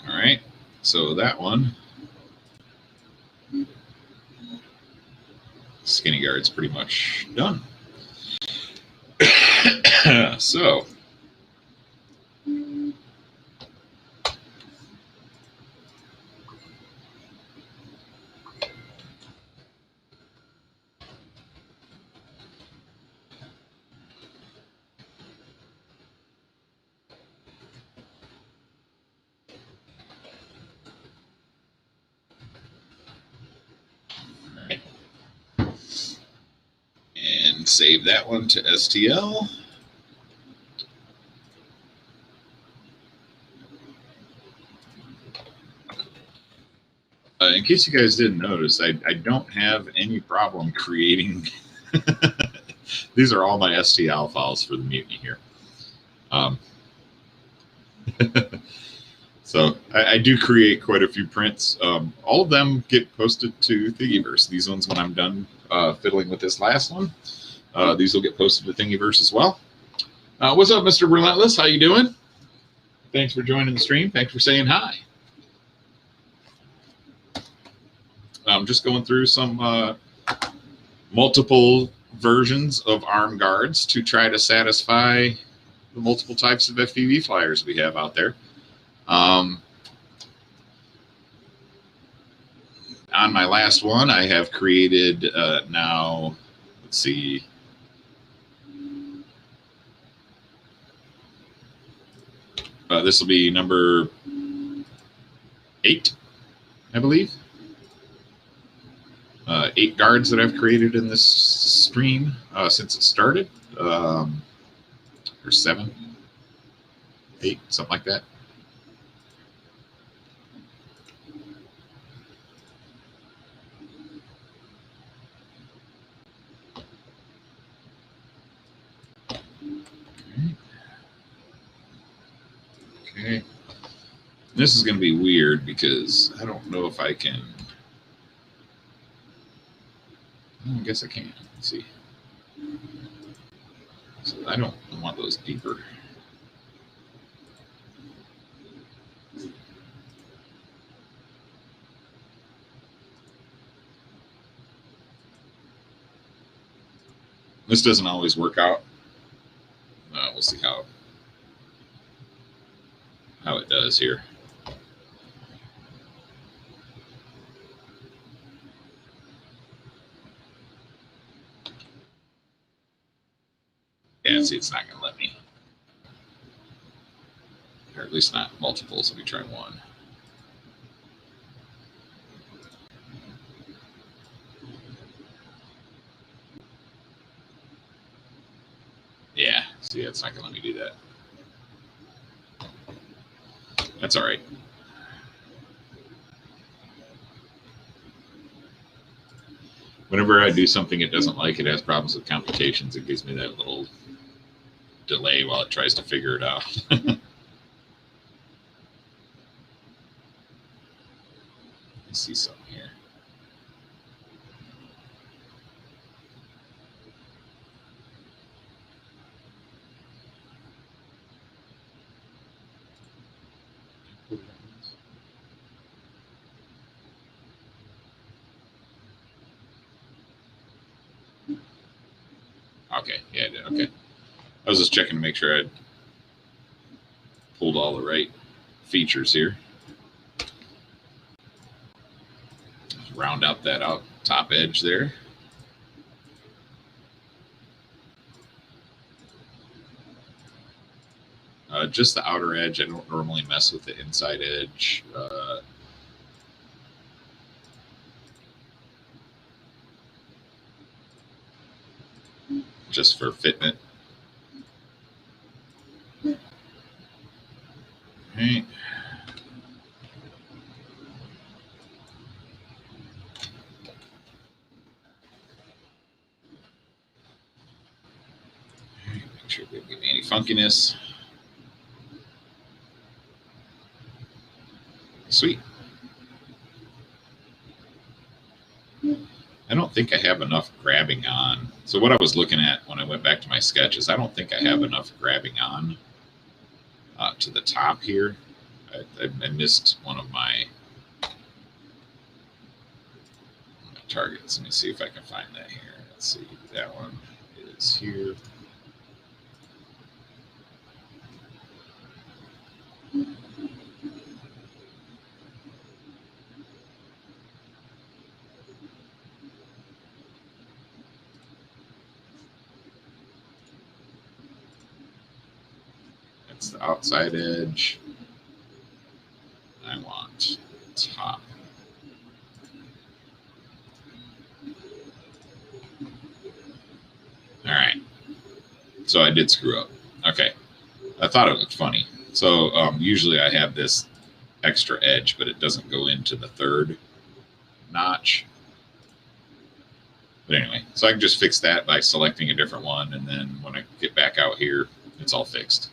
Speaker 1: All right, so that one, skinny guard's pretty much done. So and save that one to STL. In case you guys didn't notice, I don't have any problem creating. These are all my STL files for the Mutiny here. So I do create quite a few prints. All of them get posted to Thingiverse. These ones, when I'm done fiddling with this last one, these will get posted to Thingiverse as well. What's up, Mr. Relentless? How you doing? Thanks for joining the stream. Thanks for saying hi. I'm just going through some multiple versions of arm guards to try to satisfy the multiple types of FPV flyers we have out there. On my last one, I have created now, let's see, this will be number 8, I believe. 8 guards that I've created in this stream since it started, or 7, 8, something like that. Okay. This is going to be weird because I don't know if I can. I guess I can. Let's see. So I want those deeper. This doesn't always work out. We'll see how it does here. Yeah, see, it's not going to let me. Or at least not multiples. Let me try one. Yeah, see, it's not going to let me do that. That's all right. Whenever I do something it doesn't like, it has problems with computations, it gives me that little delay while it tries to figure it out. Let's see something here. Okay, yeah, I did. Okay. I was just checking to make sure I'd pulled all the right features here. Just round out that top edge there. Just the outer edge. I don't normally mess with the inside edge. Just for fitment. Right. Make sure we don't give me any funkiness. Sweet. I don't think I have enough grabbing on. So what I was looking at when I went back to my sketches, I don't think I have enough grabbing on to the top here. I missed one of my targets. Let me see if I can find that here. Let's see. That one is here. That's the outside edge. I want top. All right. So I did screw up. Okay. I thought it looked funny. So usually I have this extra edge, but it doesn't go into the third notch. But anyway, so I can just fix that by selecting a different one. And then when I get back out here, it's all fixed.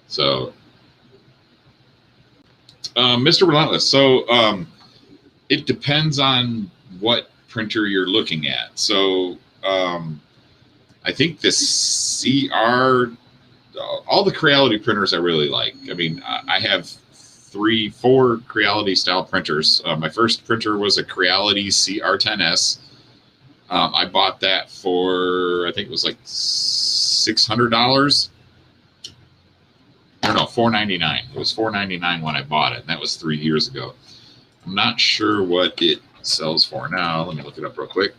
Speaker 1: So, Mr. Relentless. So it depends on what printer you're looking at. So I think this CR, all the Creality printers I really like. I mean, I have 4 Creality style printers. My first printer was a Creality CR10S. I bought that for, I think it was like $600. Or no, $499. It was $499 when I bought it, and that was 3 years ago. I'm not sure what it sells for now. Let me look it up real quick.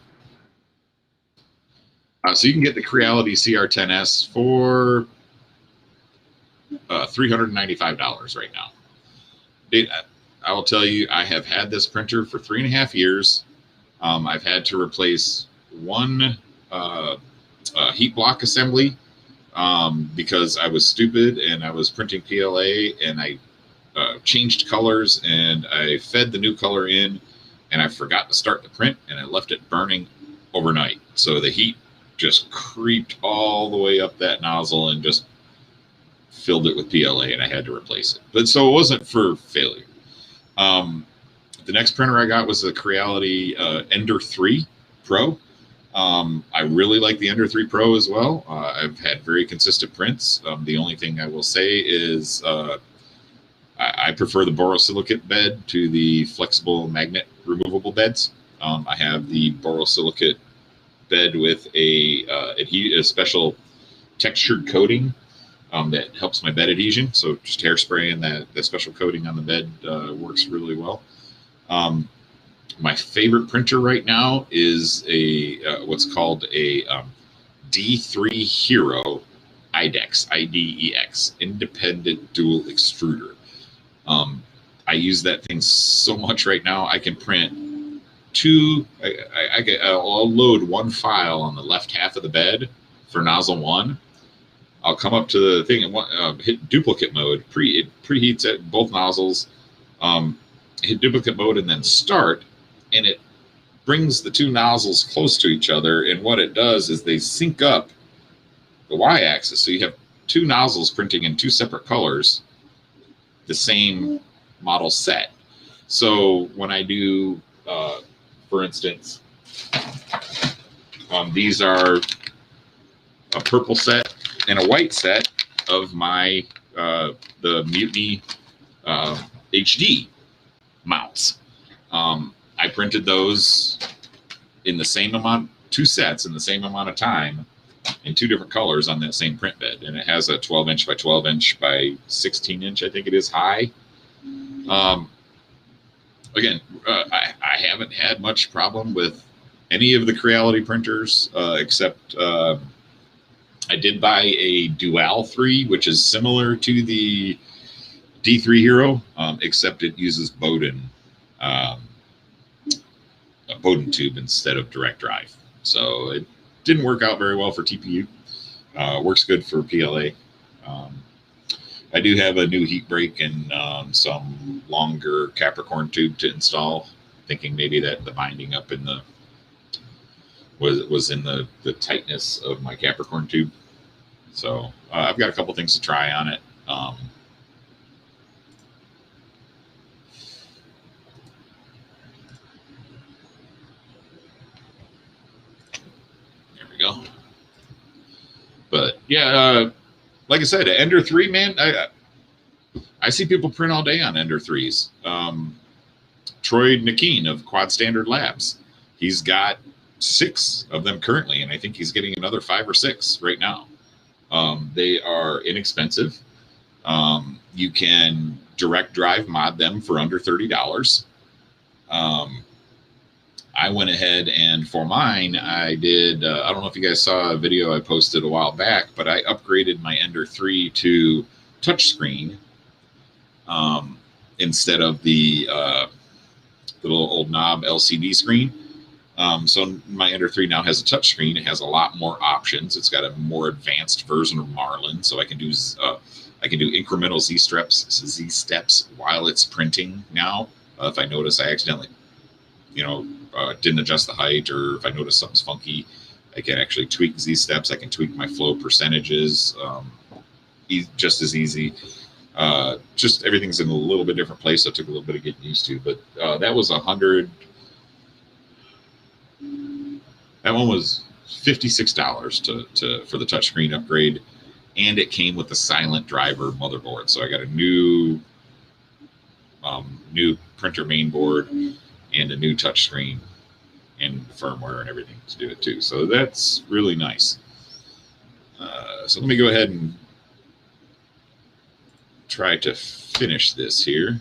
Speaker 1: So you can get the Creality CR10S for $395 right now. I will tell you, I have had this printer for 3.5 years. I've had to replace one heat block assembly because I was stupid and I was printing PLA and I changed colors and I fed the new color in and I forgot to start the print and I left it burning overnight. So the heat just creeped all the way up that nozzle and just filled it with PLA and I had to replace it. But so it wasn't for failure. The next printer I got was the Creality Ender 3 Pro. I really like the Ender 3 Pro as well. I've had very consistent prints. The only thing I will say is I prefer the borosilicate bed to the flexible magnet removable beds. I have the borosilicate bed with a special textured coating that helps my bed adhesion. So just hairspray and that special coating on the bed works really well. My favorite printer right now is a what's called a D3 Hero IDEX, IDEX, Independent Dual Extruder. I use that thing so much right now. I can print I'll load one file on the left half of the bed for nozzle 1. I'll come up to the thing and hit duplicate mode. It preheats at both nozzles. Hit duplicate mode and then start, and it brings the two nozzles close to each other. And what it does is they sync up the y-axis. So you have two nozzles printing in two separate colors, the same model set. So when I do, for instance, these are a purple set and a white set of my the Mutiny HD mounts. I printed those in the same amount, 2 sets in the same amount of time in 2 different colors on that same print bed. And it has a 12-inch by 12-inch by 16-inch, I think it is, high. Again, I haven't had much problem with any of the Creality printers, except I did buy a Dual 3, which is similar to the D3 Hero, except it uses Bowden, a Bowden tube instead of direct drive. So it didn't work out very well for TPU. Works good for PLA. I do have a new heat break and some longer Capricorn tube to install, thinking maybe that the binding up in the was in the tightness of my Capricorn tube. So I've got a couple things to try on it. There we go. But yeah, like I said, Ender 3, man, I see people print all day on Ender 3s. Troy Nakeen of Quad Standard Labs, he's got 6 of them currently, and I think he's getting another 5 or 6 right now. They are inexpensive. You can direct drive mod them for under $30. I went ahead and for mine, I did, I don't know if you guys saw a video I posted a while back, but I upgraded my Ender 3 to touchscreen instead of the little old knob LCD screen. So my Ender 3 now has a touchscreen. It has a lot more options. It's got a more advanced version of Marlin, so I can do incremental Z steps while it's printing now. If I notice I accidentally, didn't adjust the height, or if I notice something's funky, I can actually tweak Z steps. I can tweak my flow percentages just as easy. Just everything's in a little bit different place, so it took a little bit of getting used to. But that was $100. That one was $56 for the touchscreen upgrade, and it came with the silent driver motherboard. So I got a new printer main board and a new touchscreen and firmware and everything to do it too. So that's really nice. So let me go ahead and try to finish this here.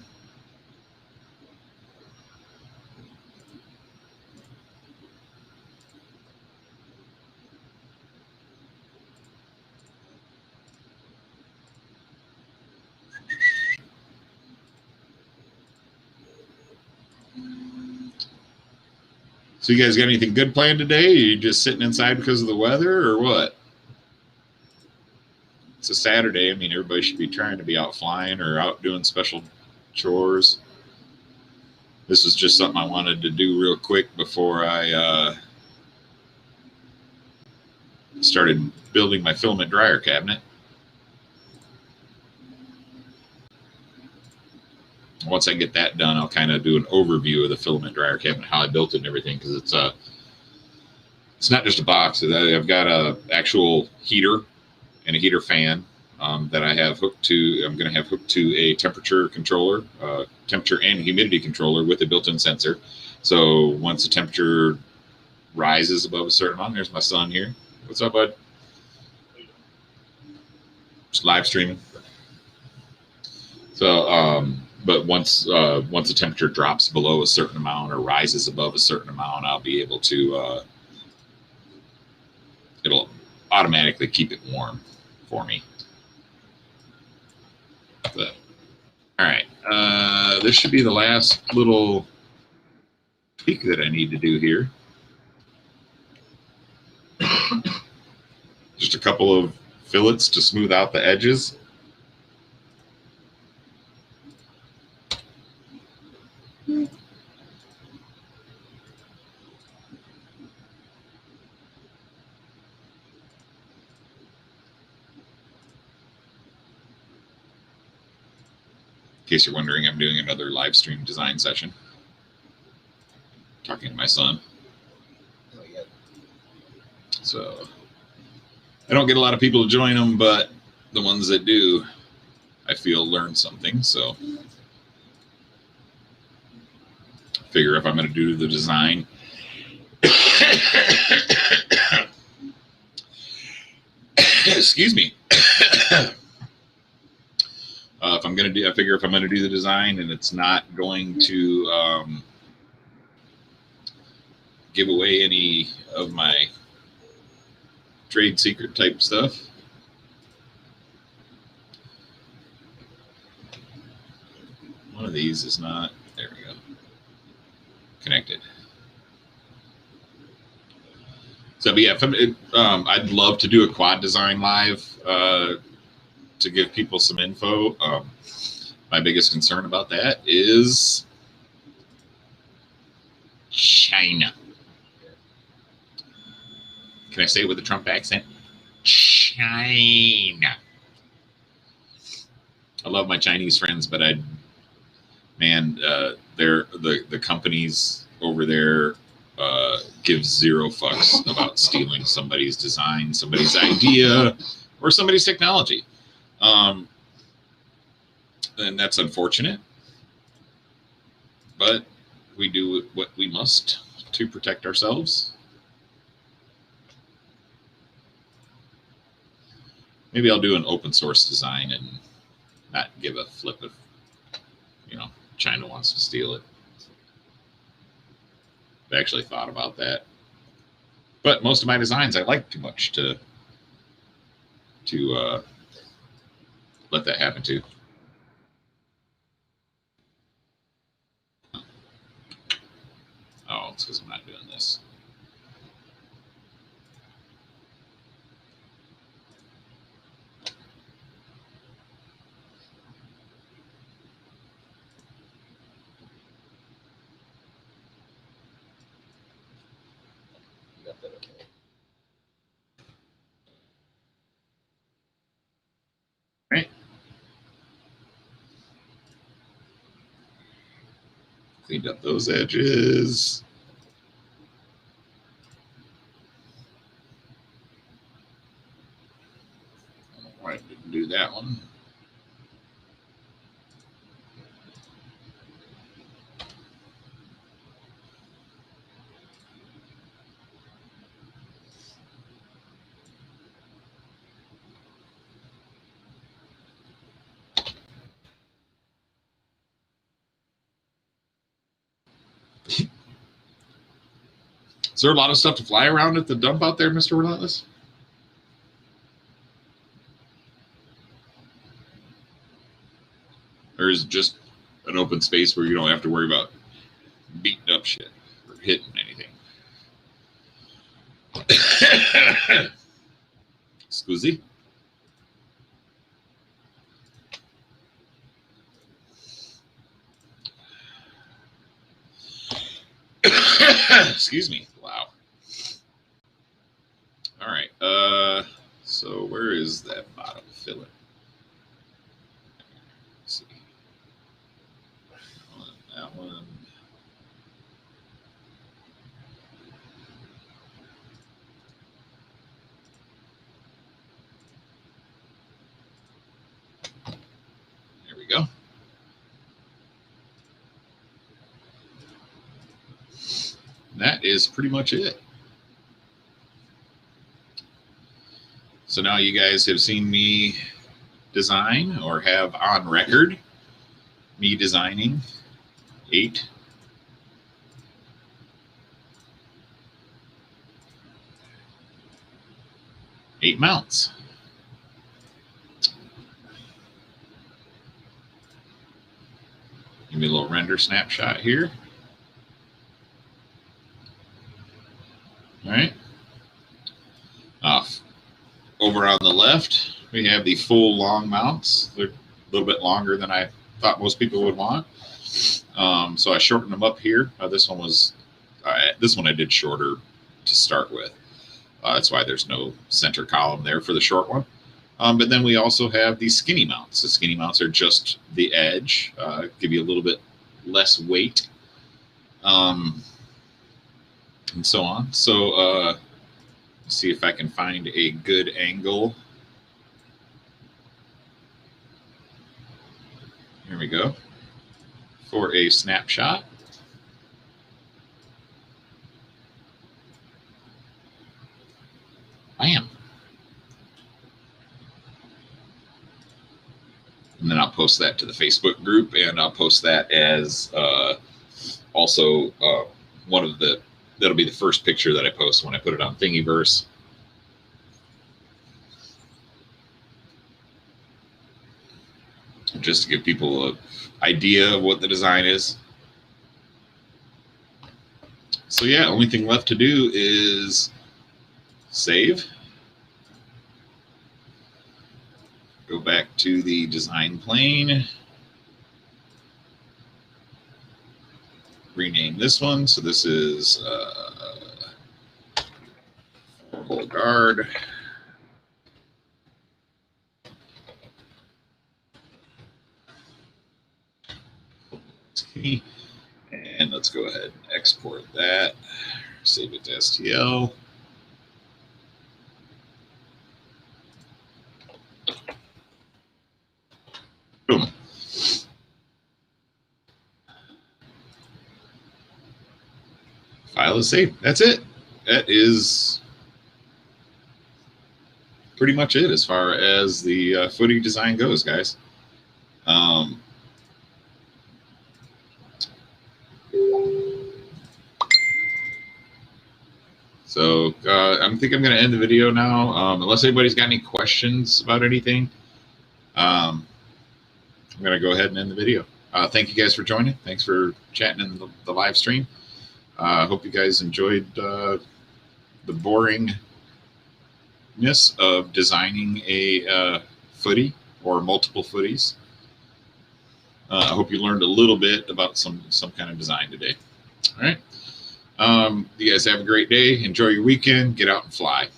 Speaker 1: So you guys got anything good planned today? Are you just sitting inside because of the weather, or what? It's a Saturday. I mean, everybody should be trying to be out flying or out doing special chores. This was just something I wanted to do real quick before I started building my filament dryer cabinet. Once I get that done, I'll kind of do an overview of the filament dryer cabinet, how I built it and everything, because it's not just a box. I've got a actual heater and a heater fan that I have hooked to. I'm going to have hooked to a temperature controller, temperature and humidity controller with a built-in sensor. So once the temperature rises above a certain amount, there's my son here. What's up, bud? Just live streaming. So, but once the temperature drops below a certain amount or rises above a certain amount, I'll be able to. It'll automatically keep it warm for me. But, all right, this should be the last little tweak that I need to do here. Just a couple of fillets to smooth out the edges. In case you're wondering, I'm doing another live stream design session. Talking to my son. So I don't get a lot of people to join them, but the ones that do, I feel learn something. So I figure if I'm going to do the design, excuse me. If I'm going to do, I figure if I'm going to do the design and it's not going to give away any of my trade secret type stuff. One of these is not, there we go, connected. So, but yeah, I'd love to do a quad design live to give people some info. My biggest concern about that is China. Can I say it with a Trump accent? China. I love my Chinese friends, but they're the companies over there give zero fucks about stealing somebody's design, somebody's idea, or somebody's technology. And that's unfortunate, but we do what we must to protect ourselves. Maybe I'll do an open source design and not give a flip if, China wants to steal it. I actually thought about that. But most of my designs I like too much to let that happen too. Oh, it's because I'm not doing this. Right. Cleaned up those edges. I don't know why I didn't do that one. Is there a lot of stuff to fly around at the dump out there, Mr. Relentless? Or is it just an open space where you don't have to worry about beating up shit or hitting anything? Scusi? Excuse me. Wow. All right. So where is that bottom fillet? Let's see. that is pretty much it. So now you guys have seen me design, or have on record me designing 8 mounts. Give me a little render snapshot here. All right. Over on the left, we have the full long mounts. They're a little bit longer than I thought most people would want. So I shortened them up here. This one I did shorter to start with. That's why there's no center column there for the short one. But then we also have the skinny mounts. The skinny mounts are just the edge, give you a little bit less weight, and so on. So let's see if I can find a good angle. Here we go. For a snapshot. Bam. And then I'll post that to the Facebook group, and I'll post that as also one of the, that'll be the first picture that I post when I put it on Thingiverse. Just to give people an idea of what the design is. So yeah, only thing left to do is save. Go back to the design plane. Rename this one. So this is formal guard. And let's go ahead and export that. Save it to STL. Boom. File is saved. That's it. That is pretty much it as far as the footy design goes, guys. So I think I'm going to end the video now, unless anybody's got any questions about anything. I'm going to go ahead and end the video. Thank you guys for joining. Thanks for chatting in the live stream. I hope you guys enjoyed the boringness of designing a footy or multiple footies. I hope you learned a little bit about some kind of design today. All right. You guys have a great day. Enjoy your weekend. Get out and fly.